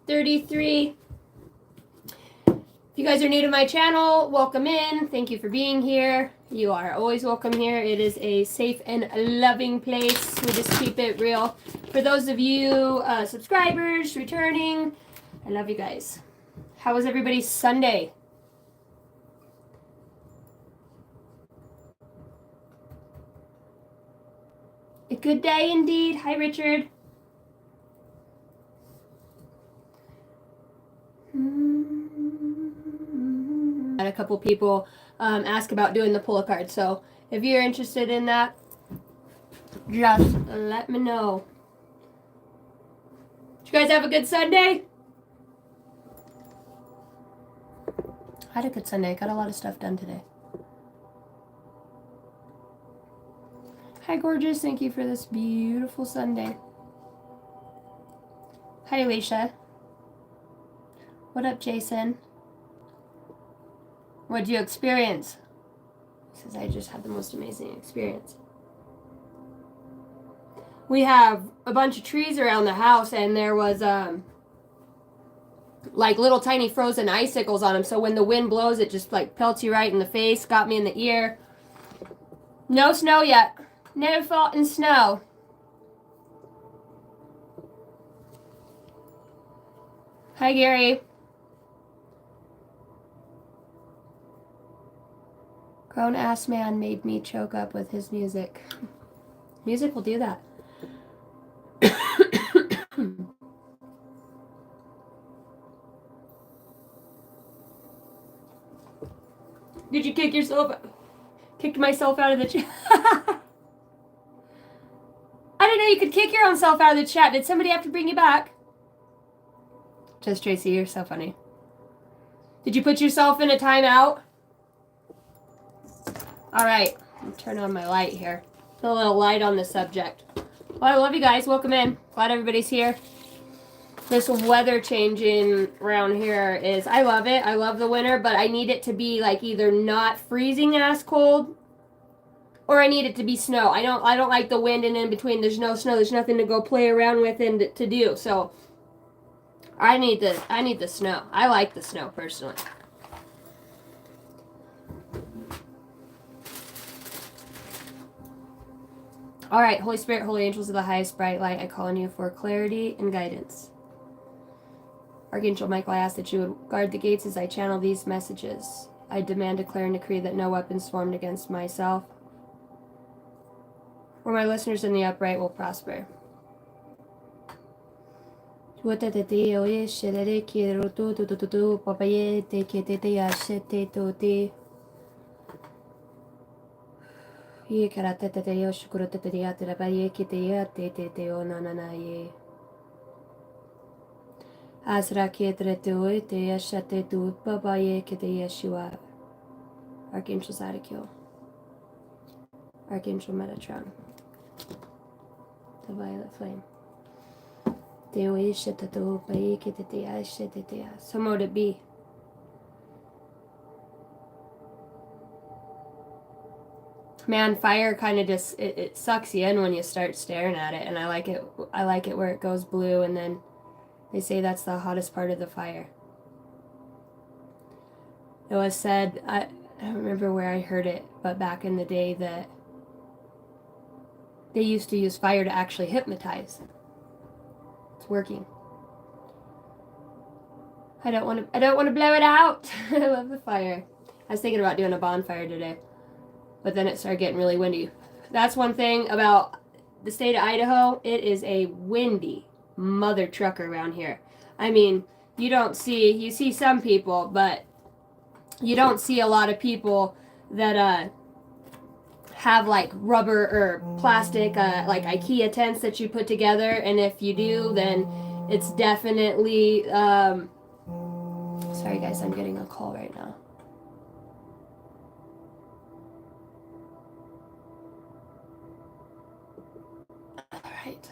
33. If you guys are new to my channel, welcome in. Thank you for being here. You are always welcome here. It is a safe and loving place. We just keep it real. For those of you subscribers, returning, I love you guys. How was everybody's Sunday? A good day indeed. Hi, Richard. Had a couple people ask about doing the pull-a card. So if you're interested in that, just let me know. Did you guys have a good Sunday? I had a good Sunday. Got a lot of stuff done today. Hi, gorgeous. Thank you for this beautiful Sunday. Hi, Alicia. What up, Jason? What'd you experience? He says, I just had the most amazing experience. We have a bunch of trees around the house, and there was like little tiny frozen icicles on them. So when the wind blows, it just like pelts you right in the face. Got me in the ear. No snow yet. Never fought in snow. Hi, Gary. Grown-ass man made me choke up with his music. Music will do that. Did you kick yourself? Kicked myself out of the chat. I didn't know you could kick your own self out of the chat. Did somebody have to bring you back? Just Tracy, you're so funny. Did you put yourself in a timeout? All right, I'm turning on my light here. Put a little light on the subject. Well, I love you guys. Welcome in. Glad everybody's here. This weather changing around here is, I love it. I love the winter, but I need it to be like either not freezing ass cold, or I need it to be snow. I don't like the wind, and in between there's no snow. There's nothing to go play around with and to do. So I need the snow. I like the snow personally. All right, Holy Spirit, Holy Angels of the highest bright light, I call on you for clarity and guidance. Archangel Michael, I ask that you would guard the gates as I channel these messages. I demand, declare, and decree that no weapons formed against myself or my listeners in the upright will prosper. Archangel Zadkiel, Archangel Metatron, the Violet Flame. So mote it be. Man, fire kind of just it sucks you in when you start staring at it, and I like it where it goes blue, and then they say that's the hottest part of the fire. It was said, I don't remember where I heard it, but back in the day that they used to use fire to actually hypnotize. It's working. I don't want to blow it out. I love the fire. I was thinking about doing a bonfire today, but then it started getting really windy. That's one thing about the state of Idaho. It is a windy mother trucker around here. I mean, you see some people, but you don't see a lot of people that have like rubber or plastic like IKEA tents that you put together, and if you do, then it's definitely sorry guys, I'm getting a call right now. All right.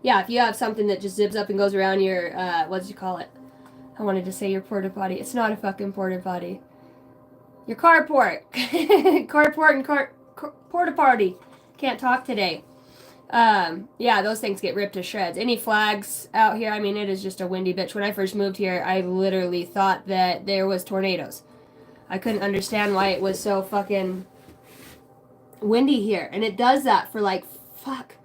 Yeah, if you have something that just zips up and goes around your what did you call it? I wanted to say your porta potty. It's not a fucking porta potty. Your carport. Carport and porta potty. Can't talk today. Yeah, those things get ripped to shreds. Any flags out here, I mean, it is just a windy bitch. When I first moved here, I literally thought that there was tornadoes. I couldn't understand why it was so fucking windy here. And it does that for like, fuck,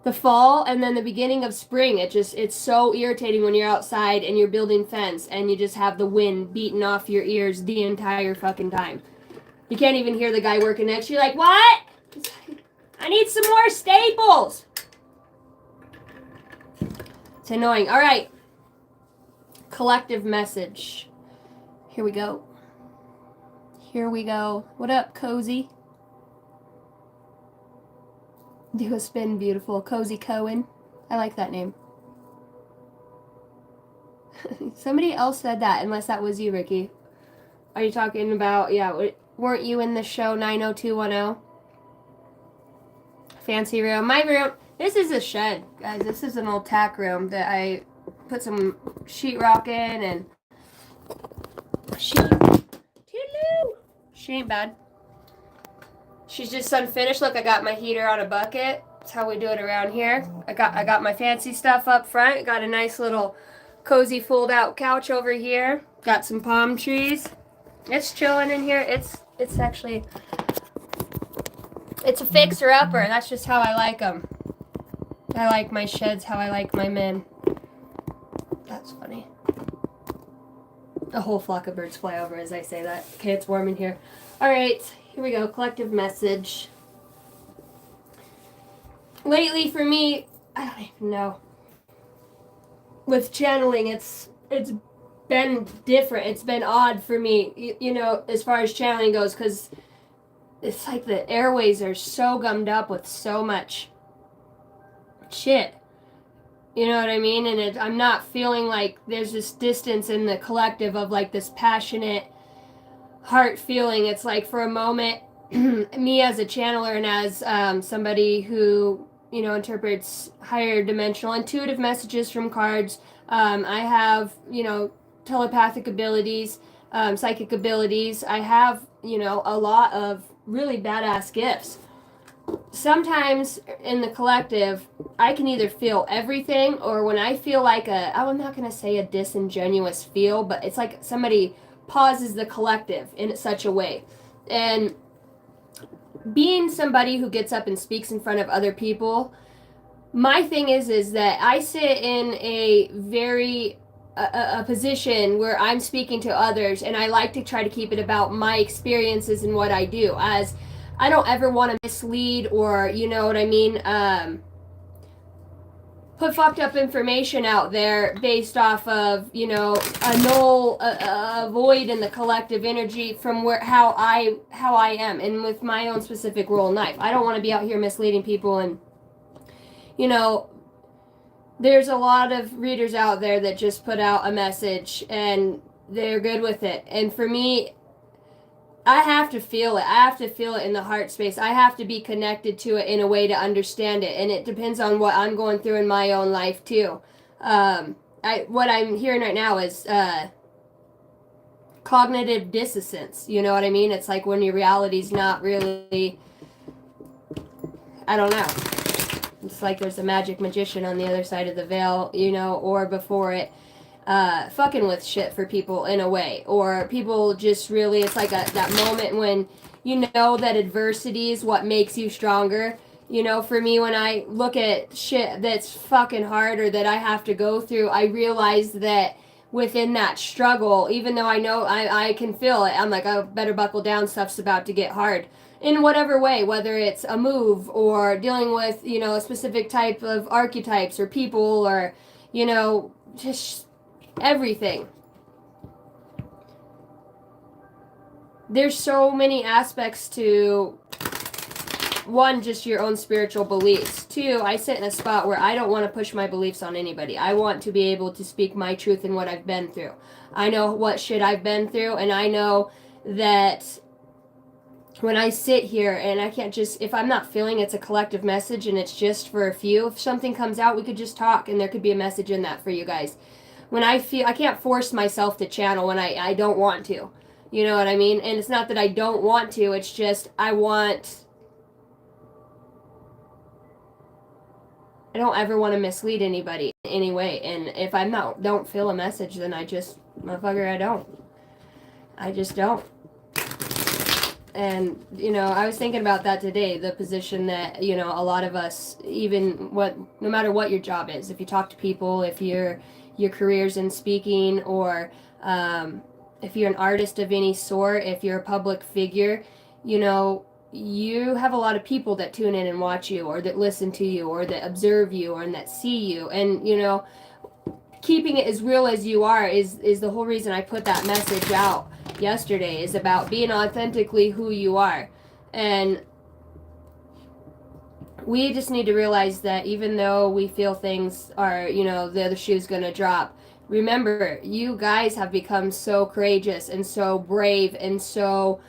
the fall and then the beginning of spring. It's so irritating when you're outside and you're building fence and you just have the wind beating off your ears the entire fucking time. You can't even hear the guy working next to you. Like, what? I need some more staples. It's annoying. All right. Collective message. Here we go. Here we go. What up, Cozy? Do a spin, beautiful. Cozy Cohen. I like that name. Somebody else said that, unless that was you, Ricky. Are you talking about, yeah, weren't you in the show 90210? Fancy room. My room. This is a shed, guys. This is an old tack room that I put some sheetrock in and she ain't bad. She's just unfinished. Look, I got my heater on a bucket. That's how we do it around here. I got my fancy stuff up front. Got a nice little cozy fold out couch over here. Got some palm trees. It's chilling in here. It's actually, it's a fixer-upper. That's just how I like them. I like my sheds how I like my men. That's funny. A whole flock of birds fly over as I say that. Okay, it's warm in here. All right, here we go. Collective message. Lately for me, I don't even know. With channeling, it's been different. It's been odd for me, you know, as far as channeling goes, because it's like the airways are so gummed up with so much shit. You know what I mean? And I'm not feeling like there's this distance in the collective of like this passionate heart feeling. It's like for a moment, me as a channeler and as somebody who, you know, interprets higher dimensional intuitive messages from cards. I have, you know, telepathic abilities, psychic abilities. I have, you know, a lot of really badass gifts. Sometimes in the collective, I can either feel everything, or when I feel like I'm not going to say a disingenuous feel, but it's like somebody pauses the collective in such a way. And being somebody who gets up and speaks in front of other people, my thing is that I sit in a very a position where I'm speaking to others, and I like to try to keep it about my experiences and what I do, as I don't ever want to mislead or, you know what I mean, put fucked up information out there based off of, you know, a void in the collective energy from how I am, and with my own specific role in life. I don't want to be out here misleading people. And, you know, there's a lot of readers out there that just put out a message and they're good with it. And for me, I have to feel it. I have to feel it in the heart space. I have to be connected to it in a way to understand it. And it depends on what I'm going through in my own life too. What I'm hearing right now is cognitive dissonance. You know what I mean? It's like when your reality's not really, I don't know. It's like there's a magic magician on the other side of the veil, you know, or before it. Fucking with shit for people in a way, or people just really, it's like that moment when you know that adversity is what makes you stronger. You know, for me, when I look at shit that's fucking hard or that I have to go through, I realize that within that struggle, even though I know I can feel it, I'm like, I better buckle down, stuff's about to get hard. In whatever way, whether it's a move or dealing with, you know, a specific type of archetypes or people, or, you know, just everything. There's so many aspects to, one, just your own spiritual beliefs. Two, I sit in a spot where I don't want to push my beliefs on anybody. I want to be able to speak my truth and what I've been through. I know what shit I've been through, and I know that when I sit here and I can't just, if I'm not feeling it's a collective message and it's just for a few, if something comes out, we could just talk and there could be a message in that for you guys. When I feel, I can't force myself to channel when I don't want to. You know what I mean? And it's not that I don't want to, it's just I want I don't ever want to mislead anybody in any way. And if I don't feel a message, then I just, motherfucker, I don't. I just don't. And, you know, I was thinking about that today, the position that, you know, a lot of us, even no matter what your job is, if you talk to people, if your career's in speaking, or if you're an artist of any sort, if you're a public figure, you know, you have a lot of people that tune in and watch you, or that listen to you, or that observe you, or that see you. And, you know, keeping it as real as you are is the whole reason I put that message out yesterday, is about being authentically who you are. And we just need to realize that even though we feel things are, you know, the other shoe's gonna drop, remember, you guys have become so courageous and so brave, and so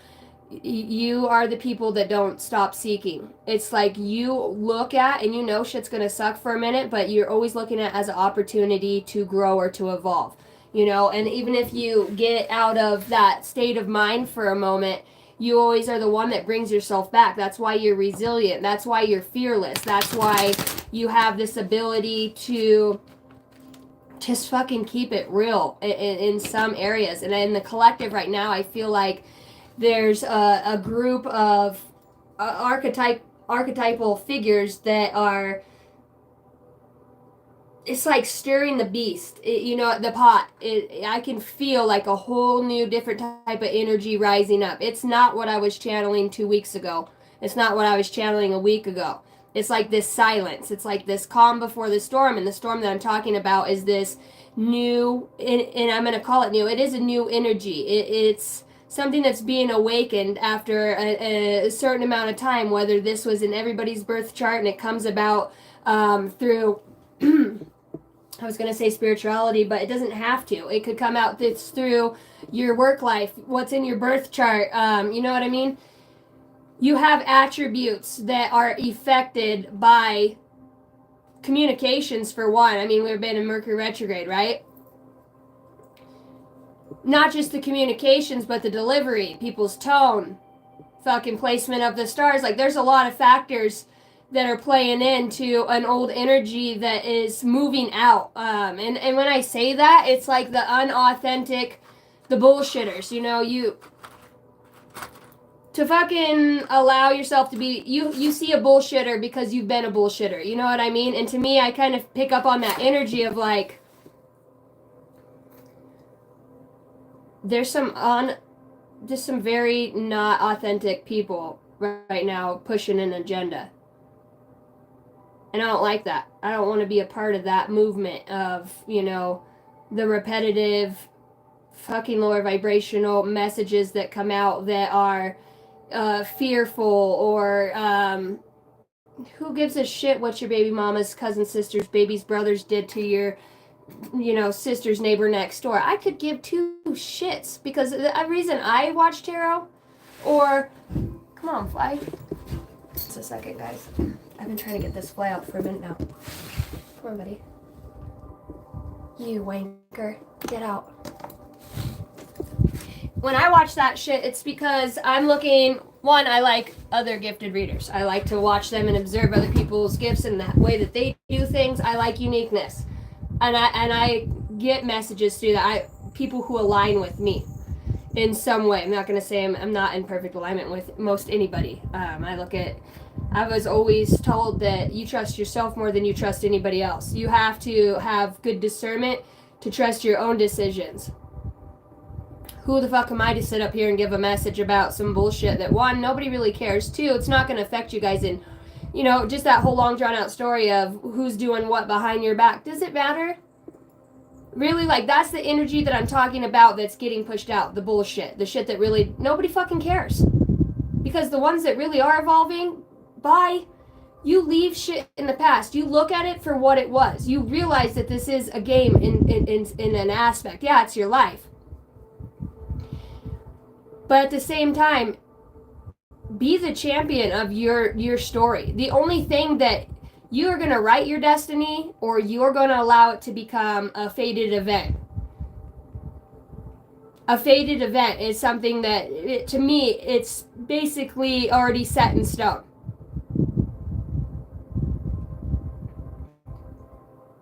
you are the people that don't stop seeking. It's like you look at, and you know shit's gonna suck for a minute, but you're always looking at it as an opportunity to grow or to evolve, you know. And even if you get out of that state of mind for a moment, you always are the one that brings yourself back. That's why you're resilient. That's why you're fearless. That's why you have this ability to just fucking keep it real in some areas. And in the collective right now, I feel like there's a group of archetypal figures that are, it's like stirring the beast, you know, the pot. I can feel like a whole new different type of energy rising up. It's not what I was channeling 2 weeks ago. It's not what I was channeling a week ago. It's like this silence. It's like this calm before the storm. And the storm that I'm talking about is this new, and I'm going to call it new. It is a new energy. It's something that's being awakened after a certain amount of time, whether this was in everybody's birth chart and it comes about through, I was going to say spirituality, but it doesn't have to. It could come out through your work life, what's in your birth chart. You know what I mean? You have attributes that are affected by communications, for one. I mean, we've been in Mercury retrograde, right? Not just the communications, but the delivery, people's tone, fucking placement of the stars. Like, there's a lot of factors that are playing into an old energy that is moving out. And when I say that, it's like the unauthentic, the bullshitters, you know, to fucking allow yourself to be, you see a bullshitter because you've been a bullshitter, you know what I mean? And to me, I kind of pick up on that energy of like, there's just some very not authentic people right now pushing an agenda. And I don't like that. I don't want to be a part of that movement of, you know, the repetitive, fucking lower vibrational messages that come out that are fearful, or who gives a shit what your baby mama's cousins, sisters, babies, brothers did to your, you know, sister's neighbor next door. I could give two shits, because the reason I watch tarot, or, come on, fly. Just a second, guys. I've been trying to get this fly out for a minute now. Come on, buddy. You wanker. Get out. When I watch that shit, it's because I'm looking, one, I like other gifted readers. I like to watch them and observe other people's gifts and the way that they do things. I like uniqueness. And I get messages through that. People who align with me in some way. I'm not going to say I'm not in perfect alignment with most anybody. I was always told that you trust yourself more than you trust anybody else. You have to have good discernment to trust your own decisions. Who the fuck am I to sit up here and give a message about some bullshit that, one, nobody really cares, two, it's not going to affect you guys in, you know, just that whole long drawn out story of who's doing what behind your back. Does it matter? Really, like, that's the energy that I'm talking about that's getting pushed out, the bullshit, the shit that really, nobody fucking cares. Because the ones that really are evolving, bye. You leave shit in the past. You look at it for what it was. You realize that this is a game in an aspect. Yeah, it's your life. But at the same time, be the champion of your story. The only thing that you are going to write your destiny, or you're going to allow it to become a fated event. A fated event is something that, to me, it's basically already set in stone.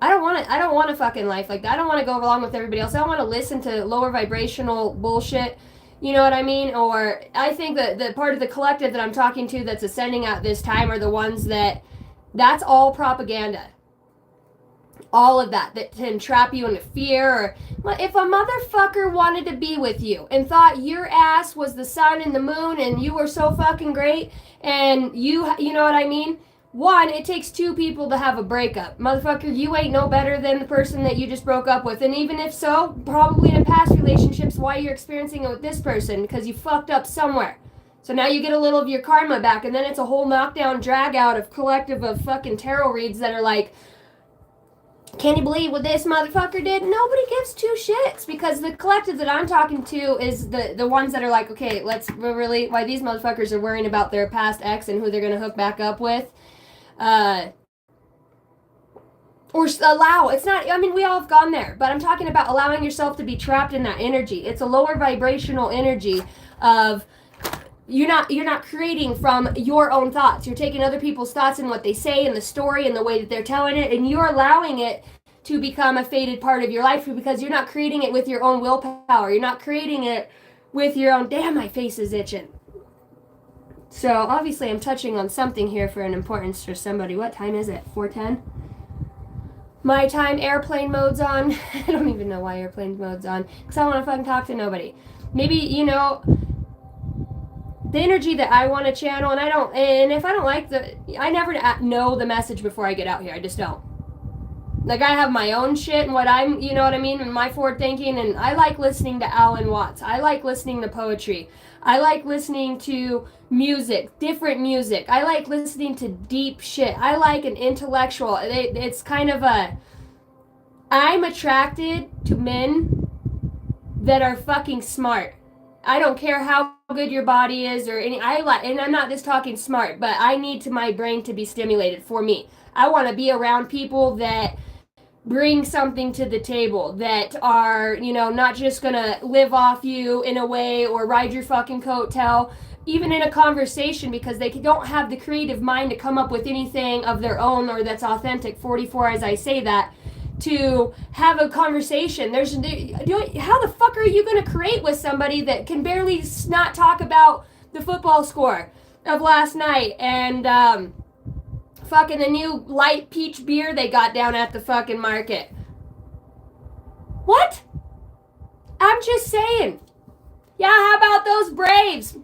I don't want a fucking life like that. I don't want to go along with everybody else. I don't want to listen to lower vibrational bullshit. You know what I mean? Or I think that the part of the collective that I'm talking to that's ascending at this time are the ones that's all propaganda. All of that to entrap you into fear. Or if a motherfucker wanted to be with you and thought your ass was the sun and the moon and you were so fucking great and you know what I mean? One, it takes two people to have a breakup. Motherfucker, you ain't no better than the person that you just broke up with. And even if so, probably in past relationships, why you're experiencing it with this person, because you fucked up somewhere. So now you get a little of your karma back, and then it's a whole knockdown drag out of collective of fucking tarot reads that are like, can you believe what this motherfucker did? Nobody gives two shits, because the collective that I'm talking to is the ones that are like, okay, let's really, why these motherfuckers are worrying about their past ex and who they're going to hook back up with. Or allow, it's not, I mean, we all have gone there, but I'm talking about allowing yourself to be trapped in that energy. It's a lower vibrational energy of you're not creating from your own thoughts. You're taking other people's thoughts and what they say and the story and the way that they're telling it, and you're allowing it to become a faded part of your life because you're not creating it with your own willpower. You're not creating it with your own, damn, my face is itching. So obviously I'm touching on something here for an importance for somebody. What time is it? 4:10? My time, airplane mode's on. I don't even know why airplane mode's on, because I don't want to fucking talk to nobody. Maybe, you know, the energy that I want to channel, and if I don't like I never know the message before I get out here. I just don't. Like, I have my own shit and what I'm, you know what I mean, and my forward thinking, and I like listening to Alan Watts. I like listening to poetry. I like listening to music, different music. I like listening to deep shit. I like an intellectual. It's kind of I'm attracted to men that are fucking smart. I don't care how good your body is or any, and I'm not just talking smart, but I need my brain to be stimulated for me. I want to be around people that bring something to the table, that are, you know, not just gonna live off you in a way or ride your fucking coattail, even in a conversation, because they don't have the creative mind to come up with anything of their own or that's authentic. 44 as I say that, to have a conversation. How the fuck are you gonna create with somebody that can barely not talk about the football score of last night and fucking the new light peach beer they got down at the fucking market? What? I'm just saying. Yeah, how about those Braves?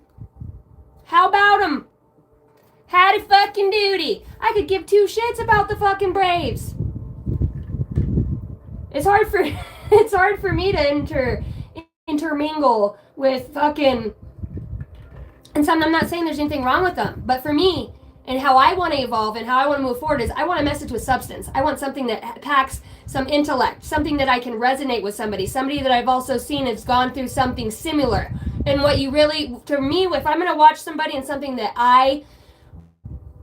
How about them? Howdy fucking doody. I could give two shits about the fucking Braves. It's hard for me to intermingle with fucking, and I'm not saying there's anything wrong with them, but for me, and how I want to evolve and how I want to move forward is I want a message with substance. I want something that packs some intellect, something that I can resonate with somebody that I've also seen has gone through something similar. And what you really, to me, if I'm going to watch somebody and something that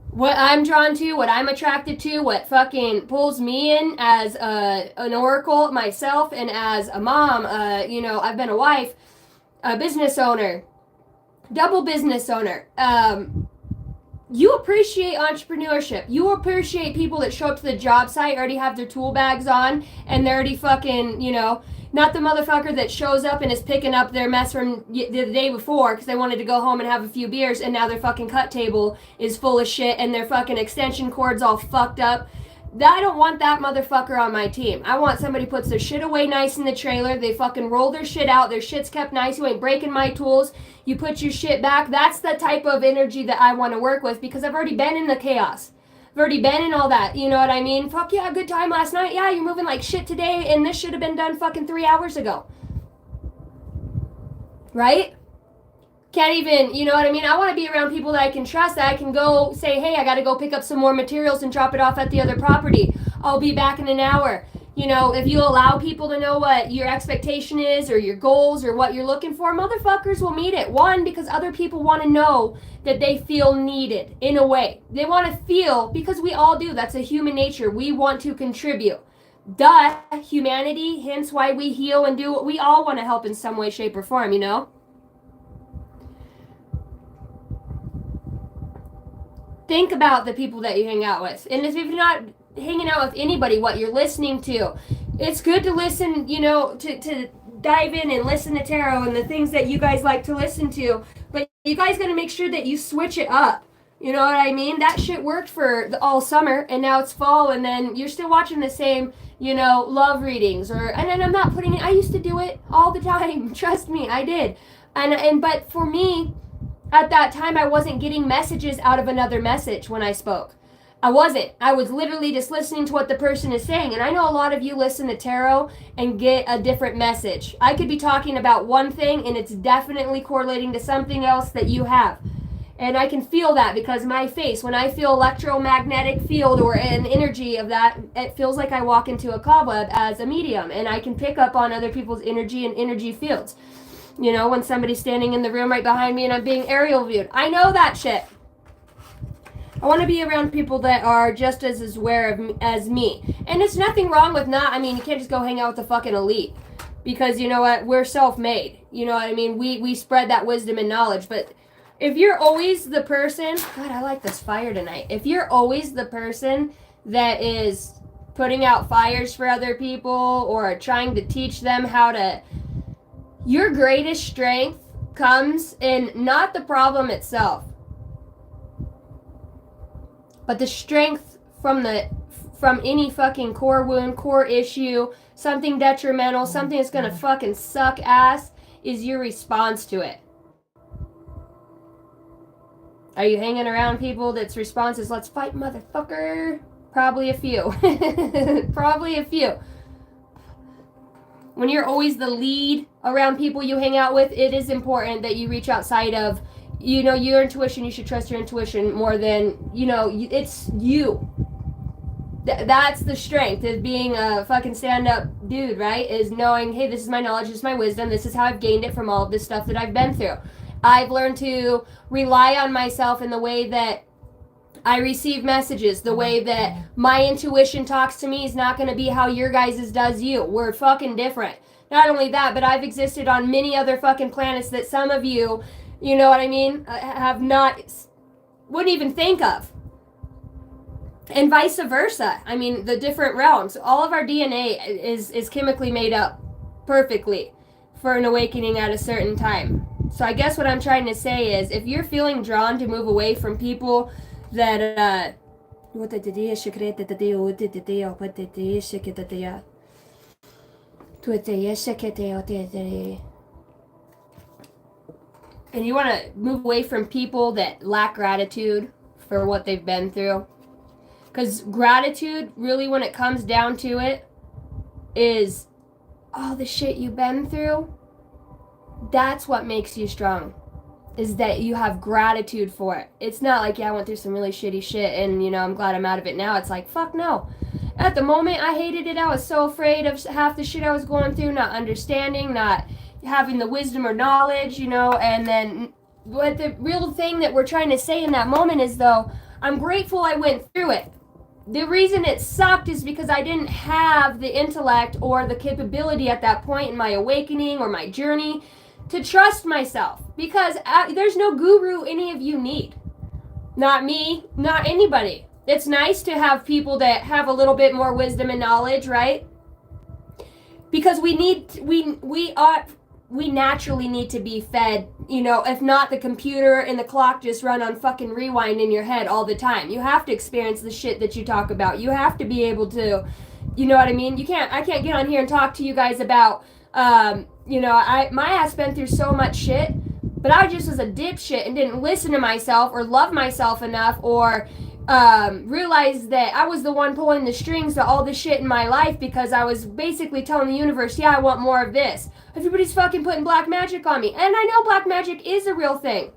what I'm drawn to, what I'm attracted to, what fucking pulls me in as an oracle myself and as a mom, you know, I've been a wife, a business owner, double business owner, you appreciate entrepreneurship. You appreciate people that show up to the job site, already have their tool bags on, and they're already fucking, you know, not the motherfucker that shows up and is picking up their mess from the day before because they wanted to go home and have a few beers, and now their fucking cut table is full of shit and their fucking extension cord's all fucked up. I don't want that motherfucker on my team. I want somebody who puts their shit away nice in the trailer. They fucking roll their shit out. Their shit's kept nice. You ain't breaking my tools. You put your shit back. That's the type of energy that I want to work with, because I've already been in the chaos. I've already been in all that. You know what I mean? Fuck yeah, good time last night. Yeah, you're moving like shit today, and this should have been done fucking 3 hours ago. Right? Can't even, you know what I mean? I want to be around people that I can trust, that I can go say, hey, I got to go pick up some more materials and drop it off at the other property. I'll be back in an hour. You know, if you allow people to know what your expectation is or your goals or what you're looking for, motherfuckers will meet it. One, because other people want to know that they feel needed in a way. They want to feel, because we all do. That's a human nature. We want to contribute. Duh, humanity, hence why we heal and do what we all want to help in some way, shape, or form, you know? Think about the people that you hang out with. And if you're not hanging out with anybody, what you're listening to. It's good to listen, you know, to dive in and listen to tarot and the things that you guys like to listen to. But you guys got to make sure that you switch it up. You know what I mean? That shit worked for all summer, and now it's fall, and then you're still watching the same, you know, love readings. And then I'm not putting it. I used to do it all the time. Trust me, I did. But for me, at that time, I wasn't getting messages out of another message when I spoke. I wasn't. I was literally just listening to what the person is saying. And I know a lot of you listen to tarot and get a different message. I could be talking about one thing and it's definitely correlating to something else that you have. And I can feel that because my face, when I feel electromagnetic field or an energy of that, it feels like I walk into a cobweb as a medium. And I can pick up on other people's energy and energy fields. You know, when somebody's standing in the room right behind me and I'm being aerial viewed. I know that shit. I want to be around people that are just as aware of as me. And it's nothing wrong with not, I mean, you can't just go hang out with the fucking elite. Because, you know what, we're self-made. You know what I mean? We spread that wisdom and knowledge. But if you're always the person, God, I like this fire tonight. If you're always the person that is putting out fires for other people or trying to teach them how to, your greatest strength comes in not the problem itself, but the strength from any fucking core wound, core issue, something detrimental, something that's gonna fucking suck ass, is your response to it. Are you hanging around people that's response is, let's fight, motherfucker? Probably a few. Probably a few. When you're always the lead around people you hang out with, it is important that you reach outside of, you know, your intuition. You should trust your intuition more than, you know, it's you. That's the strength of being a fucking stand-up dude, right? Is knowing, hey, this is my knowledge, this is my wisdom, this is how I've gained it from all of this stuff that I've been through. I've learned to rely on myself in the way that I receive messages. The way that my intuition talks to me is not going to be how your guys' does you. We're fucking different. Not only that, but I've existed on many other fucking planets that some of you, you know what I mean, have not, wouldn't even think of. And vice versa. I mean, the different realms. All of our DNA is chemically made up perfectly for an awakening at a certain time. So I guess what I'm trying to say is, if you're feeling drawn to move away from people that, and you want to move away from people that lack gratitude for what they've been through. Because gratitude, really, when it comes down to it, is all the shit you've been through. That's what makes you strong. Is that you have gratitude for it. It's not like, yeah, I went through some really shitty shit and, you know, I'm glad I'm out of it now. It's like, fuck no. At the moment, I hated it. I was so afraid of half the shit I was going through, not understanding, not having the wisdom or knowledge, you know. And then what the real thing that we're trying to say in that moment is, though, I'm grateful I went through it. The reason it sucked is because I didn't have the intellect or the capability at that point in my awakening or my journey to trust myself. Because there's no guru any of you need. Not me, not anybody. It's nice to have people that have a little bit more wisdom and knowledge, right? Because we naturally need to be fed, you know, if not the computer and the clock just run on fucking rewind in your head all the time. You have to experience the shit that you talk about. You have to be able to, you know what I mean? I can't get on here and talk to you guys about, you know, my ass been through so much shit, but I just was a dipshit and didn't listen to myself or love myself enough or realize that I was the one pulling the strings to all the shit in my life because I was basically telling the universe, yeah, I want more of this. Everybody's fucking putting black magic on me. And I know black magic is a real thing.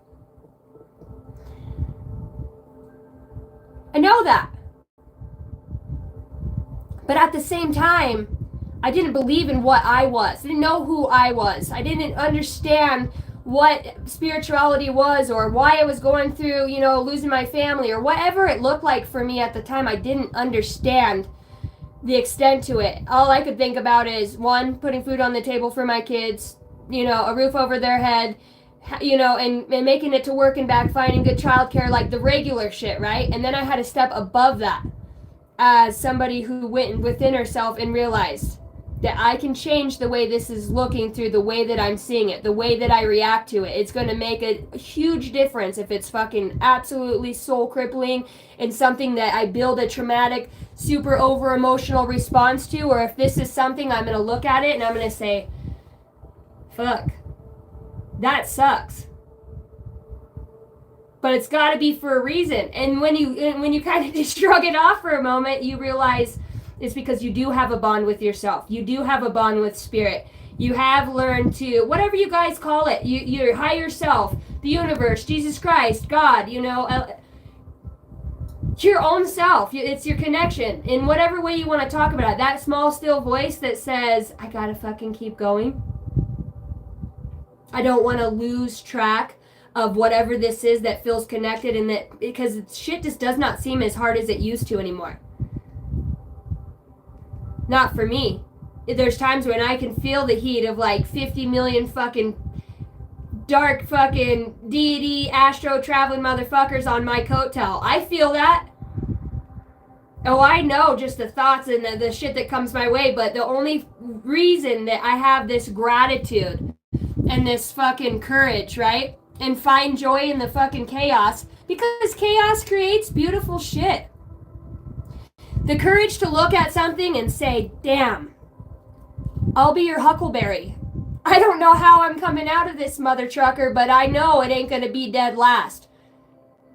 I know that. But at the same time, I didn't believe in what I was. I didn't know who I was. I didn't understand what spirituality was or why I was going through, you know, losing my family or whatever it looked like for me at the time. I didn't understand the extent to it. All I could think about is, one, putting food on the table for my kids, you know, a roof over their head, you know, and making it to work and back, finding good childcare, like the regular shit, right? And then I had to step above that. as somebody who went within herself and realized that I can change the way this is looking through the way that I'm seeing it, the way that I react to it. It's going to make a huge difference if it's fucking absolutely soul crippling and something that I build a traumatic, super over emotional response to, or if this is something I'm going to look at it and I'm going to say, fuck, that sucks. But it's got to be for a reason. And when you kind of just shrug it off for a moment, you realize it's because you do have a bond with yourself. You do have a bond with spirit. You have learned to, whatever you guys call it, your higher self, the universe, Jesus Christ, God, your own self. It's your connection. In whatever way you want to talk about it, that small, still voice that says, I gotta fucking keep going. I don't want to lose track of whatever this is that feels connected, and that because shit just does not seem as hard as it used to anymore. Not for me. There's times when I can feel the heat of like 50 million fucking dark fucking deity astro traveling motherfuckers on my coattail. I feel that. Oh, I know just the thoughts and the shit that comes my way, but the only reason that I have this gratitude and this fucking courage, right? And find joy in the fucking chaos, because chaos creates beautiful shit. The courage to look at something and say, damn, I'll be your huckleberry. I don't know how I'm coming out of this, mother trucker, but I know it ain't gonna be dead last.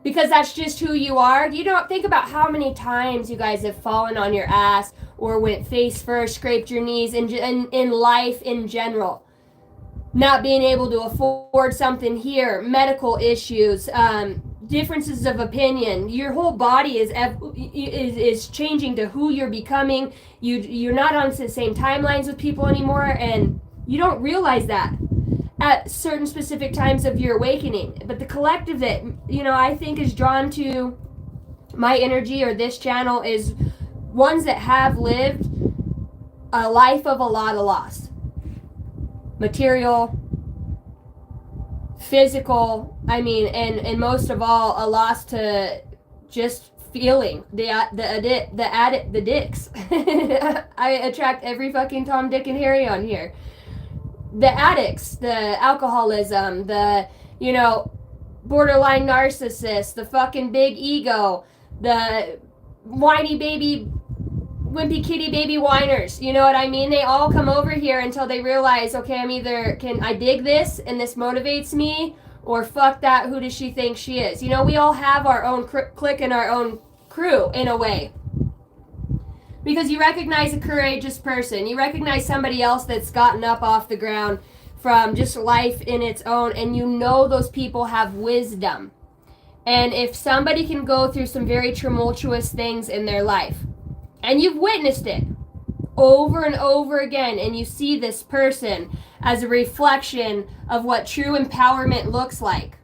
Because that's just who you are. You don't think about how many times you guys have fallen on your ass or went face first, scraped your knees in life in general. Not being able to afford something here, medical issues, differences of opinion. Your whole body is changing to who you're becoming. You're not on the same timelines with people anymore, and you don't realize that at certain specific times of your awakening. But the collective that I think is drawn to my energy or this channel is ones that have lived a life of a lot of loss. Material, physical, and most of all, a loss to just feeling the dicks. I attract every fucking Tom, Dick, and Harry on here. The addicts, the alcoholism, the borderline narcissist, the fucking big ego, the whiny baby, wimpy kitty baby whiners, you know what I mean? They all come over here until they realize, okay, I'm either, can I dig this and this motivates me, or fuck that, who does she think she is? We all have our own clique and our own crew in a way. Because you recognize a courageous person, you recognize somebody else that's gotten up off the ground from just life in its own, and those people have wisdom. And if somebody can go through some very tumultuous things in their life, and you've witnessed it over and over again, and you see this person as a reflection of what true empowerment looks like,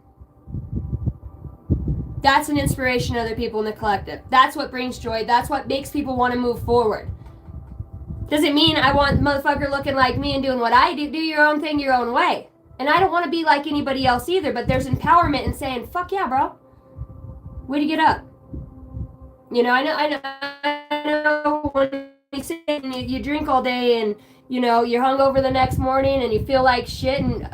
that's an inspiration to other people in the collective. That's what brings joy. That's what makes people want to move forward. Doesn't mean I want motherfucker looking like me and doing what I do. Do your own thing your own way. And I don't want to be like anybody else either, but there's empowerment in saying, fuck yeah, bro. Way to get up. I know when you sit and you drink all day and, you're hungover the next morning and you feel like shit, and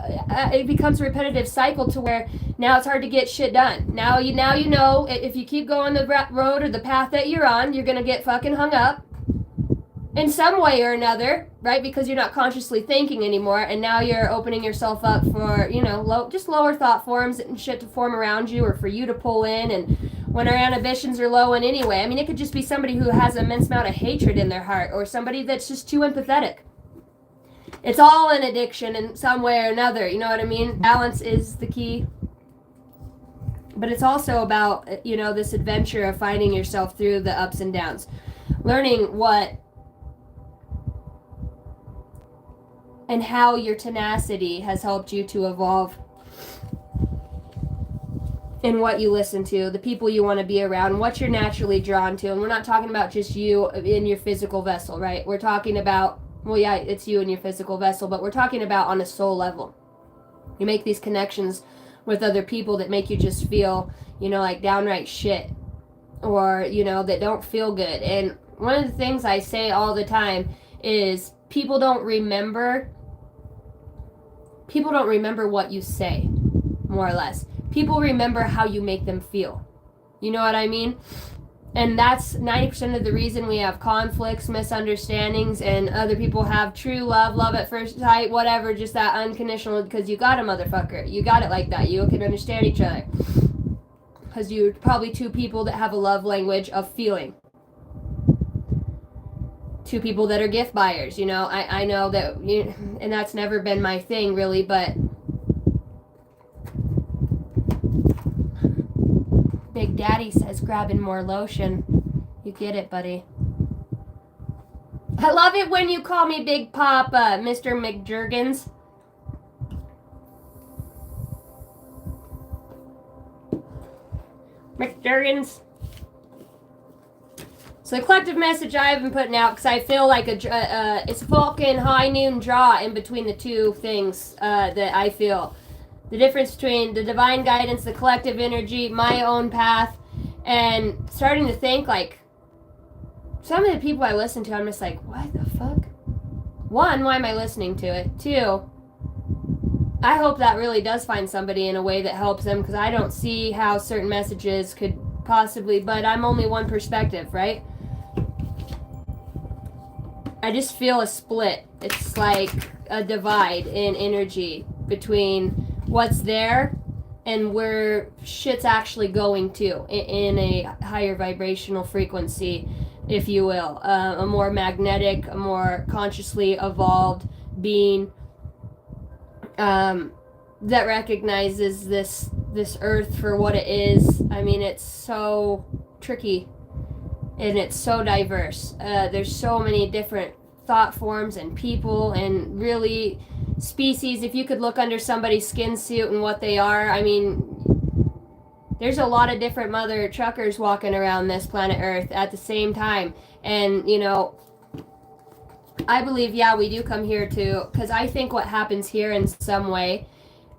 it becomes a repetitive cycle to where now it's hard to get shit done. Now you know if you keep going the road or the path that you're on, you're going to get fucking hung up in some way or another, right? Because you're not consciously thinking anymore, and now you're opening yourself up for, just lower thought forms and shit to form around you or for you to pull in. And when our inhibitions are low in anyway, it could just be somebody who has an immense amount of hatred in their heart, or somebody that's just too empathetic. It's all an addiction in some way or another, you know what I mean? Balance is the key. But it's also about, this adventure of finding yourself through the ups and downs. Learning what and how your tenacity has helped you to evolve in what you listen to, the people you want to be around, what you're naturally drawn to. And we're not talking about just you in your physical vessel, right? We're talking about, well, yeah, it's you in your physical vessel, but we're talking about on a soul level. You make these connections with other people that make you just feel, like downright shit. or, you know, that don't feel good. And one of the things I say all the time is people don't remember what you say, more or less. People remember how you make them feel. You know what I mean? And that's 90% of the reason we have conflicts, misunderstandings, and other people have true love, love at first sight, whatever, just that unconditional, because you got a motherfucker. You got it like that. You can understand each other. Because you're probably two people that have a love language of feeling. Two people that are gift buyers, you know. I know that, and that's never been my thing, really, but Big Daddy says grabbing more lotion. You get it, buddy. I love it when you call me Big Papa, Mr. McJurgens. McJurgens. So the collective message I've been putting out, because I feel like it's a fucking high noon draw in between the two things that I feel. The difference between the divine guidance, the collective energy, my own path, and starting to think, like, some of the people I listen to, I'm just like, what the fuck? One, why am I listening to it? Two, I hope that really does find somebody in a way that helps them, because I don't see how certain messages could possibly, but I'm only one perspective, right? I just feel a split. It's like a divide in energy between what's there and where shit's actually going to in a higher vibrational frequency, if you will. A more magnetic, a more consciously evolved being that recognizes this earth for what it is. I mean, it's so tricky and it's so diverse. There's so many different thought forms and people and really species. If you could look under somebody's skin suit and what they are, I mean, there's a lot of different mother truckers walking around this planet Earth at the same time. And, you know, I believe, yeah, we do come here to, because I think what happens here in some way,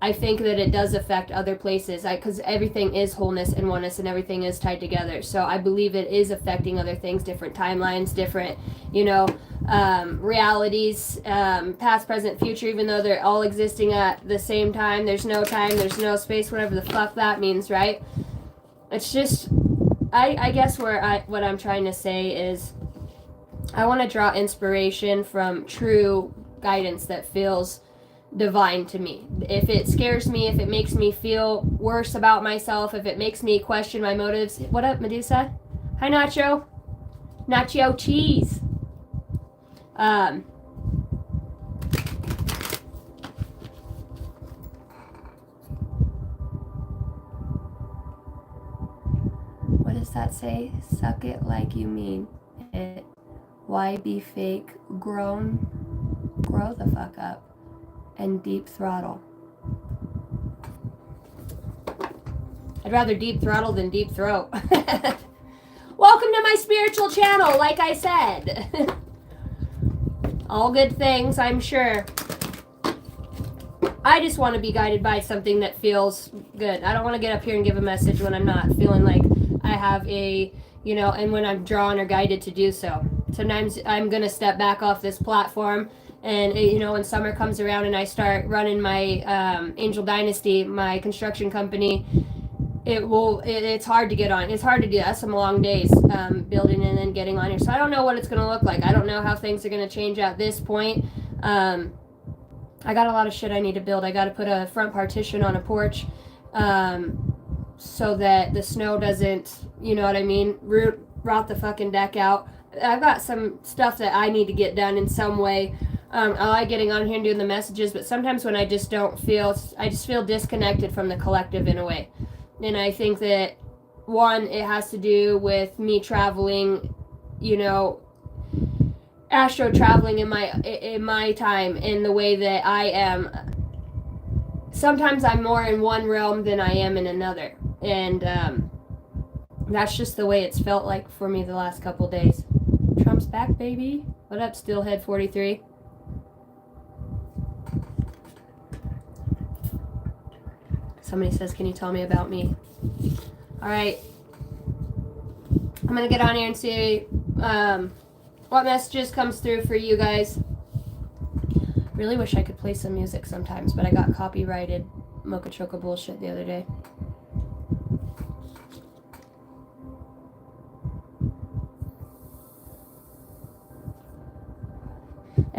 I think that it does affect other places, because everything is wholeness and oneness and everything is tied together. So I believe it is affecting other things, different timelines, different, you know, realities, past, present, future, even though they're all existing at the same time. There's no time, there's no space, whatever the fuck that means, right? It's just, I guess what I'm trying to say is I want to draw inspiration from true guidance that feels divine to me. If it scares me, if it makes me feel worse about myself, if it makes me question my motives. What up, Medusa? Hi, Nacho. Nacho cheese. What does that say? Suck it like you mean it. Why be fake? Grow the fuck up. And deep throttle. I'd rather deep throttle than deep throat. Welcome to my spiritual channel, like I said. All good things, I'm sure. I just want to be guided by something that feels good. I don't want to get up here and give a message when I'm not feeling like I have a, you know, and when I'm drawn or guided to do so. Sometimes I'm going to step back off this platform. And, you know, when summer comes around and I start running my Angel Dynasty, my construction company, it's hard to get on. It's hard to do. That's some long days building and then getting on here. So I don't know what it's going to look like. I don't know how things are going to change at this point. I got a lot of shit I need to build. I got to put a front partition on a porch so that the snow doesn't, you know what I mean, rot the fucking deck out. I've got some stuff that I need to get done in some way. I like getting on here and doing the messages, but sometimes when I just feel disconnected from the collective in a way. And I think that, one, it has to do with me traveling, you know, astro traveling in my time, in the way that I am. Sometimes I'm more in one realm than I am in another. And that's just the way it's felt like for me the last couple days. Trump's back, baby. What up, Steelhead 43? Somebody says, can you tell me about me? All right. I'm going to get on here and see what messages comes through for you guys. Really wish I could play some music sometimes, but I got copyrighted Mocha Choco bullshit the other day.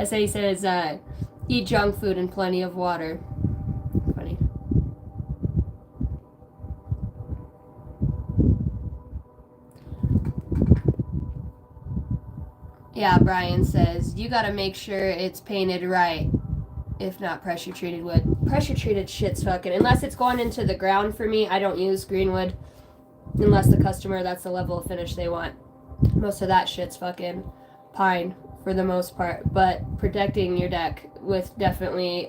SA says, eat junk food and plenty of water. Funny. Yeah, Brian says, you gotta make sure it's painted right. If not pressure treated wood. Pressure treated shit's fucking, unless it's going into the ground for me, I don't use green wood. Unless the customer, that's the level of finish they want. Most of that shit's fucking pine for the most part. But protecting your deck with definitely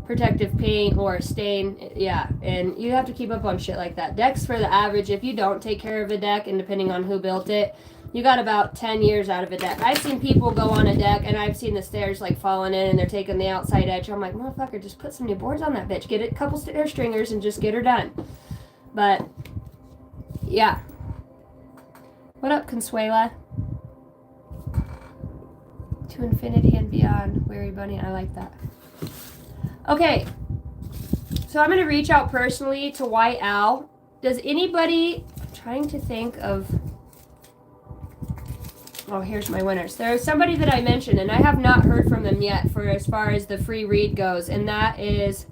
protective paint or stain, yeah. And you have to keep up on shit like that. Decks for the average, if you don't take care of a deck, and depending on who built it, you got about 10 years out of a deck. I've seen people go on a deck and I've seen the stairs like falling in and they're taking the outside edge. I'm like, motherfucker, just put some new boards on that bitch. Get a couple stair stringers and just get her done. But, yeah. What up, Consuela? To infinity and beyond. Weary bunny, I like that. Okay. So I'm going to reach out personally to White Owl. Does anybody... I'm trying to think of... Oh, here's my winners. There's somebody that I mentioned, and I have not heard from them yet for as far as the free read goes, and that is...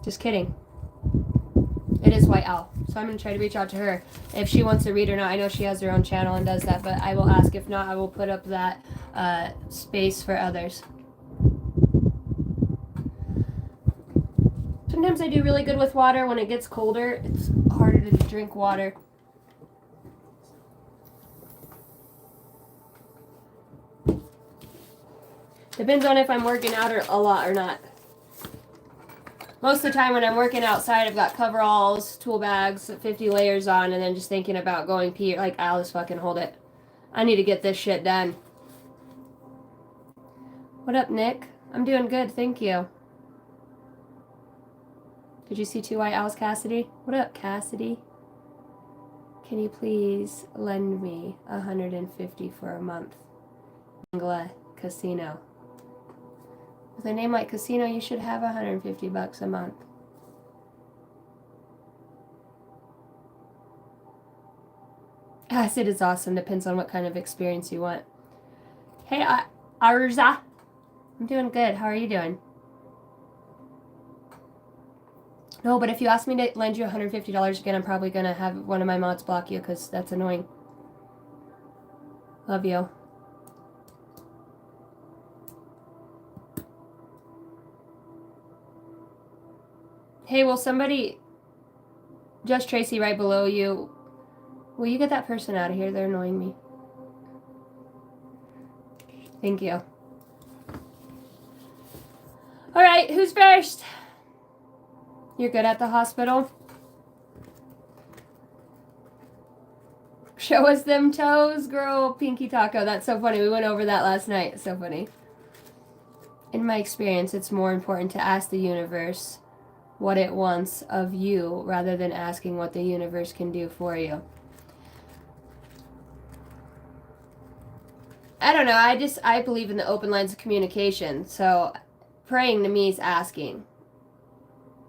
Just kidding. It is White Owl. So I'm going to try to reach out to her if she wants to read or not. I know she has her own channel and does that, but I will ask. If not, I will put up that space for others. Sometimes I do really good with water. When it gets colder, it's harder to drink water. Depends on if I'm working out a lot or not. Most of the time when I'm working outside, I've got coveralls, tool bags, 50 layers on, and then just thinking about going pee. Like, I'll just fucking hold it. I need to get this shit done. What up, Nick? I'm doing good, thank you. Did you see 2 White Owls, Cassidy? What up, Cassidy? Can you please lend me $150 for a month? Angla Casino. With a name like Casino, you should have $150 a month. Acid is awesome. Depends on what kind of experience you want. Hey, Arza. I'm doing good. How are you doing? No, but if you ask me to lend you $150 again, I'm probably going to have one of my mods block you because that's annoying. Love you. Hey, will somebody... Just Tracy right below you. Will you get that person out of here? They're annoying me. Thank you. Alright, who's first? You're good at the hospital? Show us them toes, girl. Pinky Taco. That's so funny. We went over that last night. It's so funny. In my experience, it's more important to ask the universe what it wants of you rather than asking what the universe can do for you. I don't know. I believe in the open lines of communication. So praying to me is asking.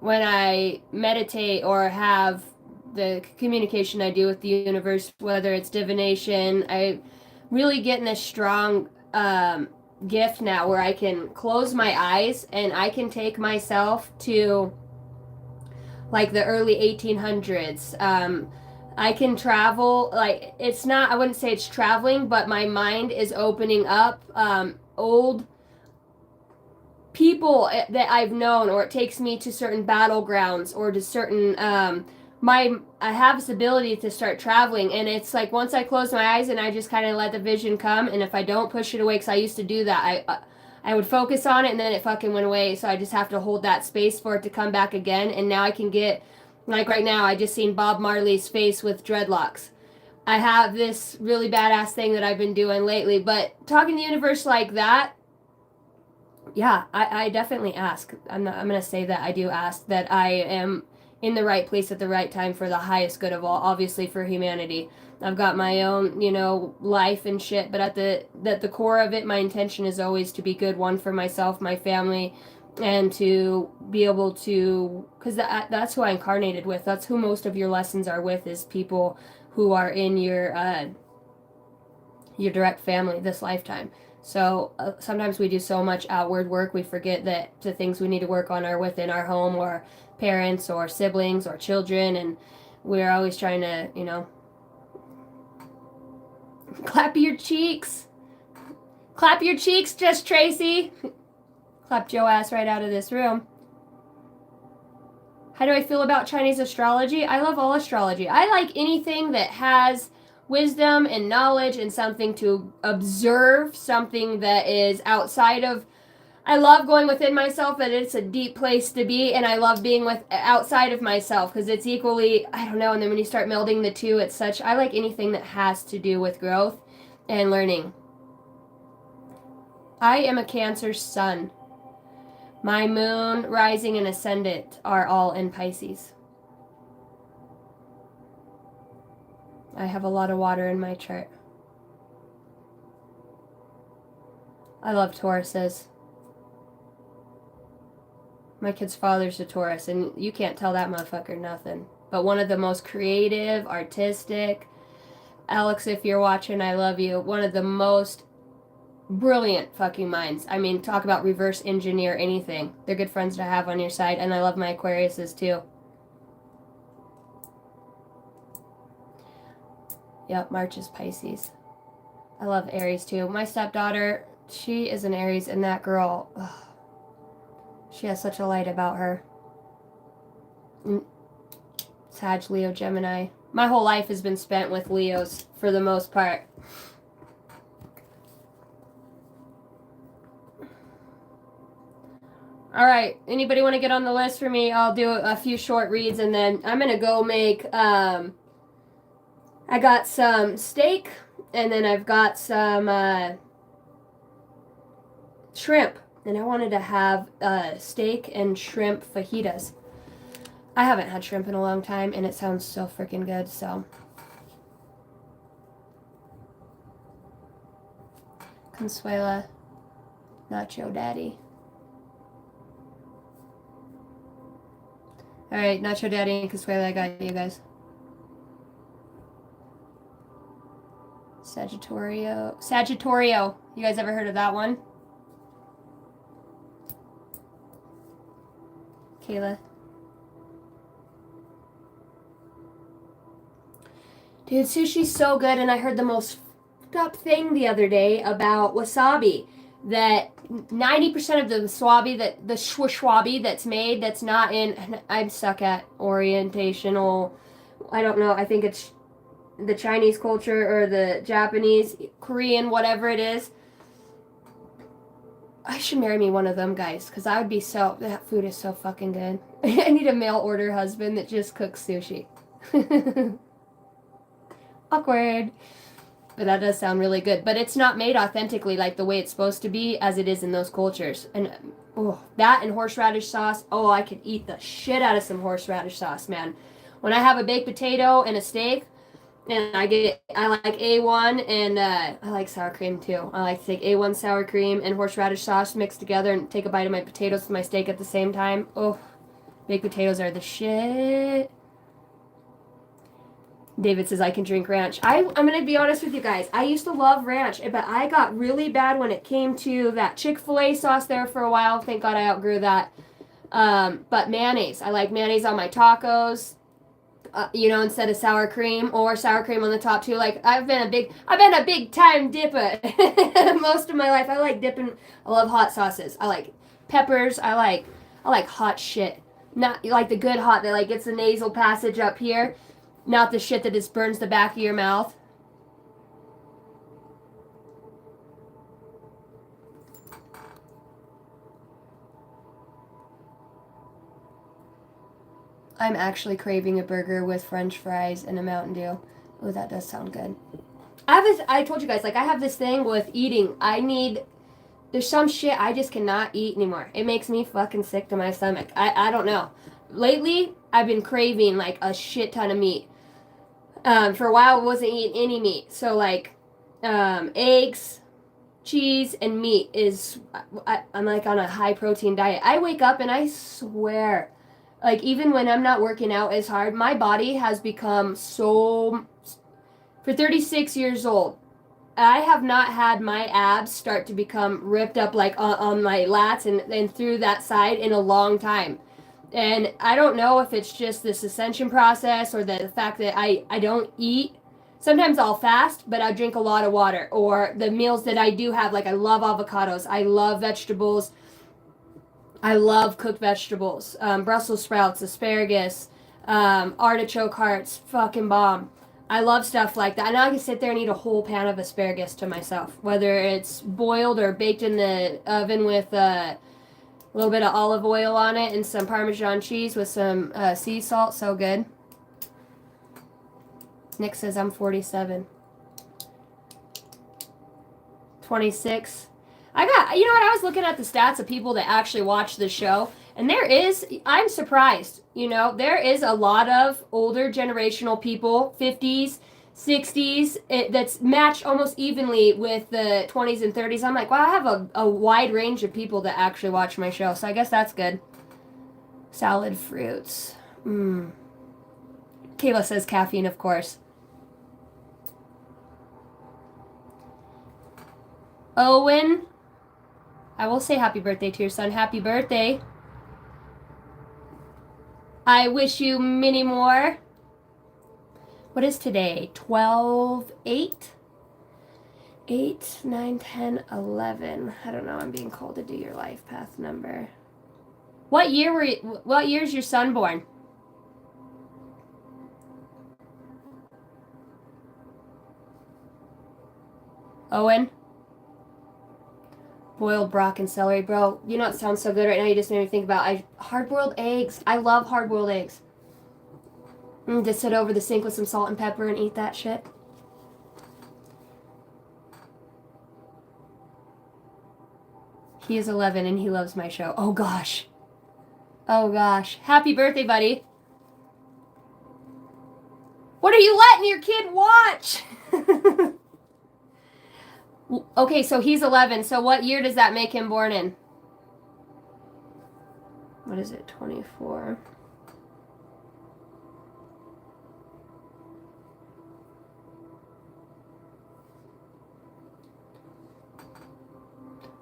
When I meditate or have the communication I do with the universe, whether it's divination, I really get in this strong gift now where I can close my eyes and I can take myself to like the early 1800s. I can travel, like, it's not, I wouldn't say it's traveling, but my mind is opening up old people that I've known, or it takes me to certain battlegrounds or to certain, I have this ability to start traveling, and it's like once I close my eyes and I just kind of let the vision come, and if I don't push it away, because I used to do that, I would focus on it and then it fucking went away, so I just have to hold that space for it to come back again. And now I can get, like right now, I just seen Bob Marley's face with dreadlocks. I have this really badass thing that I've been doing lately, but talking to the universe like that, yeah, I definitely ask. I'm gonna say that I do ask that I am in the right place at the right time for the highest good of all, obviously for humanity. I've got my own, life and shit, but at the core of it, my intention is always to be good, one for myself, my family, and to be able to, because that's who I incarnated with. That's who most of your lessons are with, is people who are in your direct family this lifetime. So sometimes we do so much outward work, we forget that the things we need to work on are within our home, or parents or siblings or children, and we're always trying to, clap your cheeks. Clap your cheeks, Just Tracy. Clap Joe ass right out of this room. How do I feel about Chinese astrology? I love all astrology. I like anything that has wisdom and knowledge and something to observe, something that is outside of. I love going within myself, but it's a deep place to be, and I love being with outside of myself because it's equally, I don't know, and then when you start melding the two, it's such, I like anything that has to do with growth and learning. I am a Cancer sun. My moon, rising, and ascendant are all in Pisces. I have a lot of water in my chart. I love Tauruses. My kid's father's a Taurus, and you can't tell that motherfucker nothing. But one of the most creative, artistic, Alex, if you're watching, I love you. One of the most brilliant fucking minds. I mean, talk about reverse engineer anything. They're good friends to have on your side, and I love my Aquariuses too. Yep, March is Pisces. I love Aries too. My stepdaughter, she is an Aries, and that girl, she has such a light about her. Sag, Leo, Gemini. My whole life has been spent with Leos for the most part. All right, anybody want to get on the list for me? I'll do a few short reads, and then I'm going to go make, I got some steak, and then I've got some shrimp, and I wanted to have steak and shrimp fajitas. I haven't had shrimp in a long time, and it sounds so freaking good, so. Consuela, Nacho Daddy. All right, Nacho Daddy and Consuela, I got you guys. Sagittario. You guys ever heard of that one? Kayla. Dude, sushi's so good, and I heard the most fucked up thing the other day about wasabi. That 90% of the wasabi that's made, that's not in, I'm stuck at orientational, I don't know, I think it's the Chinese culture or the Japanese, Korean, whatever it is. I should marry me one of them guys, because I would be that food is so fucking good. I need a mail order husband that just cooks sushi. Awkward. But that does sound really good. But it's not made authentically like the way it's supposed to be as it is in those cultures. And that and horseradish sauce. Oh, I could eat the shit out of some horseradish sauce, man. When I have a baked potato and a steak, and I like A1 and I like sour cream too. I like to take A1 sour cream and horseradish sauce mixed together and take a bite of my potatoes with my steak at the same time. Oh, baked potatoes are the shit. David says I can drink ranch. I'm going to be honest with you guys. I used to love ranch, but I got really bad when it came to that Chick-fil-A sauce there for a while. Thank God I outgrew that. But mayonnaise. I like mayonnaise on my tacos, instead of sour cream, or sour cream on the top too. Like I've been a big time dipper most of my life. I like dipping. I love hot sauces. I like peppers. I like hot shit. Not like the good hot that like gets the nasal passage up here. Not the shit that just burns the back of your mouth. I'm actually craving a burger with French fries and a Mountain Dew. Oh, that does sound good. I told you guys, like, I have this thing with eating. There's some shit I just cannot eat anymore. It makes me fucking sick to my stomach. I don't know. lately I've been craving like a shit ton of meat. For a while I wasn't eating any meat. So like eggs, cheese, and meat is I'm like on a high protein diet. I wake up and I swear, like even when I'm not working out as hard, my body has become so, for 36 years old, I have not had my abs start to become ripped up like on my lats and through that side in a long time. And I don't know if it's just this ascension process or the fact that I don't eat. Sometimes I'll fast, but I drink a lot of water. Or the meals that I do have, like I love avocados, I love vegetables, I love cooked vegetables, Brussels sprouts, asparagus, artichoke hearts, fucking bomb. I love stuff like that. And I can sit there and eat a whole pan of asparagus to myself, whether it's boiled or baked in the oven with a little bit of olive oil on it and some Parmesan cheese with some sea salt. So good. Nick says I'm 47. 26. You know what? I was looking at the stats of people that actually watch the show, and I'm surprised, there is a lot of older generational people, 50s, 60s, that's matched almost evenly with the 20s and 30s. I'm like, wow, I have a wide range of people that actually watch my show, so I guess that's good. Salad fruits. Kayla says caffeine, of course. Owen, I will say happy birthday to your son. Happy birthday. I wish you many more. What is today? 12, 8? 8, 9, 10, 11. I don't know. I'm being called to do your life path number. What year is your son born? Owen? Boiled brock and celery, bro. You know it sounds so good right now. You just made me think about hard-boiled eggs. I love hard-boiled eggs. Just sit over the sink with some salt and pepper and eat that shit. He is 11 and he loves my show. Oh gosh. Oh gosh. Happy birthday, buddy. What are you letting your kid watch? Okay, so he's 11. So what year does that make him born in? What is it? 24.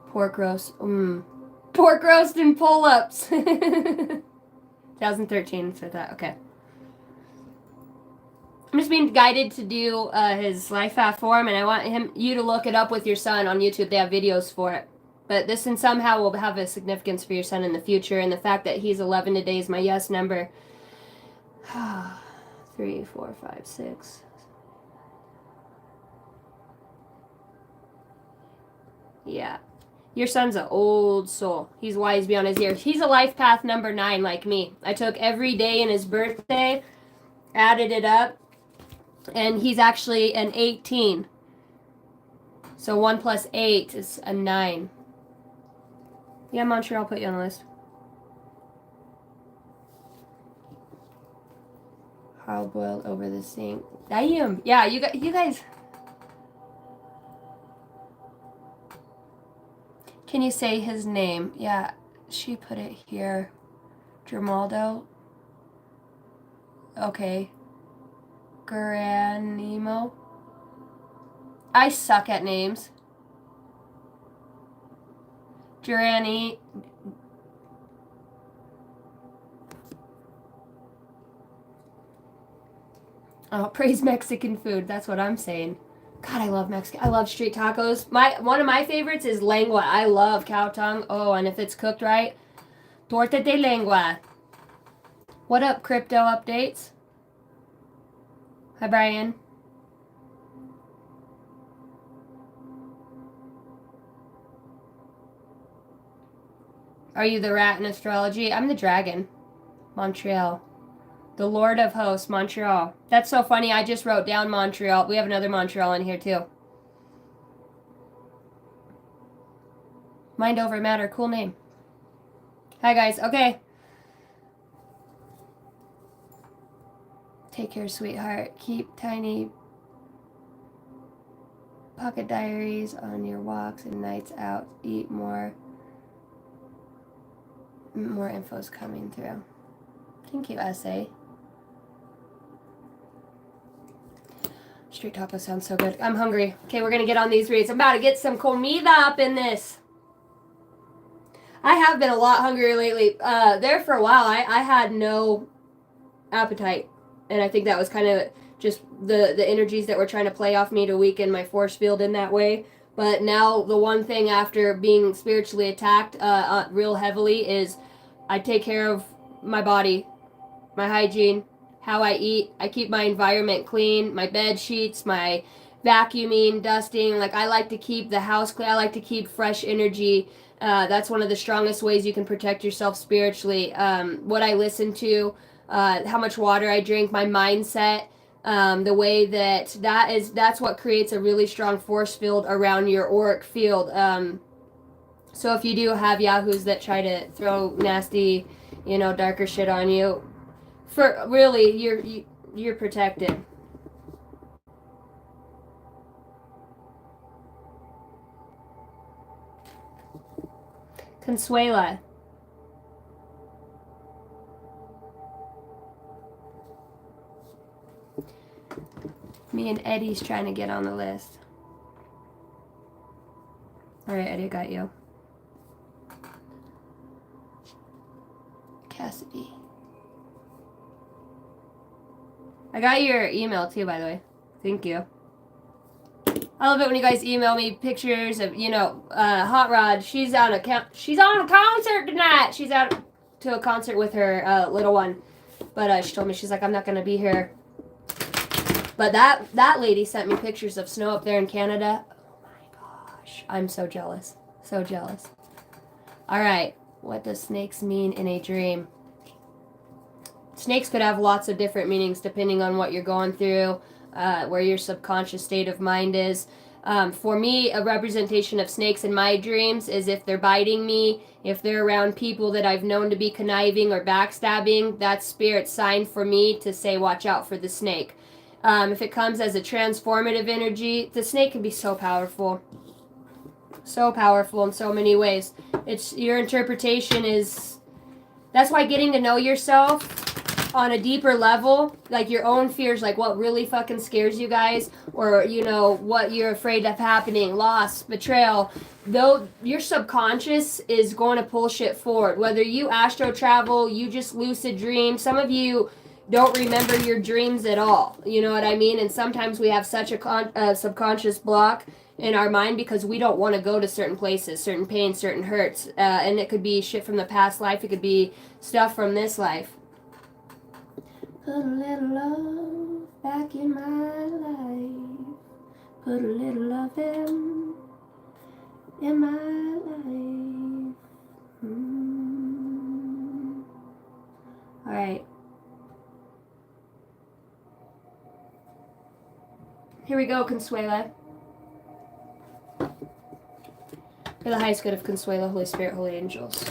Pork roast. Pork roast and pull-ups. 2013, so that, okay. I'm just being guided to do his life path for him, and I want you to look it up with your son on YouTube. They have videos for it. But this and somehow will have a significance for your son in the future, and the fact that he's 11 today is my yes number. 3, 4, 5, 6. Yeah. Your son's an old soul. He's wise beyond his years. He's a life path number 9 like me. I took every day in his birthday, added it up, and he's actually an 18. So 1 plus 8 is a 9. Yeah, Montreal, I'll put you on the list. Hard boiled over the sink. Damn. Yeah, you guys. Can you say his name? Yeah, she put it here. Germaldo. Okay. Geranimo. I suck at names. Gerani. Oh, praise Mexican food. That's what I'm saying. God, I love Mexican. I love street tacos. One of my favorites is lengua. I love cow tongue. Oh, and if it's cooked right, torta de lengua. What up, crypto updates? Hi, Brian. Are you the rat in astrology? I'm the dragon. Montreal. The Lord of Hosts, Montreal. That's so funny. I just wrote down Montreal. We have another Montreal in here, too. Mind over matter. Cool name. Hi, guys. Okay. Take care, sweetheart. Keep tiny pocket diaries on your walks and nights out. Eat more. More info's coming through. Thank you, SA. Street taco sounds so good. I'm hungry. Okay, we're gonna get on these reads. I'm about to get some comida up in this. I have been a lot hungrier lately. There for a while, I had no appetite, and I think that was kind of just the energies that were trying to play off me to weaken my force field in that way. But now the one thing after being spiritually attacked real heavily is I take care of my body, my hygiene, how I eat. I keep my environment clean, my bed sheets, my vacuuming, dusting. Like, I like to keep the house clean. I like to keep fresh energy. That's one of the strongest ways you can protect yourself spiritually. What I listen to, how much water I drink, my mindset, the way that's what creates a really strong force field around your auric field. So if you do have yahoos that try to throw nasty, darker shit on you, for really, you're protected. Consuela. Me and Eddie's trying to get on the list. All right, Eddie, got you. Cassidy. I got your email too, by the way. Thank you. I love it when you guys email me pictures of, Hot Rod. She's on a concert tonight. She's out to a concert with her little one. But she told me, she's like, I'm not going to be here. But that lady sent me pictures of snow up there in Canada. Oh my gosh. I'm so jealous. So jealous. All right. What does snakes mean in a dream? Snakes could have lots of different meanings depending on what you're going through, where your subconscious state of mind is. For me, a representation of snakes in my dreams is if they're biting me, if they're around people that I've known to be conniving or backstabbing, that's spirit's sign for me to say, watch out for the snake. If it comes as a transformative energy, the snake can be so powerful. So powerful in so many ways. It's your interpretation is, that's why getting to know yourself on a deeper level, like your own fears, like what really fucking scares you guys, or what you're afraid of happening, loss, betrayal, though your subconscious is going to pull shit forward. Whether you astro travel, you just lucid dream, some of you don't remember your dreams at all, you know what I mean? And sometimes we have such a subconscious block in our mind because we don't want to go to certain places, certain pain, certain hurts, and it could be shit from the past life, it could be stuff from this life. Put a little love back in my life. Put a little love in my life. All right. Here we go, Consuela. For the highest good of Consuela, Holy Spirit, Holy Angels.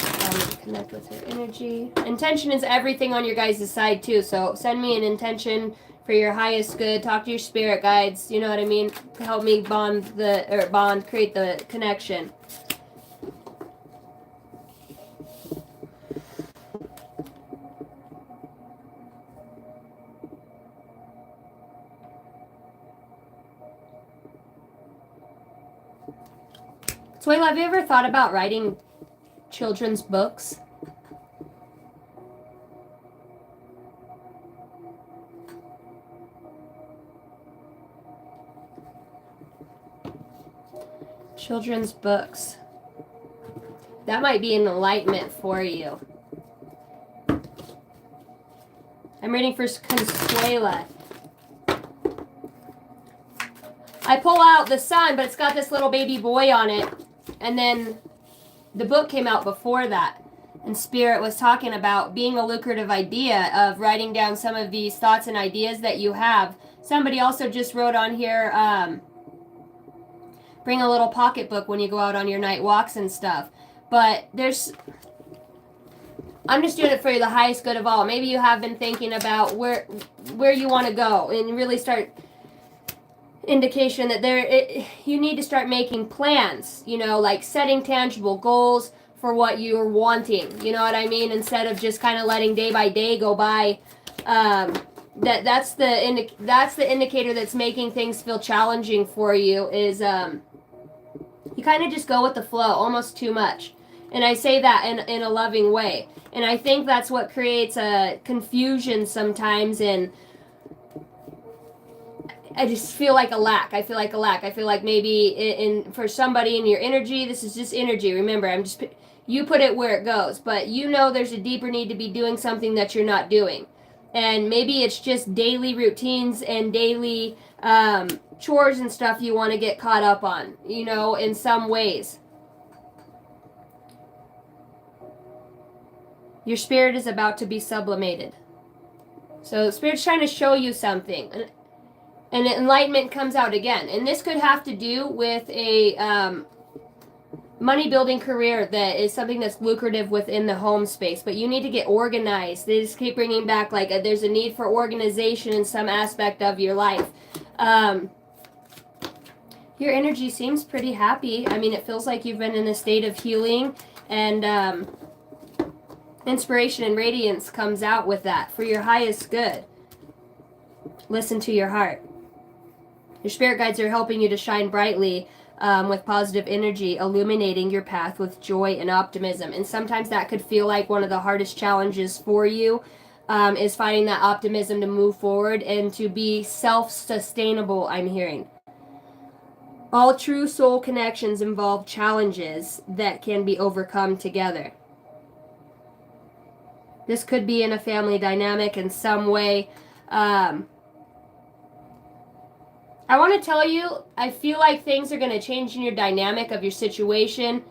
Connect with her energy. Intention is everything on your guys' side too, so send me an intention for your highest good. Talk to your spirit guides, you know what I mean? Help me create the connection. Consuela, have you ever thought about writing children's books? Children's books. That might be an enlightenment for you. I'm reading for Consuela. I pull out the sun, but it's got this little baby boy on it. And then the book came out before that. And Spirit was talking about being a lucrative idea of writing down some of these thoughts and ideas that you have. Somebody also just wrote on here, bring a little pocketbook when you go out on your night walks and stuff. But I'm just doing it for the highest good of all. Maybe you have been thinking about where you want to go and really start indication that you need to start making plans, like setting tangible goals for what you're wanting. You know what I mean? Instead of just kind of letting day by day go by. That's the indicator that's making things feel challenging for you is you kind of just go with the flow almost too much. And I say that in a loving way. And I think that's what creates a confusion sometimes. And I just feel like a lack. I feel like maybe for somebody in your energy, this is just energy. Remember, you put it where it goes. But there's a deeper need to be doing something that you're not doing. And maybe it's just daily routines and daily chores and stuff you want to get caught up on, in some ways. Your spirit is about to be sublimated. So the spirit's trying to show you something. And enlightenment comes out again. And this could have to do with a money building career that is something that's lucrative within the home space. But you need to get organized. They just keep bringing back there's a need for organization in some aspect of your life. Your energy seems pretty happy. I mean, it feels like you've been in a state of healing and inspiration and radiance comes out with that for your highest good. Listen to your heart. Your spirit guides are helping you to shine brightly with positive energy, illuminating your path with joy and optimism. And sometimes that could feel like one of the hardest challenges for you is finding that optimism to move forward and to be self-sustainable, I'm hearing. All true soul connections involve challenges that can be overcome together. This could be in a family dynamic in some way. I want to tell you, I feel like things are going to change in your dynamic of your situation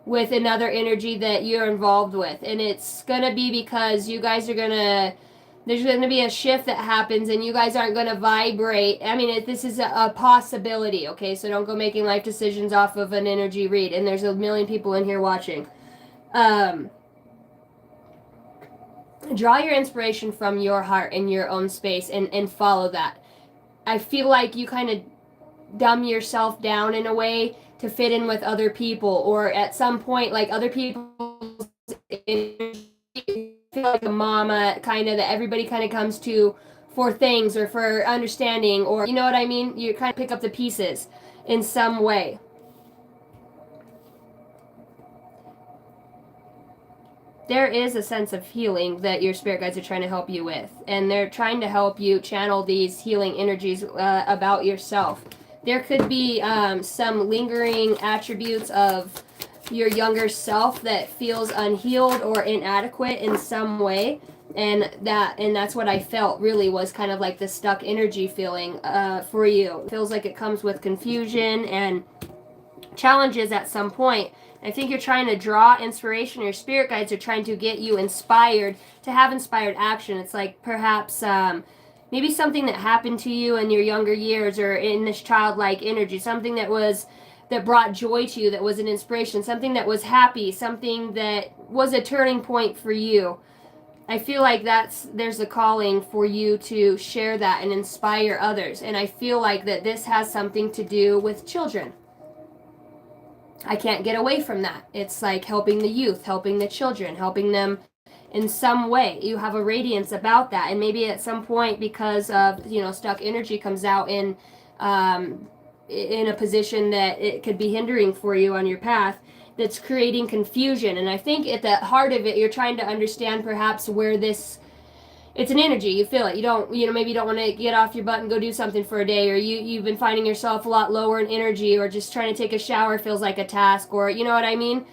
with another energy that you're involved with. And it's going to be because you guys are going to, there's going to be a shift that happens and you guys aren't going to vibrate. I mean, this is a possibility, okay? So don't go making life decisions off of an energy read. And there's a million people in here watching. Draw your inspiration from your heart in your own space and follow that. I feel like you kind of dumb yourself down in a way to fit in with other people, or at some point, other people feel like a mama kind of that everybody kind of comes to for things or for understanding, or you know what I mean? You kind of pick up the pieces in some way. There is a sense of healing that your spirit guides are trying to help you with. And they're trying to help you channel these healing energies about yourself. There could be some lingering attributes of your younger self that feels unhealed or inadequate in some way. And that's what I felt really was kind of like the stuck energy feeling for you. It feels like it comes with confusion and challenges at some point. I think you're trying to draw inspiration. Your spirit guides are trying to get you inspired to have inspired action. It's like perhaps maybe something that happened to you in your younger years or in this childlike energy, something that brought joy to you, that was an inspiration, something that was happy, something that was a turning point for you. I feel like there's a calling for you to share that and inspire others. And I feel like that this has something to do with children. I can't get away from that. It's like helping the youth, helping the children, helping them in some way. You have a radiance about that. And maybe at some point, because of, stuck energy comes out in a position that it could be hindering for you on your path, that's creating confusion. And I think at the heart of it, you're trying to understand perhaps where it's an energy. You feel it. You don't, maybe you don't want to get off your butt and go do something for a day, or you've been finding yourself a lot lower in energy, or just trying to take a shower feels like a task, or you know what I mean?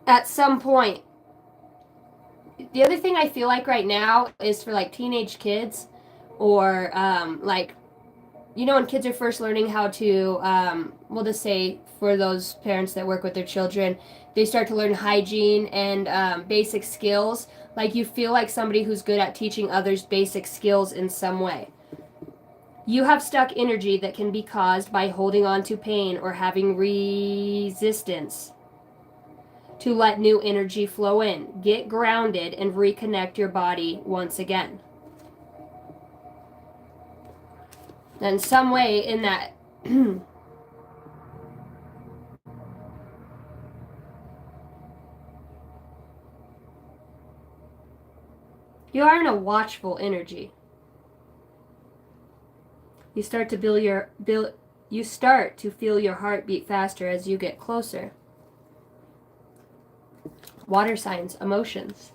At some point. The other thing I feel like right now is for teenage kids, or when kids are first learning how to, we'll just say for those parents that work with their children, they start to learn hygiene and basic skills. You feel like somebody who's good at teaching others basic skills in some way. You have stuck energy that can be caused by holding on to pain or having resistance. to let new energy flow in. Get grounded and reconnect your body once again. And some way in that you are in a watchful energy. You start to feel your heart beat faster as you get closer. Water signs, emotions.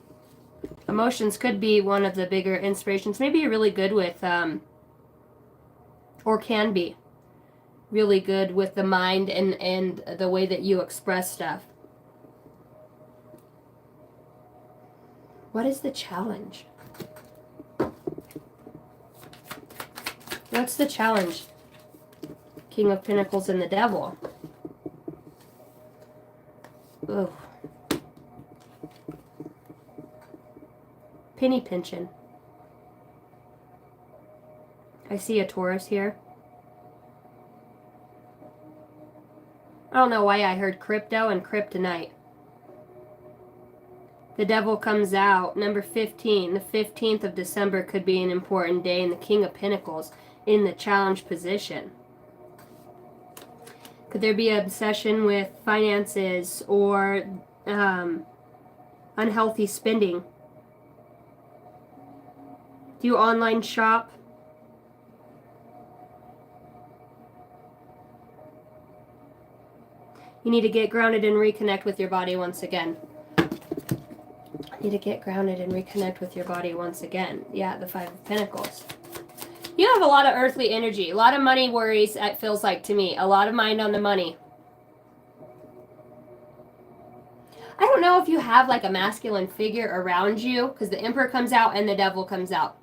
Emotions could be one of the bigger inspirations. Maybe you're really good with, or can be really good with the mind and the way that you express stuff. What is the challenge? What's the challenge? King of Pentacles and the Devil. Ugh. Penny pinching. I see a Taurus here. I don't know why I heard crypto and kryptonite. The Devil comes out. Number 15. The 15th of December could be an important day, and the King of Pentacles in the challenge position. Could there be an obsession with finances or unhealthy spending? Do you online shop? You need to get grounded and reconnect with your body once again. You need to get grounded and reconnect with your body once again. Yeah, the Five of Pentacles. You have a lot of earthly energy. A lot of money worries, it feels like to me. A lot of mind on the money. I don't know if you have like a masculine figure around you, because the Emperor comes out and the Devil comes out.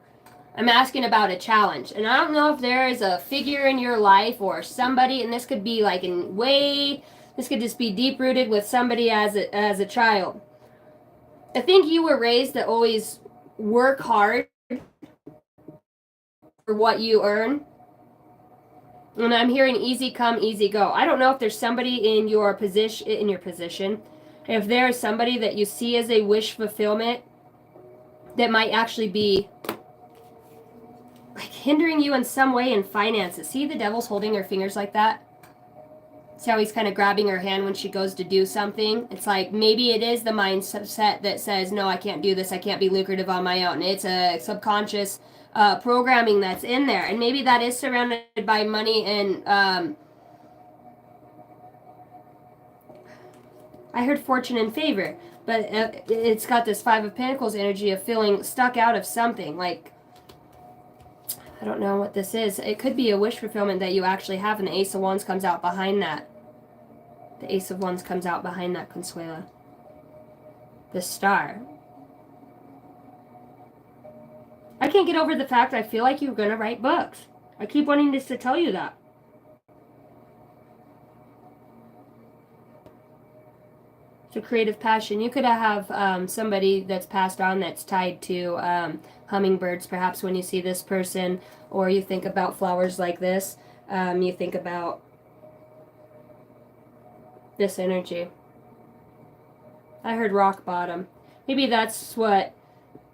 I'm asking about a challenge. And I don't know if there is a figure in your life or somebody, and this could be like this could just be deep-rooted with somebody as a child. I think you were raised to always work hard for what you earn. And I'm hearing easy come, easy go. I don't know if there's somebody in your position, if there's somebody that you see as a wish fulfillment that might actually be like hindering you in some way in finances. See, the Devil's holding her fingers like that. See how he's kind of grabbing her hand when she goes to do something? It's like maybe it is the mindset that says, no, I can't do this. I can't be lucrative on my own. It's a subconscious programming that's in there. And maybe that is surrounded by money and I heard fortune and favor. But it's got this Five of Pentacles energy of feeling stuck out of something. Like, I don't know what this is. It could be a wish fulfillment that you actually have, and the Ace of Wands comes out behind that. The Ace of Wands comes out behind that, Consuela. The Star. I can't get over the fact I feel like you're going to write books. I keep wanting this to tell you that. It's a creative passion. You could have somebody that's passed on that's tied to hummingbirds, perhaps when you see this person, or you think about flowers like this. You think about this energy. I heard rock bottom. Maybe that's what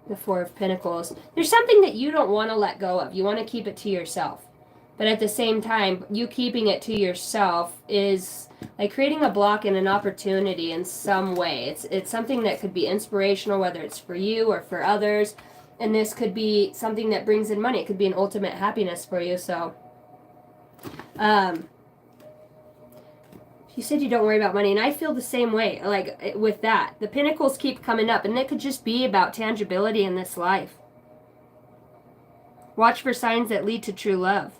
the Four of Pentacles. There's something that you don't want to let go of. You want to keep it to yourself. But at the same time, you keeping it to yourself is like creating a block and an opportunity in some way. It's something that could be inspirational, whether it's for you or for others. And this could be something that brings in money. It could be an ultimate happiness for you. So, you said you don't worry about money, and I feel the same way. Like with that, the Pentacles keep coming up, and it could just be about tangibility in this life. Watch for signs that lead to true love.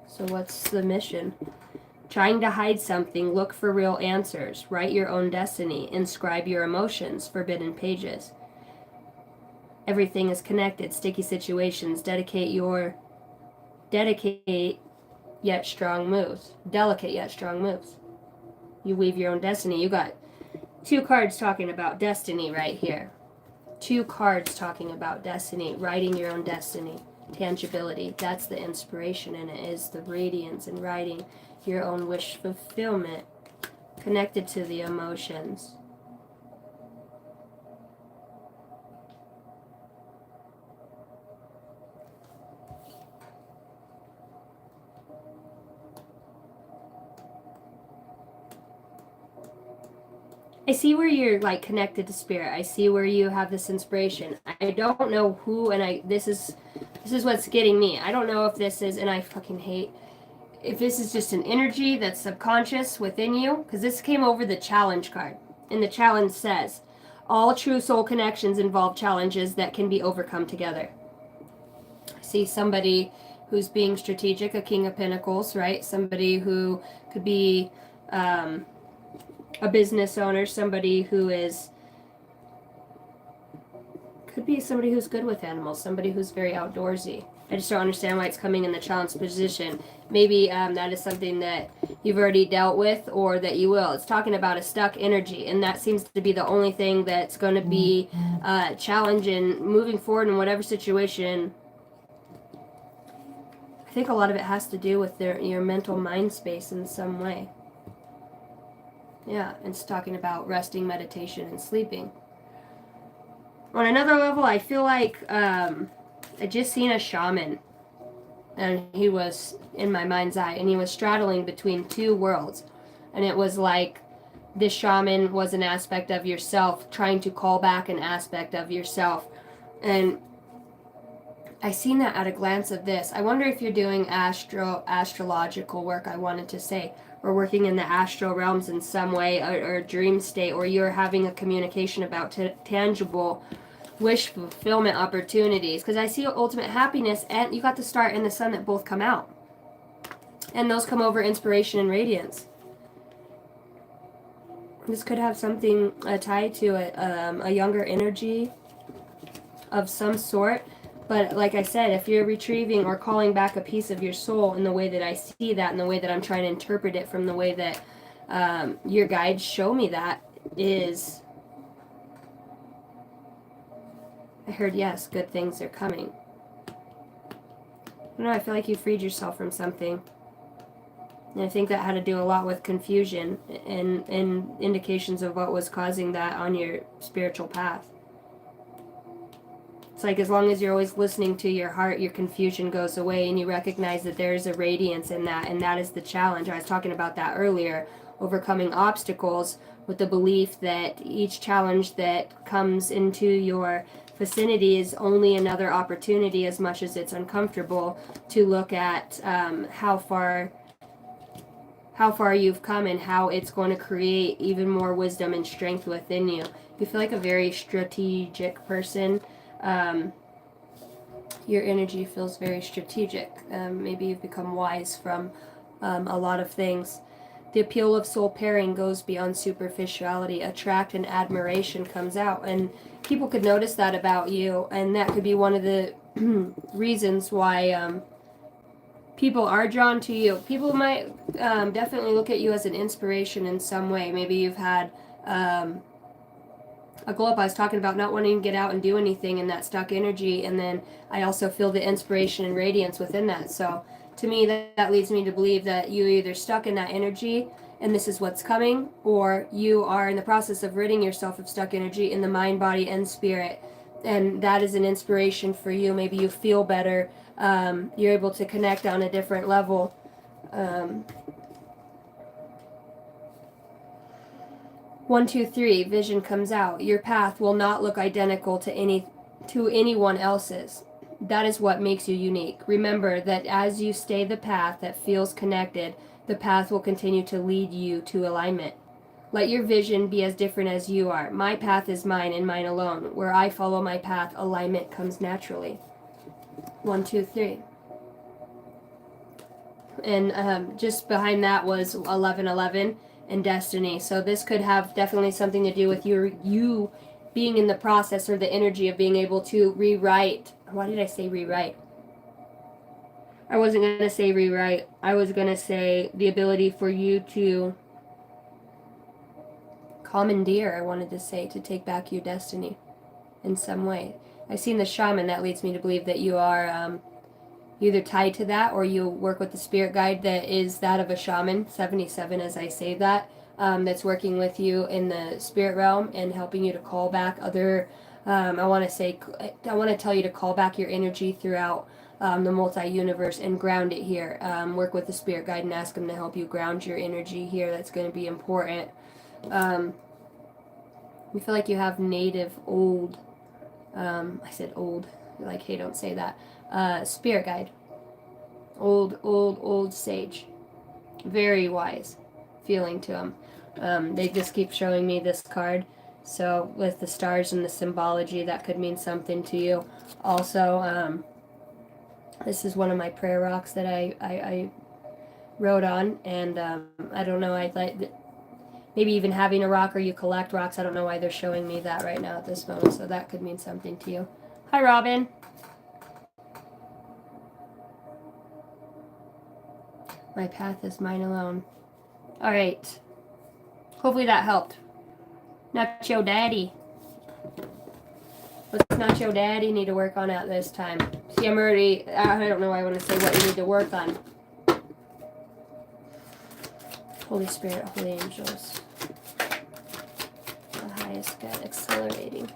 So what's the mission? Trying to hide something, look for real answers. Write your own destiny. Inscribe your emotions. Forbidden pages. Everything is connected. Sticky situations. Delicate yet strong moves. Delicate yet strong moves. You weave your own destiny. You got two cards talking about destiny right here. Two cards talking about destiny. Writing your own destiny. Tangibility. That's the inspiration in it, is the radiance and writing your own wish fulfillment. connected to the emotions. I see where you're like connected to spirit. I see where you have this inspiration. I don't know who, and this is what's getting me. I don't know if this is, and I fucking hate if this is just an energy that's subconscious within you, because this came over the challenge card, and the challenge says, all true soul connections involve challenges that can be overcome together. I see somebody who's being strategic, a King of Pentacles, right? Somebody who could be a business owner, somebody who is could be somebody who's good with animals, somebody who's very outdoorsy. I just don't understand why it's coming in the challenge position. Maybe that is something that you've already dealt with or that you will. It's talking about a stuck energy, and that seems to be the only thing that's going to be challenging moving forward in whatever situation. I think a lot of it has to do with your mental mind space in some way. Yeah, it's talking about resting, meditation, and sleeping. On another level, I feel like I just seen a shaman, and he was in my mind's eye, and he was straddling between two worlds, and it was like this shaman was an aspect of yourself, trying to call back an aspect of yourself, and I seen that at a glance of this. I wonder if you're doing astrological work, I wanted to say, or working in the astral realms in some way, or a dream state, or you're having a communication about tangible wish fulfillment opportunities. Because I see ultimate happiness and you got the star and the sun that both come out. And those come over inspiration and radiance. This could have something tied to a younger energy of some sort. But like I said, if you're retrieving or calling back a piece of your soul in the way that I see that, in the way that I'm trying to interpret it from the way that your guides show me that is, I heard yes, good things are coming. I don't know, I feel like you freed yourself from something. And I think that had to do a lot with confusion and indications of what was causing that on your spiritual path. It's like as long as you're always listening to your heart, your confusion goes away and you recognize that there's a radiance in that, and that is the challenge. I was talking about that earlier, overcoming obstacles with the belief that each challenge that comes into your vicinity is only another opportunity, as much as it's uncomfortable, to look at how far you've come and how it's going to create even more wisdom and strength within you. You feel like a very strategic person. Your energy feels very strategic. Maybe you've become wise from a lot of things. The appeal of soul pairing goes beyond superficiality. Attract and admiration comes out, and people could notice that about you, and that could be one of the reasons why people are drawn to you. People might definitely look at you as an inspiration in some way. Maybe you've had a glow up. I was talking about not wanting to get out and do anything in that stuck energy, and then I also feel the inspiration and radiance within that. So to me, that leads me to believe that you're either stuck in that energy and this is what's coming, or you are in the process of ridding yourself of stuck energy in the mind, body, and spirit, and that is an inspiration for you. Maybe you feel better. You're able to connect on a different level. 1, 2, 3, vision comes out. Your path will not look identical to anyone else's. That is what makes you unique. Remember that as you stay the path that feels connected, the path will continue to lead you to alignment. Let your vision be as different as you are. My path is mine and mine alone. Where I follow my path, alignment comes naturally. 1, 2, 3. And just behind that was 1111 and destiny. So this could have definitely something to do with you being in the process, or the energy of being able to rewrite. Why did I say rewrite? I wasn't going to say rewrite. I was going to say the ability for you to commandeer, I wanted to say, to take back your destiny in some way. I've seen the shaman. That leads me to believe that you are either tied to that, or you work with the spirit guide that is that of a shaman. 77 as I say that. that's working with you in the spirit realm and helping you to call back other. I want to tell you to call back your energy throughout the multi-universe and ground it here. Work with the spirit guide and ask them to help you ground your energy here. That's going to be important. You feel like you have native old. I said old. Like, hey, don't say that. Spirit guide. Old sage. Very wise feeling to them. They just keep showing me this card. So with the stars and the symbology, that could mean something to you. Also, this is one of my prayer rocks that I wrote on. And I don't know, I'd like maybe even having a rock or you collect rocks. I don't know why they're showing me that right now at this moment. So that could mean something to you. Hi, Robin. My path is mine alone. All right. Hopefully that helped. Not your daddy. What's not your daddy need to work on at this time? See, I don't know why I want to say what you need to work on. Holy Spirit, Holy Angels. The highest good, accelerating.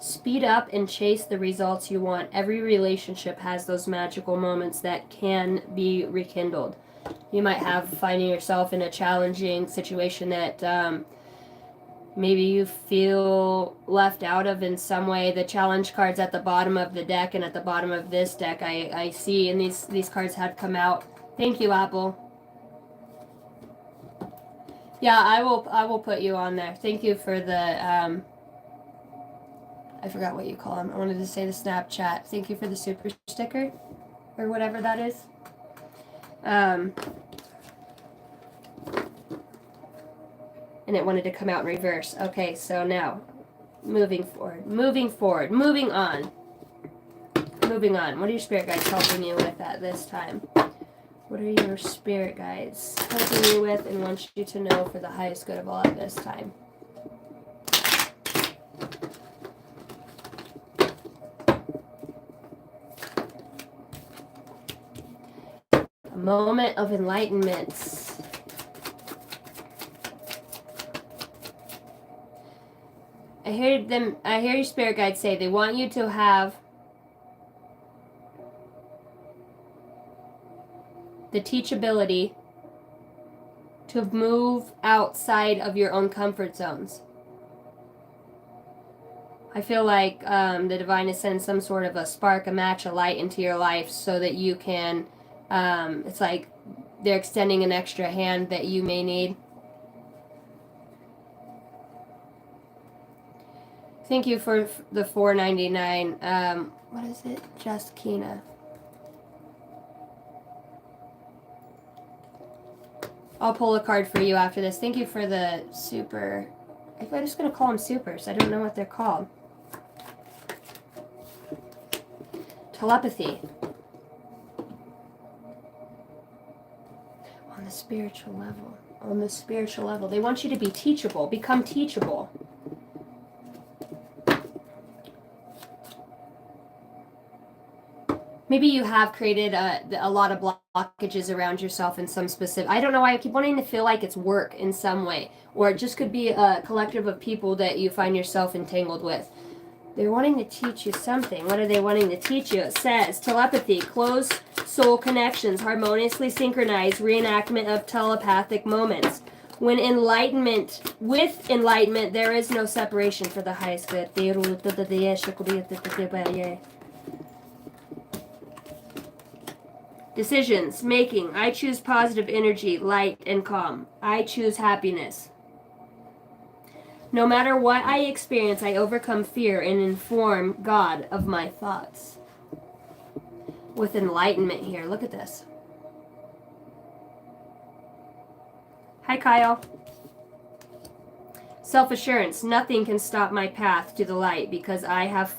Speed up and chase the results you want. Every relationship has those magical moments that can be rekindled. You might have finding yourself in a challenging situation that maybe you feel left out of in some way. The challenge cards at the bottom of the deck and at the bottom of this deck I see, and these cards had come out. Thank you, Apple. Yeah, I will put you on there. Thank you for the I forgot what you call them. I wanted to say the Snapchat. Thank you for the super sticker or whatever that is. And it wanted to come out in reverse. Okay, so now, moving forward, moving on. What are your spirit guides helping you with at this time? What are your spirit guides helping you with and want you to know for the highest good of all at this time? A moment of enlightenment. I hear your spirit guides say they want you to have the teachability to move outside of your own comfort zones. I feel like the divine is sending some sort of a spark, a match, a light into your life so that you can, it's like they're extending an extra hand that you may need. Thank you for the $4.99. What is it? Just Kina. I'll pull a card for you after this. Thank you for the super. I'm just going to call them supers. I don't know what they're called. Telepathy. On the spiritual level. On the spiritual level. They want you to be teachable. Become teachable. Maybe you have created a lot of blockages around yourself in some specific. I don't know why I keep wanting to feel like it's work in some way. Or it just could be a collective of people that you find yourself entangled with. They're wanting to teach you something. What are they wanting to teach you? It says telepathy, close soul connections, harmoniously synchronized reenactment of telepathic moments. With enlightenment, there is no separation for the highest good. Decisions, making. I choose positive energy, light, and calm. I choose happiness. No matter what I experience, I overcome fear and inform God of my thoughts. With enlightenment here. Look at this. Hi, Kyle. Self-assurance. Nothing can stop my path to the light because I have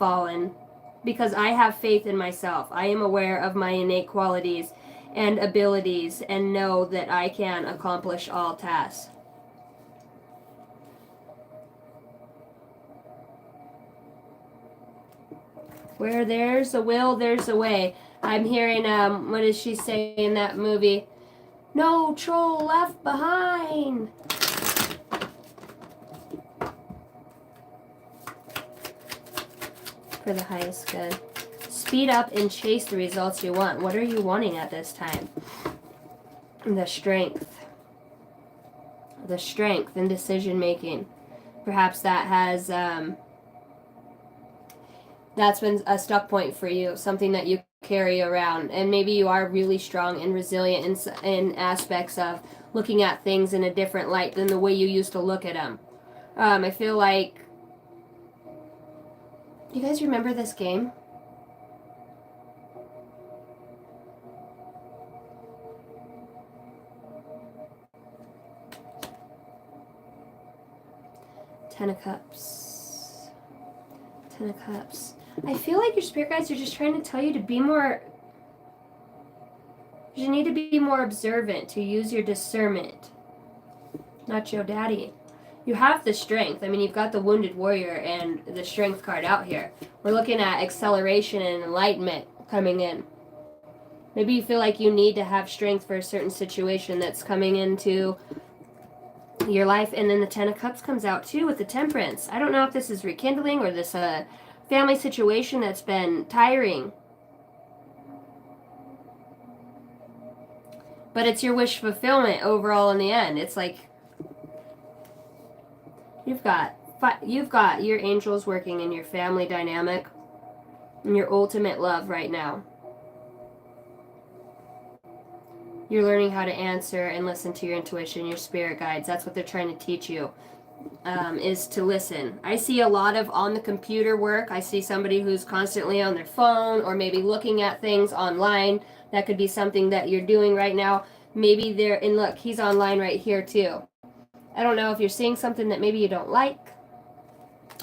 faith in myself. I am aware of my innate qualities and abilities and know that I can accomplish all tasks. Where there's a will, there's a way. I'm hearing, what does she say in that movie? No troll left behind. For the highest good. Speed up and chase the results you want. What are you wanting at this time? The strength. The strength in decision making. Perhaps that has that's been a stuck point for you, something that you carry around, and maybe you are really strong and resilient in aspects of looking at things in a different light than the way you used to look at them. I feel like, you guys remember this game? Ten of Cups. Ten of Cups. I feel like your spirit guides are just trying to tell you to be more... You need to be more observant, to use your discernment. Nacho Daddy. You have the strength. I mean, you've got the Wounded Warrior and the Strength card out here. We're looking at acceleration and enlightenment coming in. Maybe you feel like you need to have strength for a certain situation that's coming into your life. And then the Ten of Cups comes out too with the Temperance. I don't know if this is rekindling or this family situation that's been tiring. But it's your wish fulfillment overall in the end. It's like you've got your angels working in your family dynamic and your ultimate love right now. You're learning how to answer and listen to your intuition, your spirit guides. That's what they're trying to teach you, is to listen. I see a lot of on the computer work. I see somebody who's constantly on their phone or maybe looking at things online. That could be something that you're doing right now. Maybe they're, and look, he's online right here too. I don't know if you're seeing something that maybe you don't like,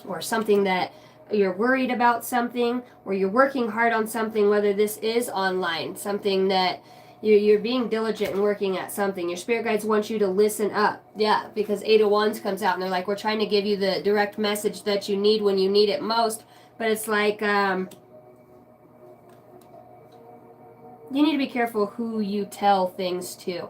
or something that you're worried about something, or you're working hard on something, whether this is online, something that you're being diligent and working at something. Your spirit guides want you to listen up. Yeah, because Eight of Wands comes out and they're like, we're trying to give you the direct message that you need when you need it most. But it's like, you need to be careful who you tell things to,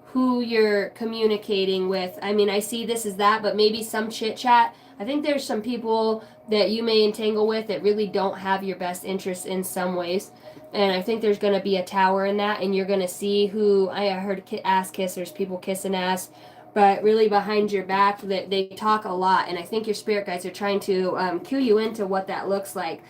who you're communicating with. I mean, I see this as that, but maybe some chit chat. I think there's some people that you may entangle with that really don't have your best interests in some ways. And I think there's going to be a tower in that, and you're going to see who, I heard ass kissers, people kissing ass, but really behind your back, that they talk a lot. And I think your spirit guides are trying to cue you into what that looks like.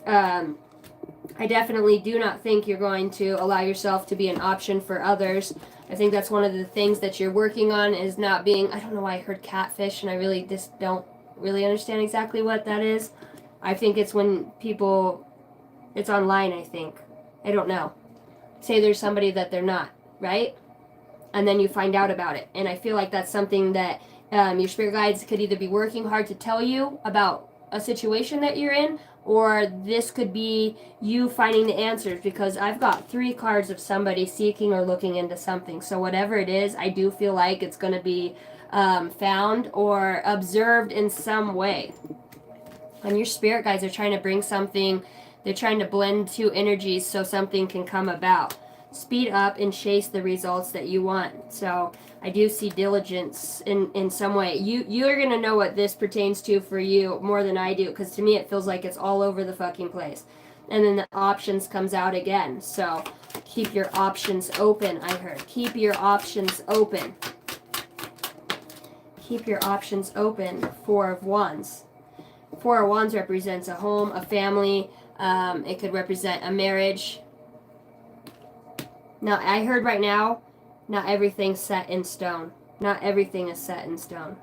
I definitely do not think you're going to allow yourself to be an option for others. I think that's one of the things that you're working on, is not being, I don't know why I heard catfish, and I really just don't really understand exactly what that is. I think it's when people, it's online, I think. I don't know. Say there's somebody that they're not, right? And then you find out about it. And I feel like that's something that your spirit guides could either be working hard to tell you about a situation that you're in, or this could be you finding the answers, because I've got 3 cards of somebody seeking or looking into something. So whatever it is, I do feel like it's going to be found or observed in some way. And your spirit guides are trying to bring something. They're trying to blend 2 energies so something can come about. Speed up and chase the results that you want. So I do see diligence in some way. You're going to know what this pertains to for you more than I do, because to me it feels like it's all over the fucking place. And then the options comes out again. So keep your options open, I heard. Keep your options open. Keep your options open. 4 of Wands. 4 of Wands represents a home, a family. It could represent a marriage. Now, I heard right now, not everything's set in stone. Not everything is set in stone.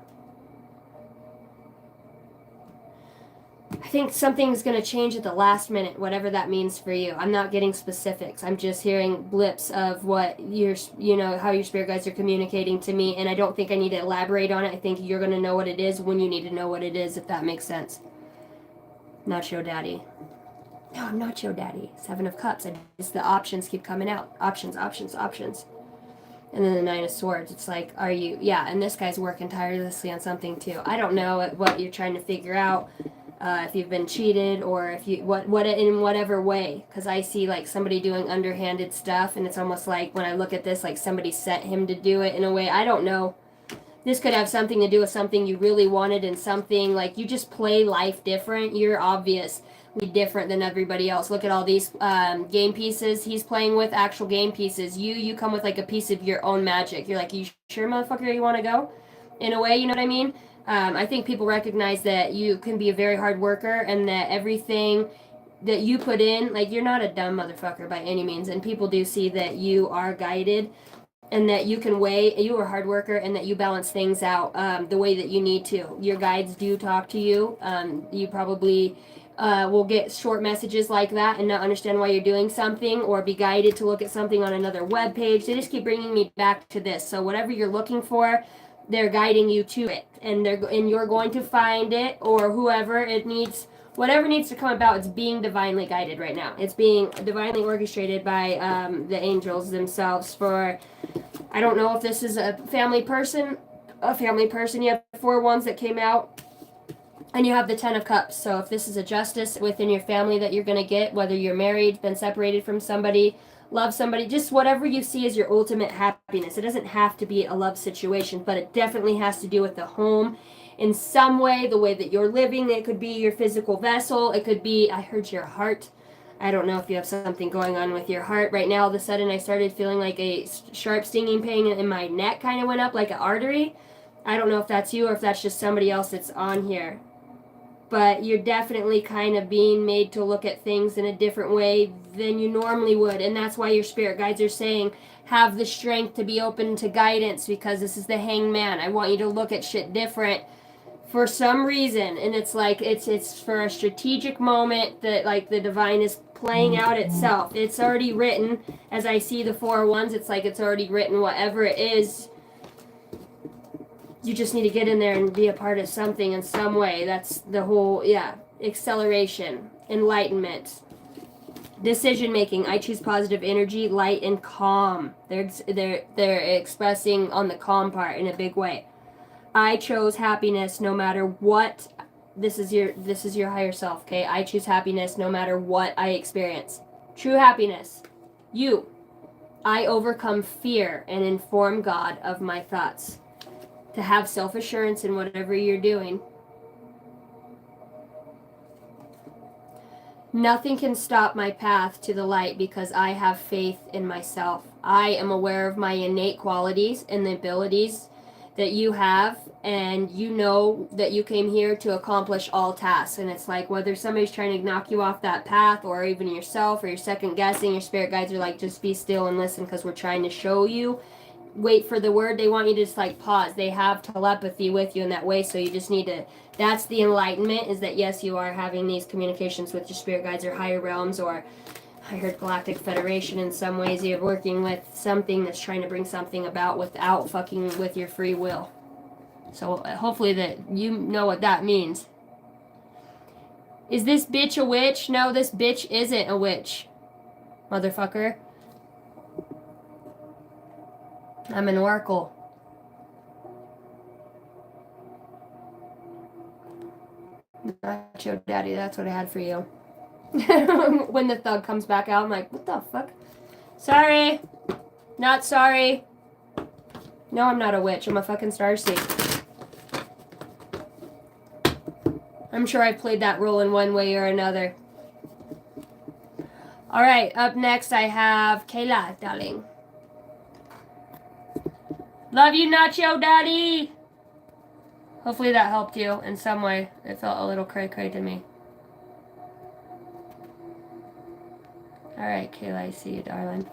I think something's going to change at the last minute, whatever that means for you. I'm not getting specifics. I'm just hearing blips of what how your spirit guides are communicating to me, and I don't think I need to elaborate on it. I think you're going to know what it is when you need to know what it is, if that makes sense. Nacho Daddy. No, I'm Nacho Daddy. 7 of Cups. It's the options keep coming out. Options, options, options. And then the 9 of Swords. It's like, are you... Yeah, and this guy's working tirelessly on something too. I don't know what you're trying to figure out. if you've been cheated, or if you what in whatever way, because I see like somebody doing underhanded stuff, and it's almost like when I look at this, like somebody set him to do it in a way. I don't know. This could have something to do with something you really wanted, and something like you just play life different. You're obviously different than everybody else. Look at all these game pieces he's playing with, actual game pieces. You come with like a piece of your own magic. You're like, you sure, motherfucker, you want to go? In a way, you know what I mean? I think people recognize that you can be a very hard worker, and that everything that you put in, like, you're not a dumb motherfucker by any means, and people do see that you are guided, and that you can weigh, you are a hard worker, and that you balance things out the way that you need to. Your guides do talk to you. You probably will get short messages like that and not understand why you're doing something, or be guided to look at something on another web page. They just keep bringing me back to this. So whatever you're looking for, they're guiding you to it, and you're going to find it, or whoever it needs. Whatever needs to come about, it's being divinely guided right now. It's being divinely orchestrated by the angels themselves. For, I don't know if this is a family person. You have 4 ones that came out, and you have the 10 of Cups. So if this is a justice within your family that you're going to get, whether you're married, been separated from somebody, love somebody, just whatever you see as your ultimate happiness. It doesn't have to be a love situation, but it definitely has to do with the home in some way, the way that you're living. It could be your physical vessel. It could be, I heard your heart. I don't know if you have something going on with your heart. Right now, all of a sudden, I started feeling like a sharp stinging pain in my neck, kind of went up like an artery. I don't know if that's you or if that's just somebody else that's on here. But you're definitely kind of being made to look at things in a different way than you normally would. And that's why your spirit guides are saying, have the strength to be open to guidance, because this is the Hanged Man. I want you to look at shit different for some reason. And it's like, it's for a strategic moment that, like, the divine is playing out itself. It's already written. As I see the 4 ones, it's like it's already written. Whatever it is, you just need to get in there and be a part of something in some way. That's the whole, acceleration, enlightenment, decision making. I choose positive energy, light, and calm. They're expressing on the calm part in a big way. I chose happiness no matter what. This is your higher self, okay? I choose happiness no matter what I experience. True happiness. I overcome fear and inform God of my thoughts. To have self-assurance in whatever you're doing. Nothing can stop my path to the light, because I have faith in myself. I am aware of my innate qualities and the abilities that you have, and you know that you came here to accomplish all tasks. And it's like, whether somebody's trying to knock you off that path, or even yourself, or you're second guessing, your spirit guides are like, just be still and listen, because we're trying to show you. Wait for the word. They want you to just like pause. They have telepathy with you in that way, so you just need to, that's the enlightenment, is that yes, you are having these communications with your spirit guides or higher realms, or I heard Galactic Federation. In some ways you're working with something that's trying to bring something about without fucking with your free will. So hopefully that you know what that means. Is this bitch a witch? No, this bitch isn't a witch, motherfucker. I'm an oracle. Nacho Daddy, that's what I had for you. When the thug comes back out, I'm like, what the fuck? Sorry. Not sorry. No, I'm not a witch. I'm a fucking starseed. I'm sure I played that role in one way or another. Alright, up next I have Kayla, darling. Love you, Nacho Daddy! Hopefully that helped you in some way. It felt a little cray-cray to me. Alright, Kayla, I see you, darling.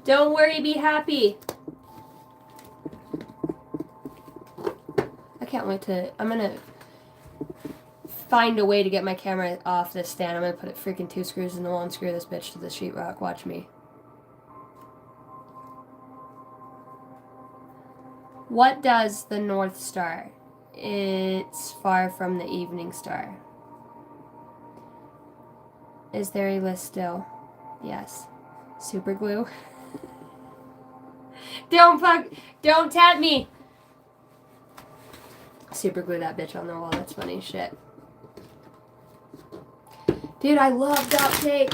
Don't worry, be happy. I can't wait to, I'm gonna find a way to get my camera off this stand. I'm gonna put freaking 2 screws in the wall and screw this bitch to the sheetrock. Watch me. What does the North Star? It's far from the evening star. Is there a list still? Yes. Super glue. Don't tap me. Super glue that bitch on the wall. That's funny shit. Dude, I love duct tape.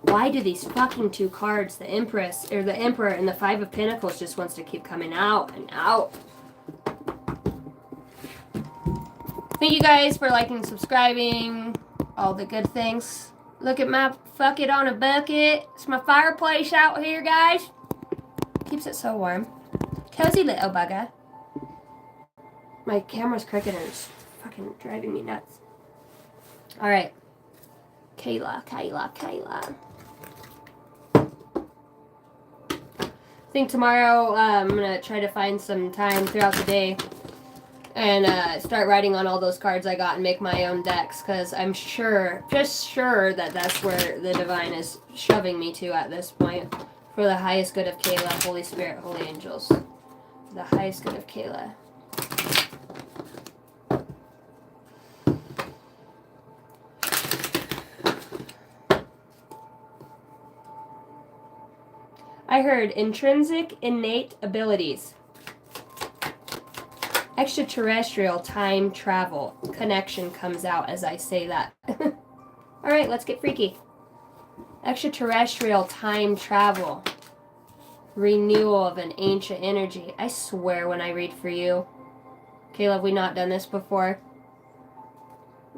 Why do these fucking two cards, the Empress, or the Emperor and the Five of Pentacles, just wants to keep coming out and out? Thank you guys for liking, subscribing, all the good things. Look at my fuck it on a bucket. It's my fireplace out here, guys. Keeps it so warm. Cozy little bugger. My camera's crooked and it's fucking driving me nuts. Alright. Kayla. I think tomorrow I'm going to try to find some time throughout the day and start writing on all those cards I got and make my own decks, because I'm just sure that that's where the divine is shoving me to at this point. For the highest good of Kayla, Holy Spirit, Holy Angels. For the highest good of Kayla. I heard intrinsic innate abilities. Extraterrestrial time travel. Connection comes out as I say that. Alright, let's get freaky. Extraterrestrial time travel. Renewal of an ancient energy. I swear when I read for you. Kayla, have we not done this before?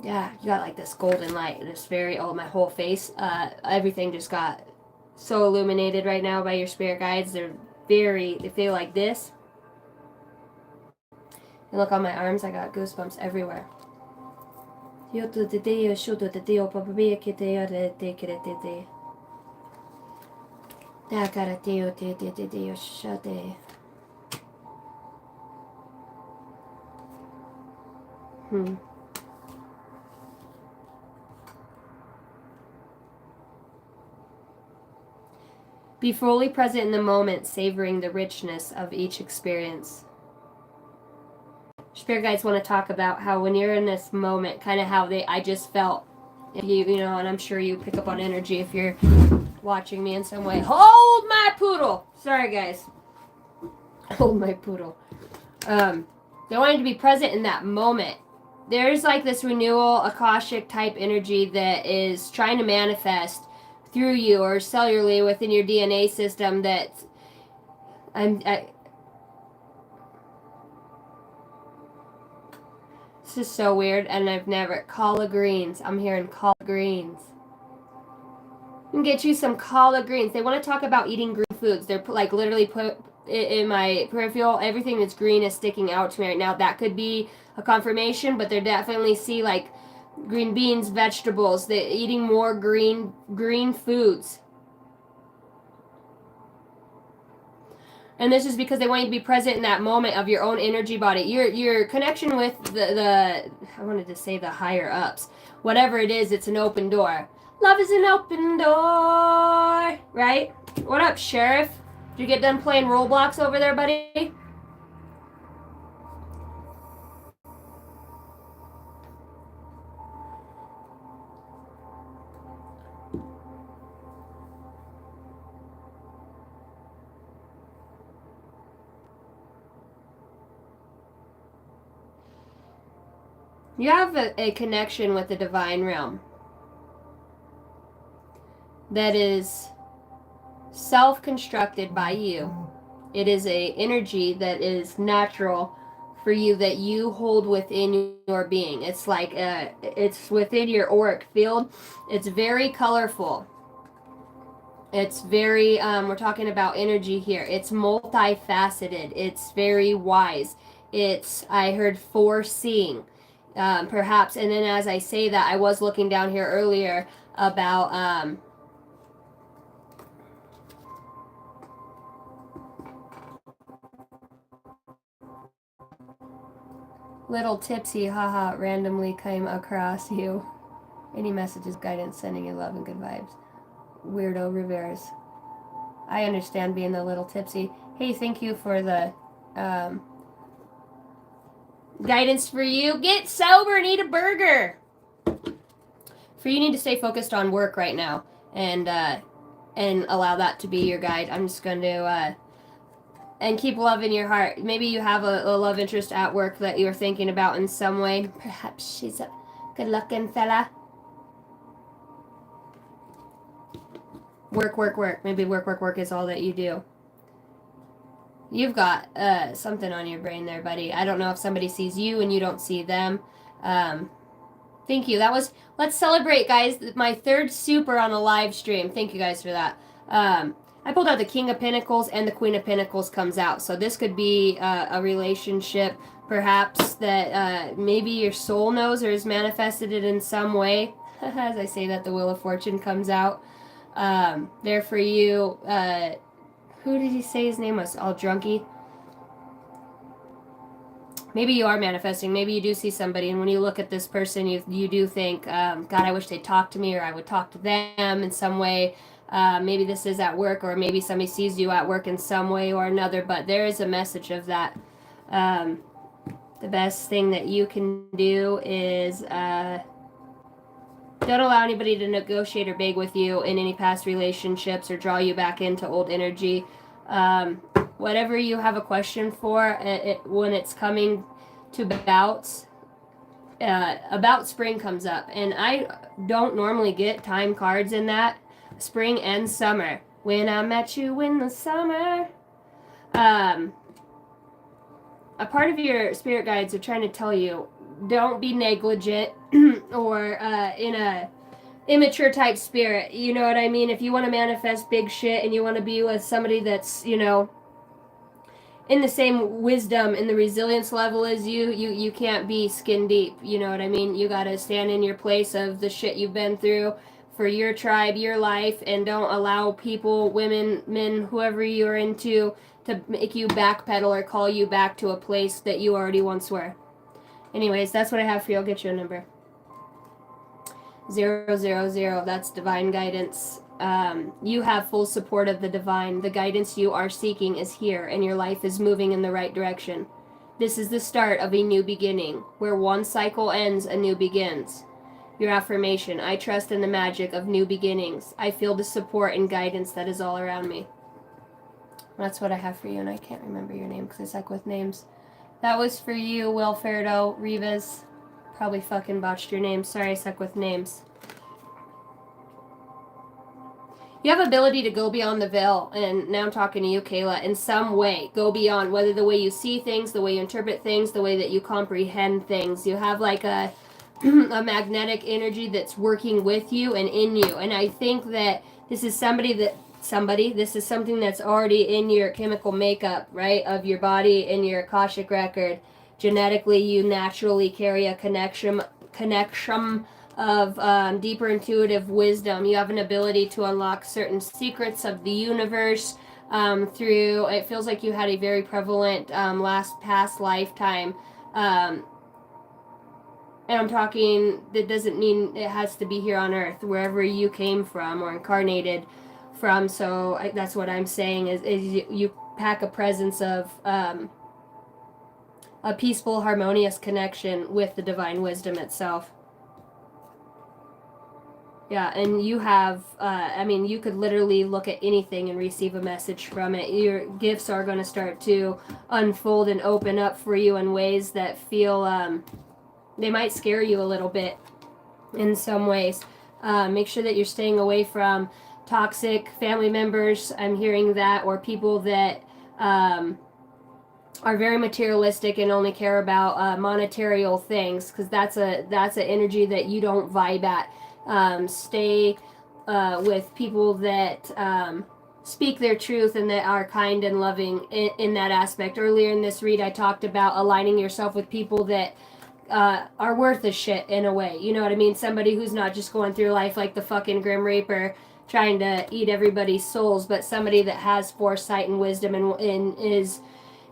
Yeah, you got like this golden light. This very, my whole face. Everything just got so illuminated right now by your spirit guides. They feel like this. And look on my arms, I got goosebumps everywhere. Be fully present in the moment, savoring the richness of each experience. Spirit guides want to talk about how when you're in this moment, kind of how I just felt, you know, and I'm sure you pick up on energy if you're watching me in some way. Hold my poodle! Sorry, guys. Hold my poodle. They want you to be present in that moment. There's like this renewal, Akashic type energy that is trying to manifest through you or cellularly within your DNA system that this is so weird, and I've never... Collard greens. I'm hearing collard greens. You can get you some collard greens. They want to talk about eating green foods. They're like literally put in my peripheral. Everything that's green is sticking out to me right now. That could be a confirmation, but they definitely see like green beans, vegetables. They're eating more green foods. And this is because they want you to be present in that moment of your own energy body. Your connection with the I wanted to say the higher ups. Whatever it is, it's an open door. Love is an open door, right? What up, Sheriff? Did you get done playing Roblox over there, buddy? You have a connection with the divine realm that is self-constructed by you. It is a energy that is natural for you that you hold within your being. It's like it's within your auric field. It's very colorful. It's very we're talking about energy here. It's multifaceted. It's very wise. It's, I heard, foreseeing. Perhaps, and then as I say that, I was looking down here earlier about little tipsy, haha, randomly came across you. Any messages, guidance, sending you love and good vibes. Weirdo Rivers. I understand being a little tipsy. Hey, thank you for the guidance for you. Get sober and eat a burger. For you need to stay focused on work right now and allow that to be your guide. I'm just going to and keep love in your heart. Maybe you have a love interest at work that you're thinking about in some way. Perhaps she's a good-looking fella. Work, work, work. Maybe work, work, work is all that you do. You've got something on your brain there, buddy. I don't know if somebody sees you and you don't see them. Thank you. That was, let's celebrate, guys. My third super on a live stream. Thank you guys for that. I pulled out the King of Pentacles and the Queen of Pentacles comes out. So this could be a relationship, perhaps, that maybe your soul knows or has manifested it in some way. As I say that, the Wheel of Fortune comes out. There for you. Who did he say his name was? All drunky? Maybe you are manifesting. Maybe you do see somebody, and when you look at this person, you do think, God, I wish they'd talk to me, or I would talk to them in some way. Maybe this is at work, or maybe somebody sees you at work in some way or another, but there is a message of that. The best thing that you can do is don't allow anybody to negotiate or beg with you in any past relationships or draw you back into old energy. Whatever you have a question for, when it's coming to bouts, about spring comes up. And I don't normally get time cards in that. Spring and summer. When I met you in the summer. A part of your spirit guides are trying to tell you, don't be negligent or in a immature type spirit. You know what I mean? If you want to manifest big shit and you want to be with somebody that's, in the same wisdom and the resilience level as you can't be skin deep. You know what I mean? You gotta stand in your place of the shit you've been through for your tribe, your life, and don't allow people, women, men, whoever you're into, to make you backpedal or call you back to a place that you already once were. Anyways, that's what I have for you. I'll get you a number. 000. That's divine guidance. You have full support of the divine. The guidance you are seeking is here, and your life is moving in the right direction. This is the start of a new beginning. Where one cycle ends, a new begins. Your affirmation: I trust in the magic of new beginnings. I feel the support and guidance that is all around me. That's what I have for you, and I can't remember your name because I suck with names. That was for you, Wilferdo Rivas. Probably fucking botched your name. Sorry, I suck with names. You have ability to go beyond the veil, and now I'm talking to you, Kayla, in some way. Go beyond, whether the way you see things, the way you interpret things, the way that you comprehend things. You have like a magnetic energy that's working with you and in you. And I think that this is this is something that's already in your chemical makeup, right, of your body, in your Akashic record. Genetically, you naturally carry a connection of deeper intuitive wisdom. You have an ability to unlock certain secrets of the universe through, it feels like you had a very prevalent past lifetime. And I'm talking, that doesn't mean it has to be here on earth, wherever you came from or incarnated from. So that's what I'm saying is you pack a presence of a peaceful, harmonious connection with the divine wisdom itself. Yeah, and you have, you could literally look at anything and receive a message from it. Your gifts are going to start to unfold and open up for you in ways that feel, they might scare you a little bit in some ways. Make sure that you're staying away from toxic family members. I'm hearing that, or people that are very materialistic and only care about monetary things, because that's an energy that you don't vibe at. Stay with people that speak their truth and that are kind and loving in that aspect. Earlier in this read, I talked about aligning yourself with people that are worth a shit in a way. You know what I mean? Somebody who's not just going through life like the fucking Grim Reaper trying to eat everybody's souls, but somebody that has foresight and wisdom and is...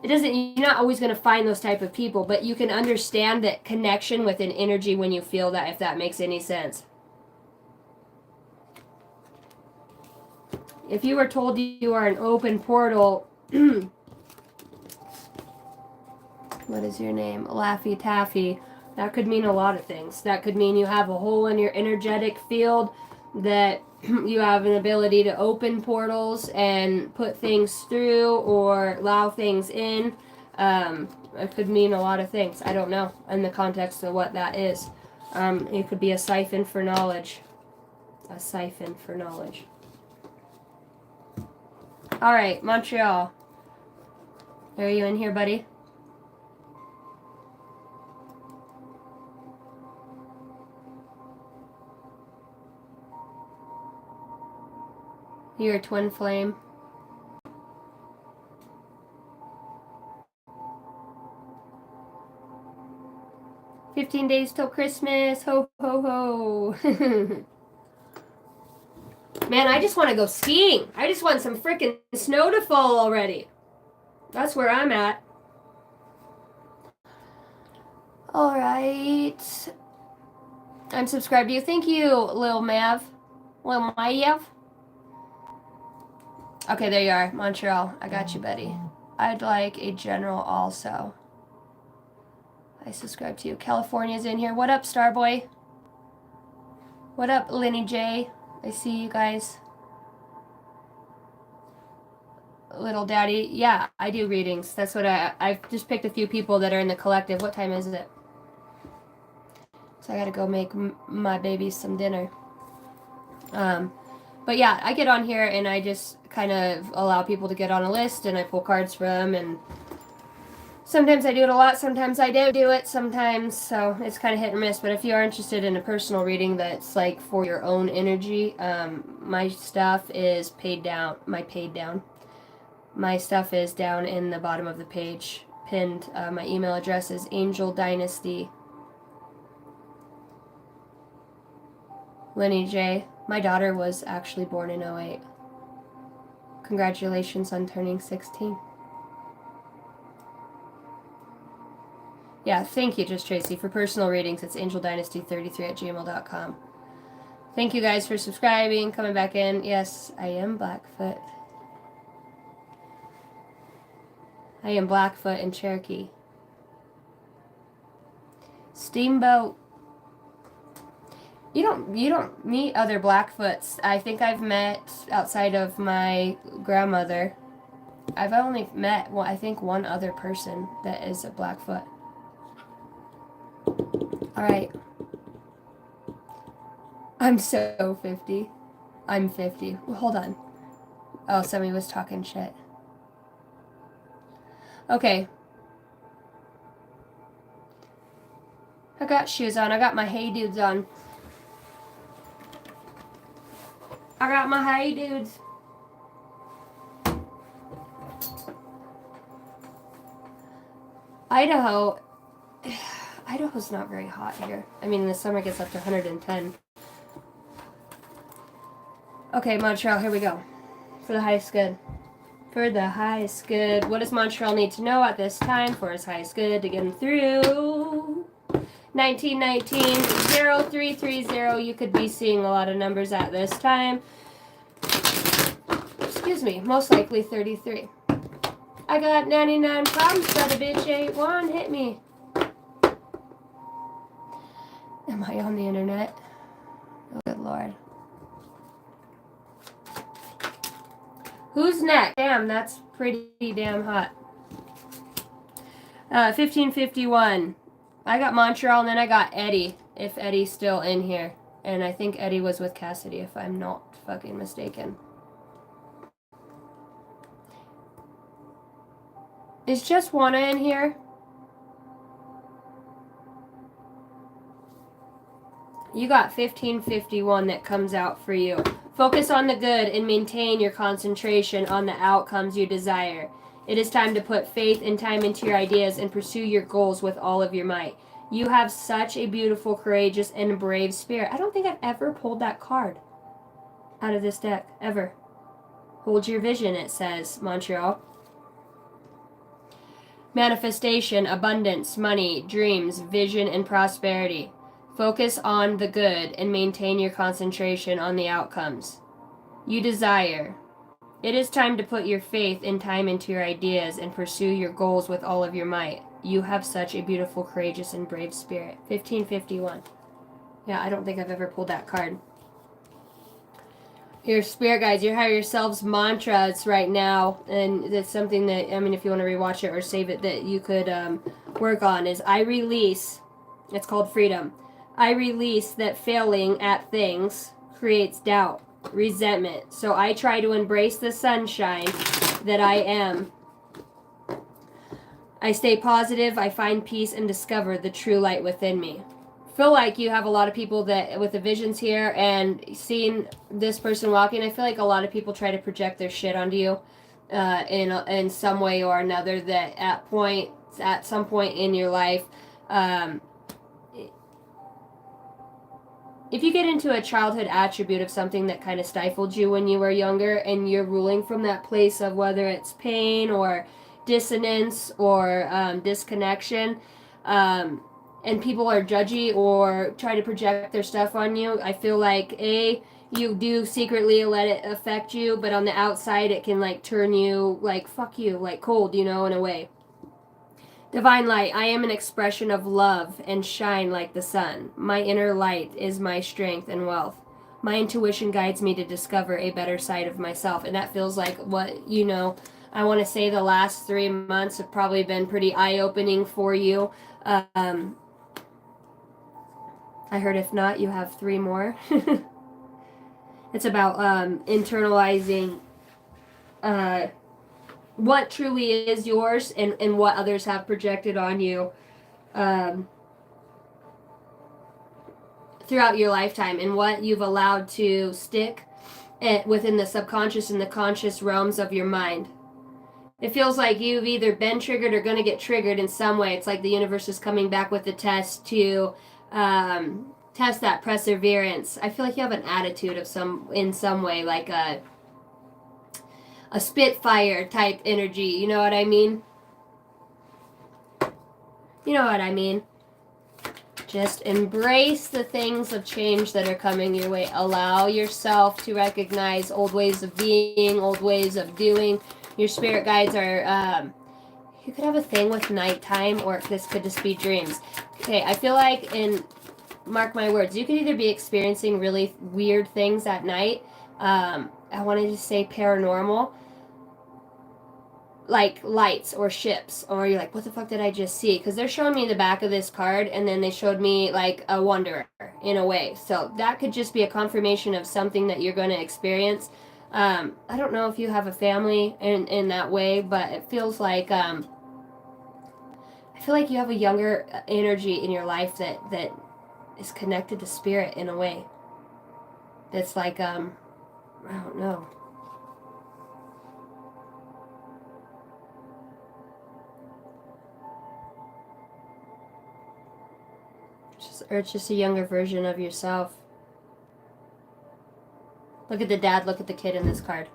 You're not always going to find those type of people, but you can understand that connection with an energy when you feel that, if that makes any sense. If you were told you are an open portal What is your name? Laffy Taffy. That could mean a lot of things. That could mean you have a hole in your energetic field, that you have an ability to open portals and put things through or allow things in. It could mean a lot of things. I don't know in the context of what that is. It could be a siphon for knowledge. A siphon for knowledge. All right, Montreal. Are you in here, buddy? You're a twin flame. "15 days till Christmas. Ho, ho, ho." Man, I just want to go skiing. I just want some freaking snow to fall already. That's where I'm at. All right. I'm subscribed to you. Thank you, Lil Mav. Lil Mav. Okay, there you are. Montreal. I got you, buddy. I'd like a general also. I subscribe to you. California's in here. What up, Starboy? What up, Lenny J? I see you guys. Little Daddy. Yeah, I do readings. That's what I've just picked a few people that are in the collective. What time is it? So I gotta go make my baby some dinner. But yeah, I get on here and I just kind of allow people to get on a list and I pull cards for them, and sometimes I do it a lot, sometimes I don't do it, sometimes, so it's kind of hit or miss. But if you are interested in a personal reading that's like for your own energy, my stuff is paid down. My stuff is down in the bottom of the page, pinned. My email address is Angel Dynasty. Lenny J. My daughter was actually born in 08. Congratulations on turning 16. Yeah, thank you, Just Tracy. For personal readings, it's angeldynasty33@gmail.com. Thank you guys for subscribing, coming back in. Yes, I am Blackfoot. I am Blackfoot and Cherokee. Steamboat. You don't meet other Blackfoots. I think I've met, outside of my grandmother, I've only met, well, I think one other person that is a Blackfoot. Alright. I'm so 50. I'm 50. Well, hold on. Oh, somebody was talking shit. Okay. I got shoes on. I got my Hey Dudes on. I got my Hey Dudes. Idaho's not very hot here. I mean, in the summer it gets up to 110. Okay, Montreal, here we go. For the highest good. For the highest good. What does Montreal need to know at this time for his highest good to get him through? 1919-0330. You could be seeing a lot of numbers at this time. Excuse me, most likely 33. I got 99 problems, but a bitch ain't one. Hit me. Am I on the internet? Oh, good Lord. Who's next? Damn, that's pretty damn hot. 1551. I got Montreal, and then I got Eddie, if Eddie's still in here. And I think Eddie was with Cassidy, if I'm not fucking mistaken. Is just Juana in here? You got 1551 that comes out for you. Focus on the good and maintain your concentration on the outcomes you desire. It is time to put faith and time into your ideas and pursue your goals with all of your might. You have such a beautiful, courageous, and brave spirit. I don't think I've ever pulled that card out of this deck, ever. Hold your vision, it says, Montreal. Manifestation, abundance, money, dreams, vision, and prosperity. Focus on the good and maintain your concentration on the outcomes you desire. It is time to put your faith and time into your ideas and pursue your goals with all of your might. You have such a beautiful, courageous, and brave spirit. 1551. Yeah, I don't think I've ever pulled that card. Your spirit guides, you have yourselves mantras right now, and that's something that, I mean, if you want to rewatch it or save it, that you could work on is I release, it's called freedom. I release that failing at things creates doubt, resentment. So I try to embrace the sunshine that I am. I stay positive, I find peace, and discover the true light within me. Feel like you have a lot of people that with the visions here and seeing this person walking, I feel like a lot of people try to project their shit onto you in some way or another, that at some point in your life, if you get into a childhood attribute of something that kind of stifled you when you were younger and you're ruling from that place of whether it's pain or dissonance or disconnection, and people are judgy or try to project their stuff on you, I feel like you do secretly let it affect you, but on the outside it can like turn you like fuck you, like cold, in a way. Divine light, I am an expression of love and shine like the sun. My inner light is my strength and wealth. My intuition guides me to discover a better side of myself. And that feels like what, I want to say the last 3 months have probably been pretty eye-opening for you. I heard if not, you have 3 more. It's about internalizing what truly is yours and what others have projected on you throughout your lifetime, and what you've allowed to stick within the subconscious and the conscious realms of your mind. It feels like you've either been triggered or going to get triggered in some way. It's like the universe is coming back with a test to test that perseverance. I feel like you have an attitude of in some way, like a Spitfire type energy. You know what I mean? You know what I mean? Just embrace the things of change that are coming your way. Allow yourself to recognize old ways of being, old ways of doing. Your spirit guides are, you could have a thing with nighttime, or this could just be dreams. Okay, I feel like, mark my words, you could either be experiencing really weird things at night. I wanted to say paranormal, like lights or ships, or you're like, what the fuck did I just see? Because they're showing me the back of this card, and then they showed me like a wanderer in a way. So that could just be a confirmation of something that you're going to experience. I don't know if you have a family in that way, but it feels like I feel like you have a younger energy in your life that is connected to spirit in a way. That's like I don't know. Or it's just a younger version of yourself. Look at the dad, look at the kid in this card.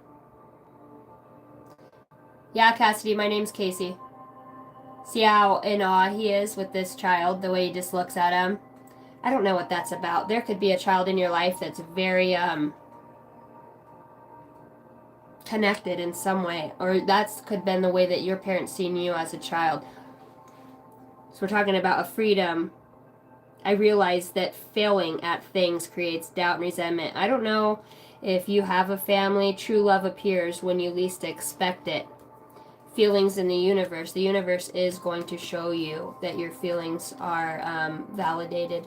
Yeah, Cassidy, my name's Casey. See how in awe he is with this child, the way he just looks at him? I don't know what that's about. There could be a child in your life that's very connected in some way, or that's could have been the way that your parents seen you as a child. So we're talking about a freedom. I realize that failing at things creates doubt and resentment. I don't know if you have a family. True love appears when you least expect it. Feelings in the universe. The universe is going to show you that your feelings are validated.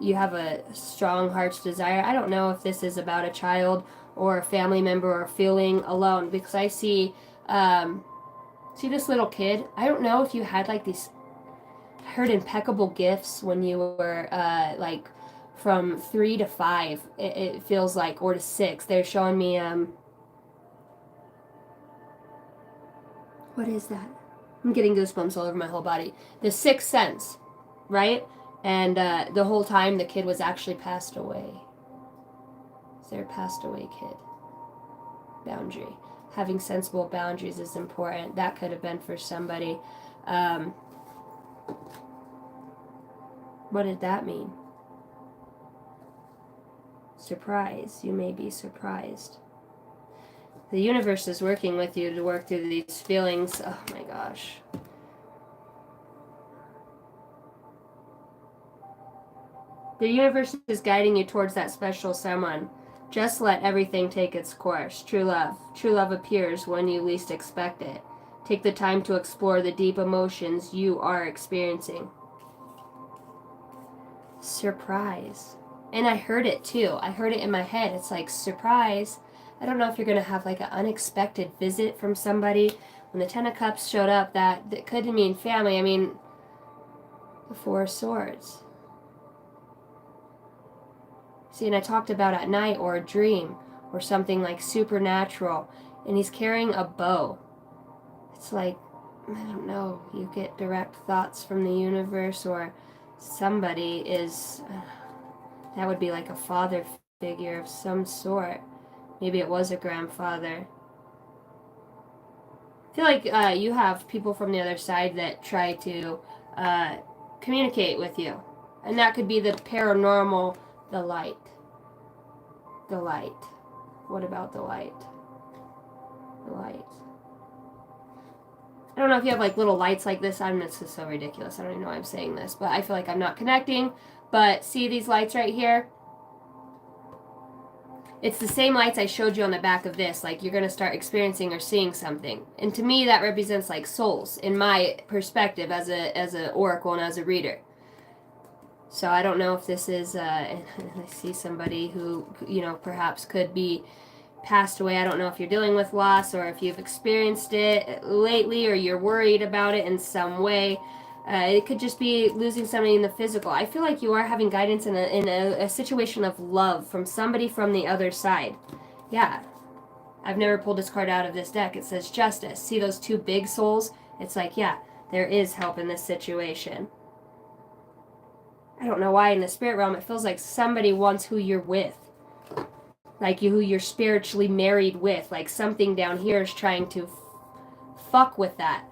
You have a strong heart's desire. I don't know if this is about a child or a family member or feeling alone, because I see this little kid. I don't know if you had like these, I heard impeccable gifts when you were like from 3 to 5. It feels like, or to 6. They're showing me what is that? I'm getting goosebumps all over my whole body. The sixth sense, right? And the whole time the kid was actually passed away. Is there a passed away kid? Boundary. Having sensible boundaries is important. That could have been for somebody. What did that mean? Surprise. You may be surprised. The universe is working with you to work through these feelings. Oh my gosh. The universe is guiding you towards that special someone. Just let everything take its course. True love. True love appears when you least expect it. Take the time to explore the deep emotions you are experiencing. Surprise. And I heard it too. I heard it in my head. It's like, surprise. I don't know if you're going to have like an unexpected visit from somebody. When the Ten of Cups showed up, that could mean family. I mean, the Four of Swords. See, and I talked about at night or a dream or something like supernatural. And he's carrying a bow. It's like, I don't know, you get direct thoughts from the universe, or somebody is, that would be like a father figure of some sort. Maybe it was a grandfather. I feel like you have people from the other side that try to communicate with you. And that could be the paranormal, the light. The light. What about the light? The light. I don't know if you have like little lights like this. This is so ridiculous. I don't even know why I'm saying this, but I feel like I'm not connecting. But see these lights right here? It's the same lights I showed you on the back of this. Like you're going to start experiencing or seeing something. And to me that represents like souls in my perspective as a oracle and as a reader. So I don't know if this is, I see somebody who, you know, perhaps could be passed away. I don't know if you're dealing with loss or if you've experienced it lately or you're worried about it in some way. It could just be losing somebody in the physical. I feel like you are having guidance in a situation of love from somebody from the other side. Yeah. I've never pulled this card out of this deck. It says justice. See those two big souls? It's like, yeah, there is help in this situation. I don't know why in the spirit realm it feels like somebody wants who you're with. Like who you're spiritually married with. Like something down here is trying to fuck with that.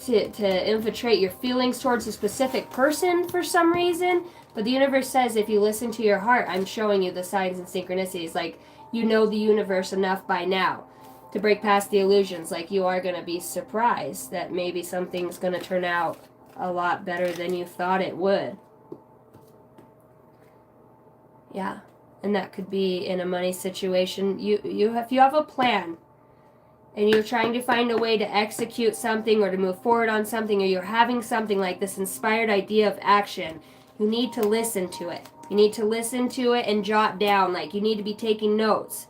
To infiltrate your feelings towards a specific person for some reason. But the universe says if you listen to your heart, I'm showing you the signs and synchronicities. Like you know the universe enough by now to break past the illusions. Like you are going to be surprised that maybe something's going to turn out a lot better than you thought it would. Yeah. And that could be in a money situation. If you have a plan and you're trying to find a way to execute something or to move forward on something, or you're having something like this inspired idea of action, you need to listen to it. You need to listen to it and jot down. Like you need to be taking notes.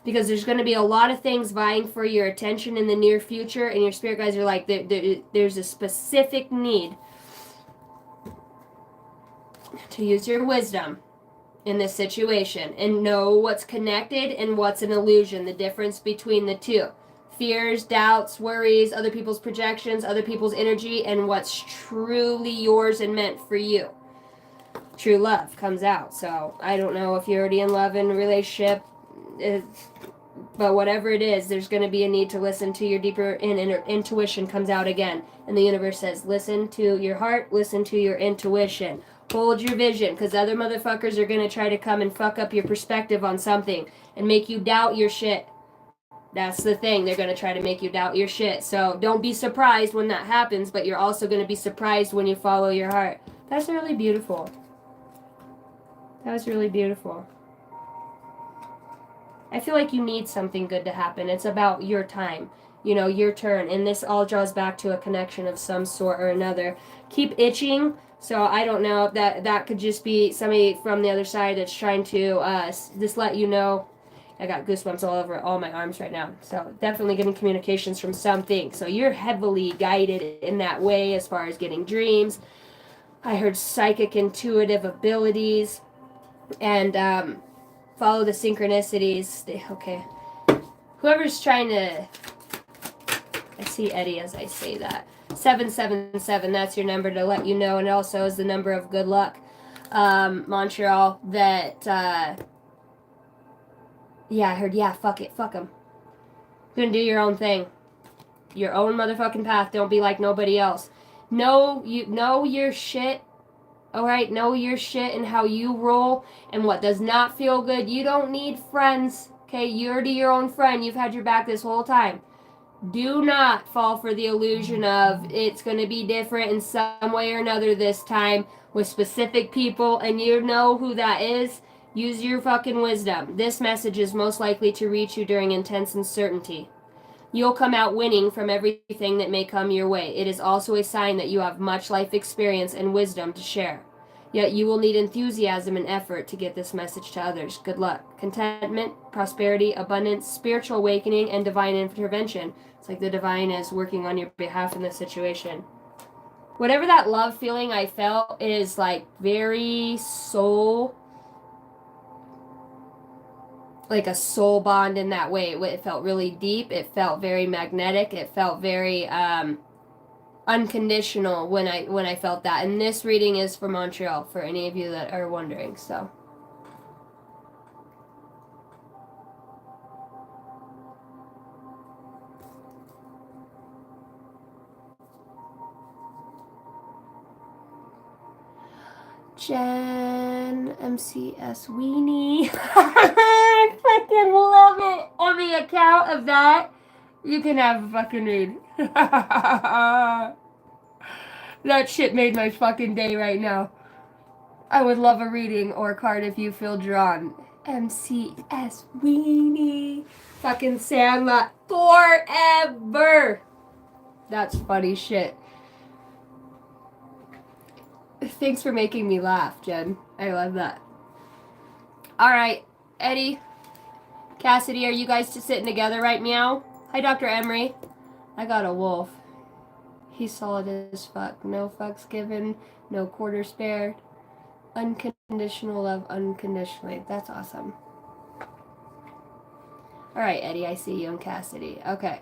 Because there's going to be a lot of things vying for your attention in the near future, and your spirit guides are like, there's a specific need to use your wisdom in this situation and know what's connected and what's an illusion, the difference between the two. Fears, doubts, worries, other people's projections, other people's energy, and what's truly yours and meant for you. True love comes out. So I don't know if you're already in love in a relationship, but whatever it is, there's going to be a need to listen to your deeper intuition comes out again. And the universe says, listen to your heart, listen to your intuition. Hold your vision, because other motherfuckers are going to try to come and fuck up your perspective on something and make you doubt your shit. That's the thing. They're going to try to make you doubt your shit. So don't be surprised when that happens, but you're also going to be surprised when you follow your heart. That's really beautiful. That was really beautiful. I feel like you need something good to happen. It's about your time, you know, your turn. And this all draws back to a connection of some sort or another. Keep itching. So I don't know if that could just be somebody from the other side that's trying to just let you know. I got goosebumps all over all my arms right now. So definitely getting communications from something. So you're heavily guided in that way as far as getting dreams. I heard psychic intuitive abilities. And follow the synchronicities. Okay. Whoever's trying to... I see Eddie as I say that. 777, that's your number to let you know. And it also is the number of good luck. Montreal, that... yeah, I heard, yeah, fuck it. Fuck them. You're gonna do your own thing. Your own motherfucking path. Don't be like nobody else. Know your shit. Alright, know your shit and how you roll and what does not feel good. You don't need friends, Okay, you're your own friend. You've had your back this whole time. Do not fall for the illusion of it's going to be different in some way or another this time with specific people, and you know who that is. Use your fucking wisdom. This message is most likely to reach you during intense uncertainty. You'll come out winning from everything that may come your way. It is also a sign that you have much life experience and wisdom to share. Yet you will need enthusiasm and effort to get this message to others. Good luck. Contentment, prosperity, abundance, spiritual awakening, and divine intervention. It's like the divine is working on your behalf in this situation. Whatever that love feeling I felt is like very soul, like a soul bond in that way. It felt really deep. It felt very magnetic. It felt very unconditional when I felt that. And this reading is for Montreal, for any of you that are wondering. So Jen MCS Weenie. I fucking love it. On the account of that, you can have a fucking read. That shit made my fucking day right now. I would love a reading or a card if you feel drawn. MCS Weenie. Fucking Sandlot forever. That's funny shit. Thanks for making me laugh, Jen. I love that. Alright, Eddie, Cassidy, are you guys just sitting together right meow? Hi, Dr. Emery. I got a wolf. He's solid as fuck. No fucks given, no quarter spared. Unconditional love, unconditionally. That's awesome. Alright, Eddie, I see you and Cassidy. Okay.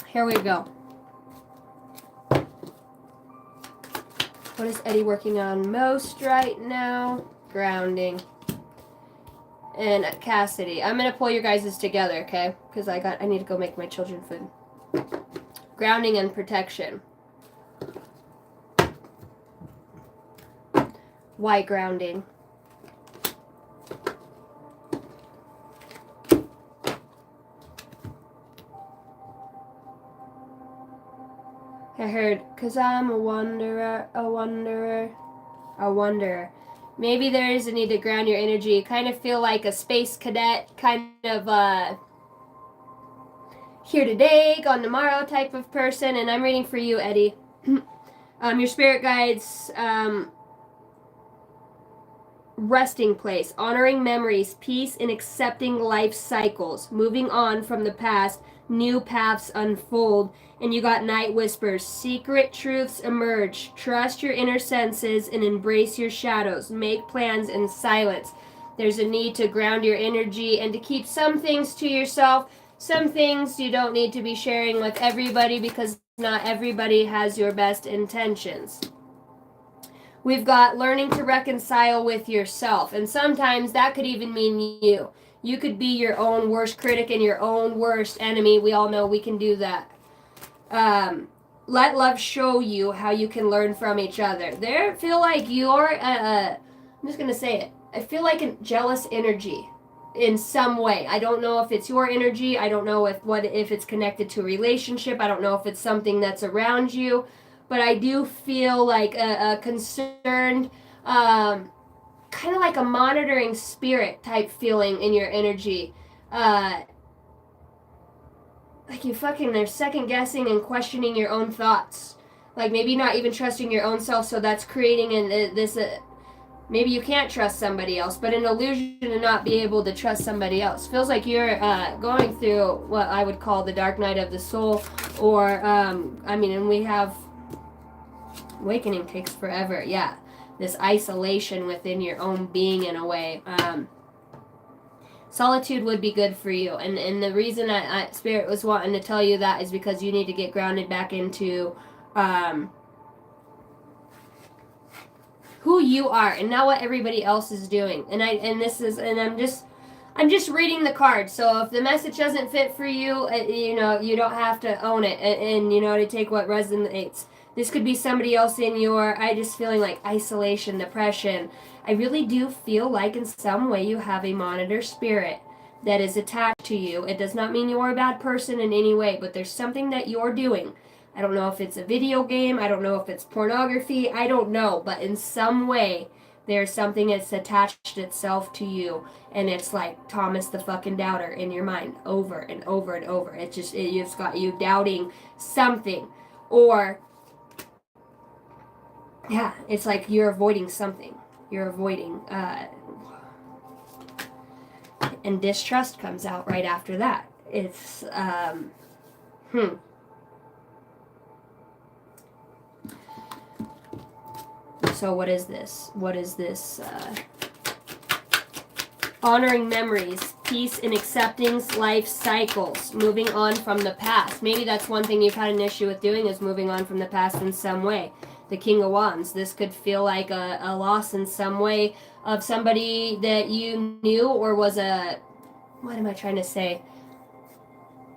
Here we go. What is Eddie working on most right now? Grounding. And Cassidy. I'm going to pull your guys' together, okay? Because I need to go make my children food. Grounding and protection. Why grounding? I heard, 'cause I'm a wanderer. Maybe there is a need to ground your energy. Kind of feel like a space cadet, kind of here today, gone tomorrow type of person. And I'm reading for you, Eddie. Your spirit guides, resting place, honoring memories, peace, and accepting life cycles. Moving on from the past, new paths unfold. And you got night whispers. Secret truths emerge. Trust your inner senses and embrace your shadows. Make plans in silence. There's a need to ground your energy and to keep some things to yourself. Some things you don't need to be sharing with everybody because not everybody has your best intentions. We've got learning to reconcile with yourself. And sometimes that could even mean you. You could be your own worst critic and your own worst enemy. We all know we can do that. Let love show you how you can learn from each other. There, feel like you're, I'm just going to say it. I feel like a jealous energy in some way. I don't know if it's your energy. I don't know if it's connected to a relationship. I don't know if it's something that's around you. But I do feel like a concerned, kind of like a monitoring spirit type feeling in your energy. Like they're second guessing and questioning your own thoughts. Like maybe not even trusting your own self, so that's creating maybe you can't trust somebody else, but an illusion to not be able to trust somebody else. Feels like you're going through what I would call the dark night of the soul, or, and we have, awakening takes forever, yeah. This isolation within your own being in a way. Solitude would be good for you, and the reason Spirit was wanting to tell you that is because you need to get grounded back into who you are and not what everybody else is doing. I'm just reading the card. So if the message doesn't fit for you, you don't have to own it and to take what resonates. This could be somebody else in your, I just feeling like isolation, depression. I really do feel like in some way you have a monitor spirit that is attached to you. It does not mean you're a bad person in any way, but there's something that you're doing. I don't know if it's a video game. I don't know if it's pornography. I don't know. But in some way, there's something that's attached itself to you. And it's like Thomas the fucking doubter in your mind over and over and over. It's got you doubting something. Or, yeah, it's like you're avoiding something. You're avoiding, and distrust comes out right after that. It's, So what is this? What is this? Honoring memories, peace and accepting life cycles, moving on from the past. Maybe that's one thing you've had an issue with doing, is moving on from the past in some way. The King of Wands. This could feel like a loss in some way of somebody that you knew, or was a, what am I trying to say?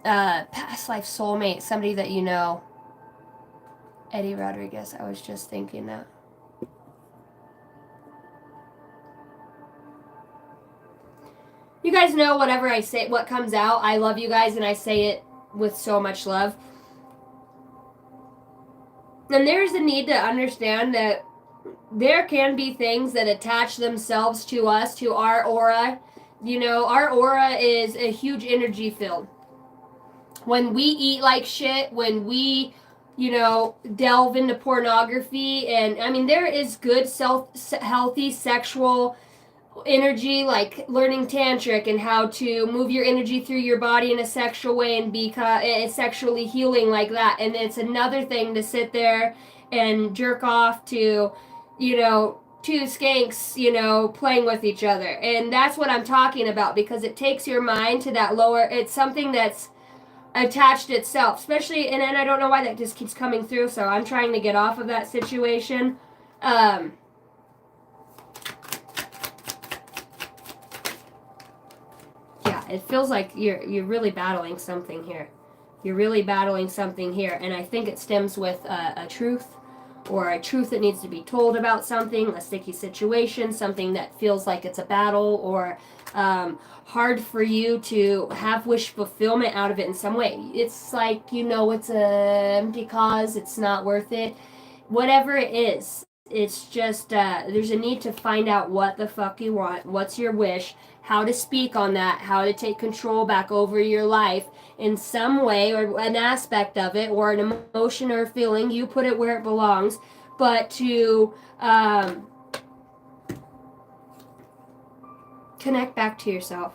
Past life soulmate, somebody that you know. Eddie Rodriguez, I was just thinking that. You guys know whatever I say, what comes out, I love you guys and I say it with so much love. And there's a need to understand that there can be things that attach themselves to us, to our aura. You know, our aura is a huge energy field. When we eat like shit, when we, you know, delve into pornography, and I mean, there is good, healthy sexual energy, like learning tantric and how to move your energy through your body in a sexual way and be sexually healing like that. And it's another thing to sit there and jerk off to, you know, two skanks, you know, playing with each other. And that's what I'm talking about, because it takes your mind to that lower, it's something that's attached itself, especially, and I don't know why that just keeps coming through, so I'm trying to get off of that situation. It feels like you're really battling something here. You're really battling something here, and I think it stems with a truth, or a truth that needs to be told about something, a sticky situation, something that feels like it's a battle, or hard for you to have wish fulfillment out of it in some way. It's like, you know, it's a empty cause, it's not worth it. Whatever it is, it's just, there's a need to find out what the fuck you want, what's your wish, how to speak on that, how to take control back over your life in some way, or an aspect of it, or an emotion or feeling. You put it where it belongs, but to connect back to yourself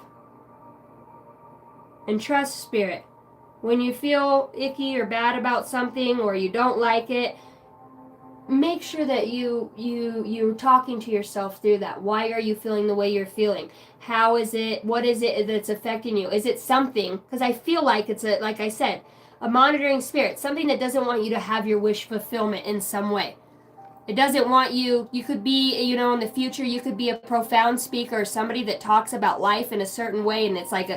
and trust spirit. When you feel icky or bad about something, or you don't like it, make sure that you're talking to yourself through that. Why are you feeling the way you're feeling? How is it? What is it that's affecting you? Is it something? Because I feel like it's a, like I said, a monitoring spirit, something that doesn't want you to have your wish fulfillment in some way. It doesn't want you. You could be, you know, in the future, you could be a profound speaker, somebody that talks about life in a certain way, and it's like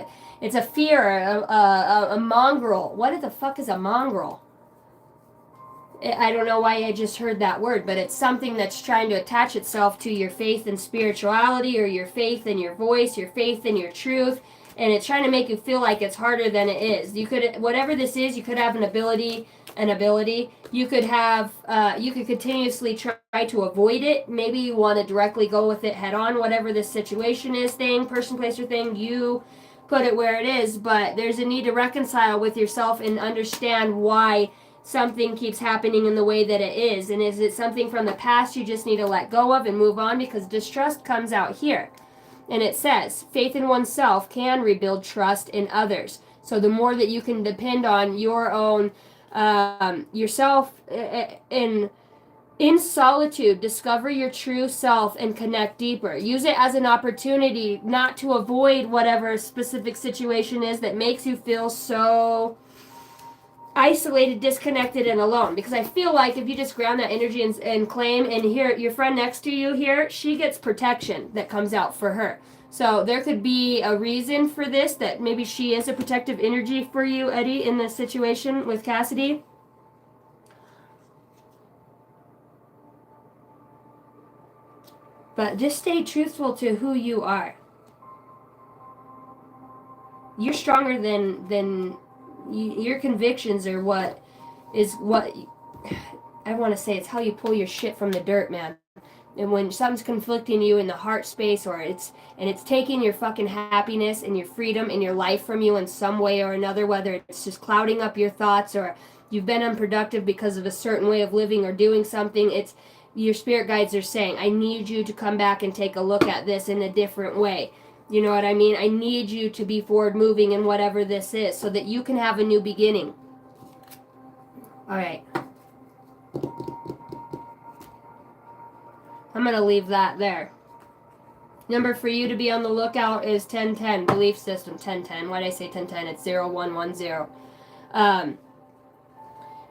it's a fear, a mongrel. What the fuck is a mongrel? I don't know why I just heard that word, but it's something that's trying to attach itself to your faith in spirituality, or your faith in your voice, your faith in your truth, and it's trying to make you feel like it's harder than it is. You could, whatever this is, you could have an ability. You could have, you could continuously try to avoid it. Maybe you want to directly go with it head on, whatever this situation is, thing, person, place, or thing, you put it where it is, but there's a need to reconcile with yourself and understand why something keeps happening in the way that it is. And is it something from the past you just need to let go of and move on? Because distrust comes out here. And it says, faith in oneself can rebuild trust in others. So the more that you can depend on your own, yourself in solitude, discover your true self and connect deeper. Use it as an opportunity not to avoid whatever specific situation is that makes you feel so isolated, disconnected, and alone. Because I feel like if you just ground that energy and claim, and here your friend next to you here, she gets protection that comes out for her. So there could be a reason for this, that maybe she is a protective energy for you, Eddie, in this situation with Cassidy. But just stay truthful to who you are. You're stronger than your convictions are what I want to say, it's how you pull your shit from the dirt, man. And when something's conflicting you in the heart space, or it's taking your fucking happiness and your freedom and your life from you in some way or another, whether it's just clouding up your thoughts, or you've been unproductive because of a certain way of living or doing something, it's your spirit guides are saying, I need you to come back and take a look at this in a different way. You know what I mean? I need you to be forward moving in whatever this is so that you can have a new beginning. All right. I'm going to leave that there. Number for you to be on the lookout is 1010. Belief system 1010. Why did I say 1010? It's 0110.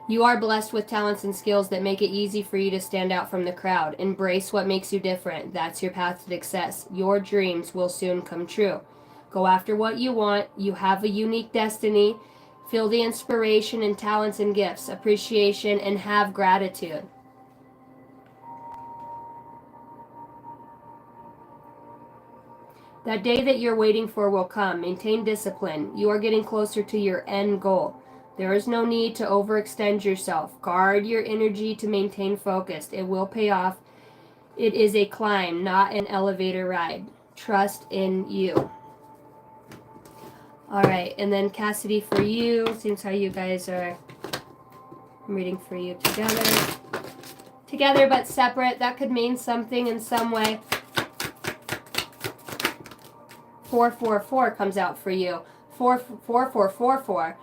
You are blessed with talents and skills that make it easy for you to stand out from the crowd. Embrace what makes you different. That's your path to success. Your dreams will soon come true. Go after what you want. You have a unique destiny. Feel the inspiration and talents and gifts, appreciation, and have gratitude. That day that you're waiting for will come. Maintain discipline. You are getting closer to your end goal. There is no need to overextend yourself. Guard your energy to maintain focus. It will pay off. It is a climb, not an elevator ride. Trust in you. All right, and then Cassidy, for you, seems how you guys are. I'm reading for you together but separate. That could mean something in some way. 444 comes out for you. 4444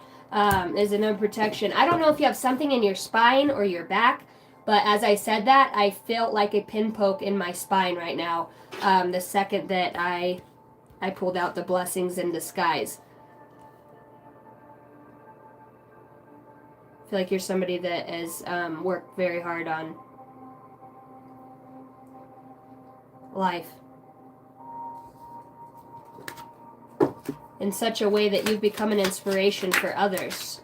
is a number protection. I don't know if you have something in your spine or your back, but as I said that, I felt like a pin poke in my spine right now. The second that I pulled out the blessings in disguise. I feel like you're somebody that has worked very hard on life in such a way that you've become an inspiration for others.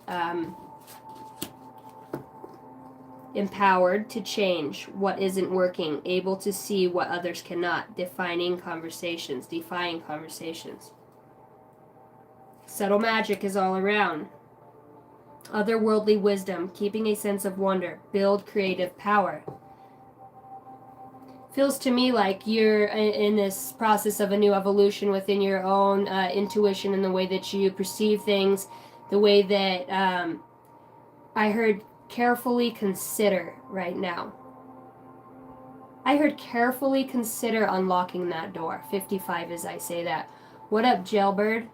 Empowered to change what isn't working, able to see what others cannot, defying conversations. Subtle magic is all around. Otherworldly wisdom, keeping a sense of wonder, build creative power. Feels to me like you're in this process of a new evolution within your own intuition and the way that you perceive things, the way that I heard carefully consider right now. I heard carefully consider unlocking that door. 55 as I say that. What up, Jailbird?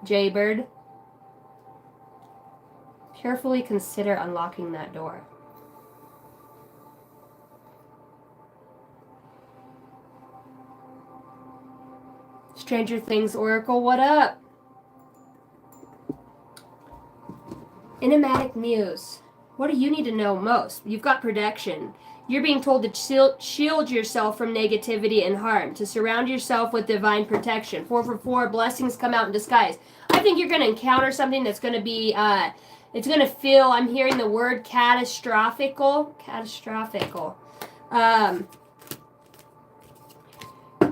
Jaybird? Carefully consider unlocking that door. Stranger Things Oracle, what up? Enigmatic Muse. What do you need to know most? You've got protection. You're being told to shield yourself from negativity and harm, to surround yourself with divine protection. 444, blessings come out in disguise. I think you're going to encounter something that's going to be, it's going to feel, I'm hearing the word catastrophical.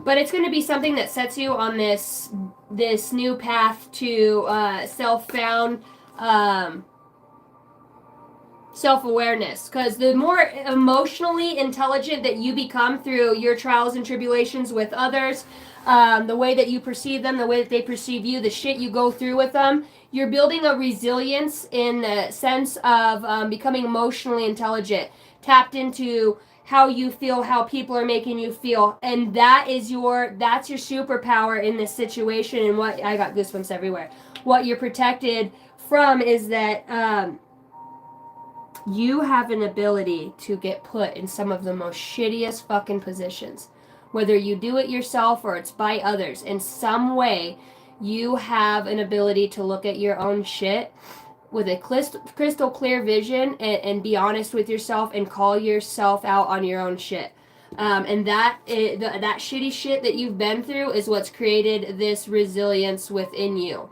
But it's going to be something that sets you on this new path to self-found self-awareness. Because the more emotionally intelligent that you become through your trials and tribulations with others, the way that you perceive them, the way that they perceive you, the shit you go through with them, you're building a resilience in the sense of becoming emotionally intelligent, tapped into how you feel, how people are making you feel, and that's your superpower in this situation. And what I got goosebumps everywhere. What you're protected from is that you have an ability to get put in some of the most shittiest fucking positions, whether you do it yourself or it's by others. In some way, you have an ability to look at your own shit with a crystal clear vision and be honest with yourself and call yourself out on your own shit. And that shitty shit that you've been through is what's created this resilience within you.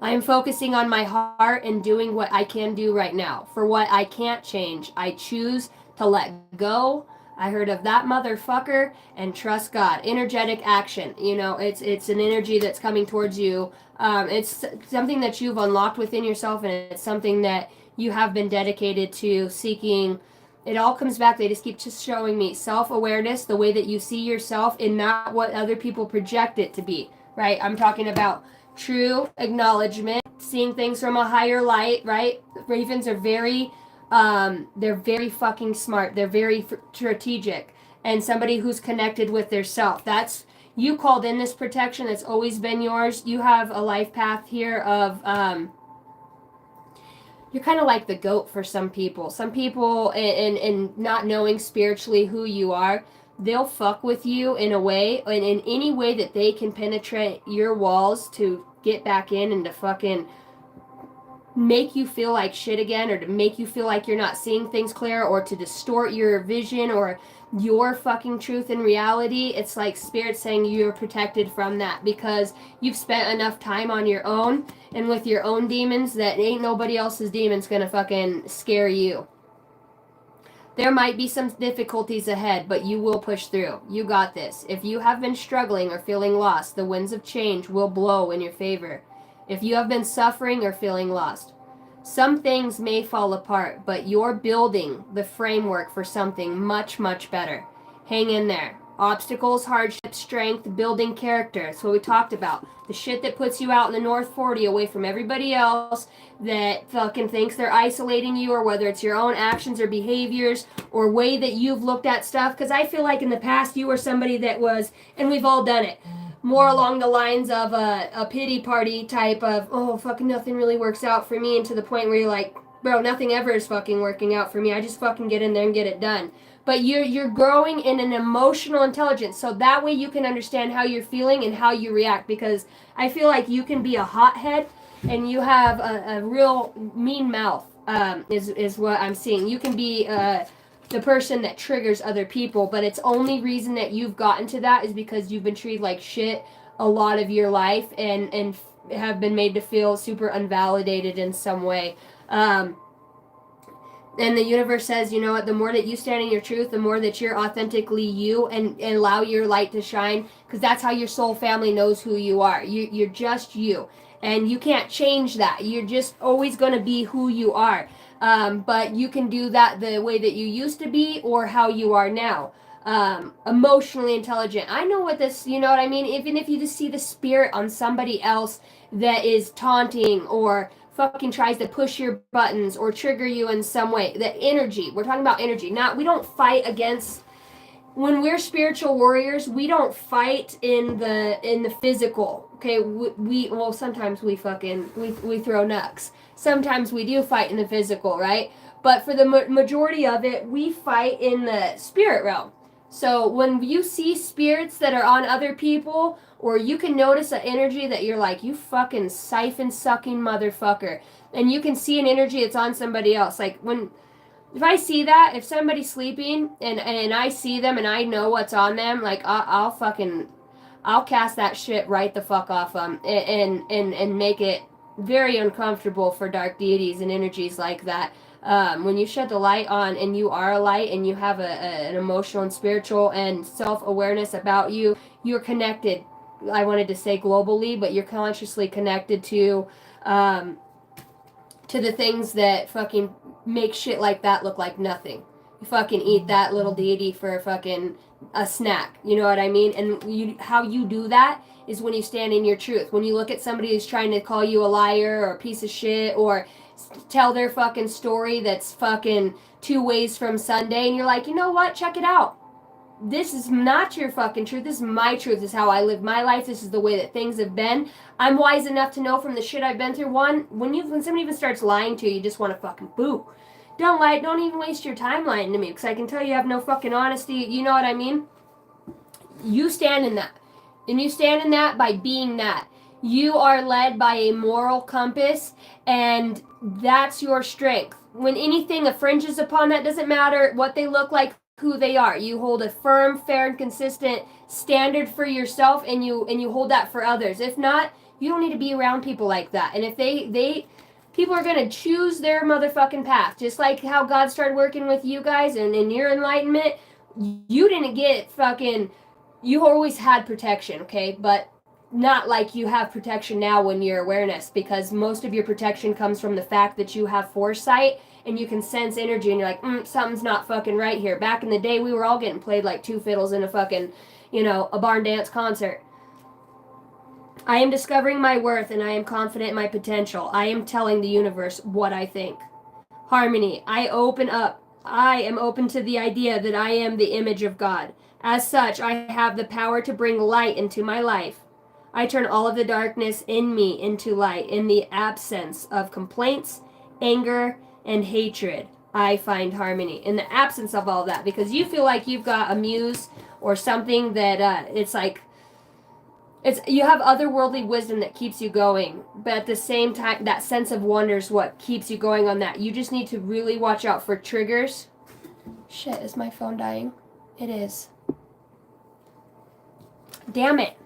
I am focusing on my heart and doing what I can do right now. For what I can't change, I choose to let go. I heard of that motherfucker and trust God. Energetic action. You know, it's an energy that's coming towards you. It's something that you've unlocked within yourself, and it's something that you have been dedicated to seeking. It all comes back. They just keep just showing me self-awareness, the way that you see yourself, and not what other people project it to be. Right? I'm talking about true acknowledgement, seeing things from a higher light, right? Ravens are very they're very fucking smart. They're very strategic, and somebody who's connected with their self. That's you called in this protection that's always been yours. You have a life path here of you're kind of like the goat for some people. Some people, in not knowing spiritually who you are, they'll fuck with you in a way, and in any way that they can penetrate your walls to get back in and to fucking make you feel like shit again, or to make you feel like you're not seeing things clear, or to distort your vision or your fucking truth and reality. It's like spirit saying you're protected from that because you've spent enough time on your own and with your own demons that ain't nobody else's demons gonna fucking scare you. There might be some difficulties ahead, but you will push through. You got this. If you have been struggling or feeling lost, the winds of change will blow in your favor. If you have been suffering or feeling lost, some things may fall apart, but you're building the framework for something much, much better. Hang in there. Obstacles, hardships, strength, building character. That's what we talked about. The shit that puts you out in the North 40 away from everybody else that fucking thinks they're isolating you, or whether it's your own actions or behaviors or way that you've looked at stuff. Because I feel like in the past you were somebody that was, and we've all done it, more along the lines of a pity party type of, oh, fucking nothing really works out for me, and to the point where you're like, bro, nothing ever is fucking working out for me. I just fucking get in there and get it done. But you're growing in an emotional intelligence, so that way you can understand how you're feeling and how you react. Because I feel like you can be a hothead, and you have a real mean mouth. Is what I'm seeing. You can be the person that triggers other people, but it's only reason that you've gotten to that is because you've been treated like shit a lot of your life, and have been made to feel super unvalidated in some way. And the universe says, you know what, the more that you stand in your truth, the more that you're authentically you, and allow your light to shine, because that's how your soul family knows who you are. You're just you. And you can't change that. You're just always going to be who you are. But you can do that the way that you used to be or how you are now. Emotionally intelligent. I know what this, you know what I mean? Even if you just see the spirit on somebody else that is taunting or fucking tries to push your buttons or trigger you in some way, the energy, we're talking about energy. We don't fight against, when we're spiritual warriors, we don't fight in the physical. Okay, we well, sometimes we throw knucks. Sometimes we do fight in the physical, right? But for the majority of it, we fight in the spirit realm. So when you see spirits that are on other people, or you can notice an energy that you're like, you fucking siphon sucking motherfucker, and you can see an energy that's on somebody else. Like if I see that, if somebody's sleeping and I see them and I know what's on them, like I'll cast that shit right the fuck off them, and make it very uncomfortable for dark deities and energies like that. When you shed the light on, and you are a light, and you have an emotional and spiritual and self-awareness about you, you're connected. I wanted to say globally, but you're consciously connected to the things that fucking make shit like that look like nothing. You fucking eat that little deity for fucking a snack. You know what I mean? And how you do that is when you stand in your truth. When you look at somebody who's trying to call you a liar or a piece of shit, or tell their fucking story that's fucking 2 ways from Sunday, and you're like, you know what? Check it out. This is not your fucking truth. This is my truth. This is how I live my life. This is the way that things have been. I'm wise enough to know from the shit I've been through. When somebody even starts lying to you, you just want to fucking boo. Don't lie. Don't even waste your time lying to me, because I can tell you have no fucking honesty. You know what I mean? You stand in that. And you stand in that by being that. You are led by a moral compass, and that's your strength. When anything infringes upon that, doesn't matter what they look like, who they are. You hold a firm, fair, and consistent standard for yourself, and you hold that for others. If not, You don't need to be around people like that. And if people are going to choose their motherfucking path, just like how God started working with you guys and in your enlightenment, you didn't get fucking, you always had protection, okay? But not like you have protection now when you're awareness, because most of your protection comes from the fact that you have foresight and you can sense energy and you're like, something's not fucking right here. Back in the day, we were all getting played like two fiddles in a fucking, a barn dance concert. I am discovering my worth and I am confident in my potential. I am telling the universe what I think. Harmony. I am open to the idea that I am the image of God. As such, I have the power to bring light into my life. I turn all of the darkness in me into light. In the absence of complaints, anger, and hatred, I find harmony. In the absence of all that, because you feel like you've got a muse or something that it's like, you have otherworldly wisdom that keeps you going, but at the same time, that sense of wonder is what keeps you going on that. You just need to really watch out for triggers. Shit, is my phone dying? It is. Damn it.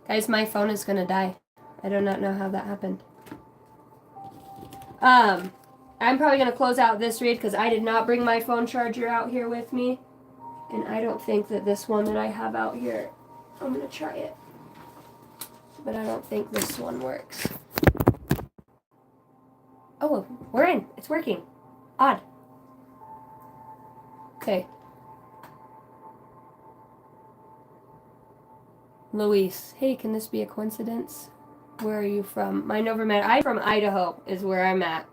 Guys, my phone is gonna die. I do not know how that happened. I'm probably gonna close out this read because I did not bring my phone charger out here with me. And I don't think that this one that I have out here, I'm gonna try it. But I don't think this one works. Oh, we're in. It's working. Odd. Okay. Luis. Hey, can this be a coincidence? Where are you from? Mind over matter. I'm from Idaho is where I'm at.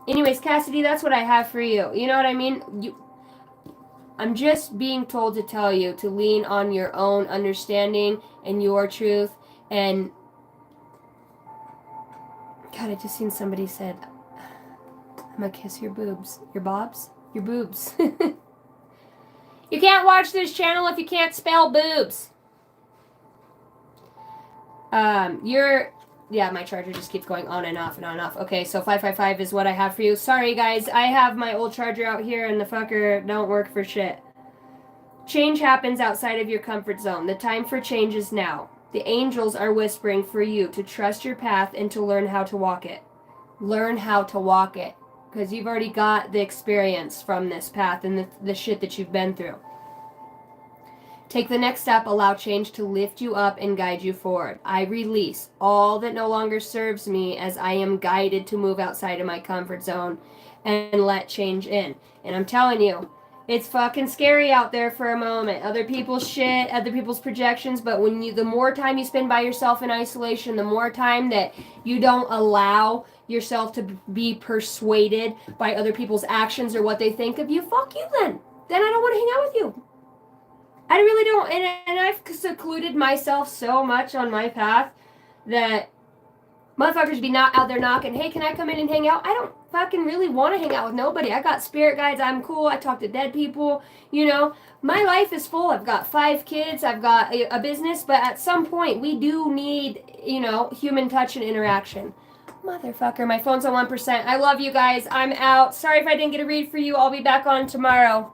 Anyways, Cassidy, that's what I have for you. You know what I mean? I'm just being told to tell you to lean on your own understanding and your truth. And God, I just seen somebody said, I'm gonna kiss your boobs. Your bobs? Your boobs. You can't watch this channel if you can't spell boobs. Yeah, my charger just keeps going on and off and on and off. Okay, so 555 is what I have for you. Sorry, guys. I have my old charger out here and the fucker don't work for shit. Change happens outside of your comfort zone. The time for change is now. The angels are whispering for you to trust your path and to learn how to walk it. Learn how to walk it. Because you've already got the experience from this path and the shit that you've been through. Take the next step, allow change to lift you up and guide you forward. I release all that no longer serves me as I am guided to move outside of my comfort zone and let change in. And I'm telling you, it's fucking scary out there for a moment. Other people's shit, other people's projections, but the more time you spend by yourself in isolation, the more time that you don't allow yourself to be persuaded by other people's actions or what they think of you, fuck you then. Then I don't want to hang out with you. I really don't, and I've secluded myself so much on my path that motherfuckers be not out there knocking, hey, can I come in and hang out? I don't fucking really want to hang out with nobody. I got spirit guides, I'm cool, I talk to dead people, My life is full. I've got 5 kids, I've got a business, but at some point we do need, human touch and interaction. Motherfucker, my phone's on 1%. I love you guys. I'm out. Sorry if I didn't get a read for you. I'll be back on tomorrow.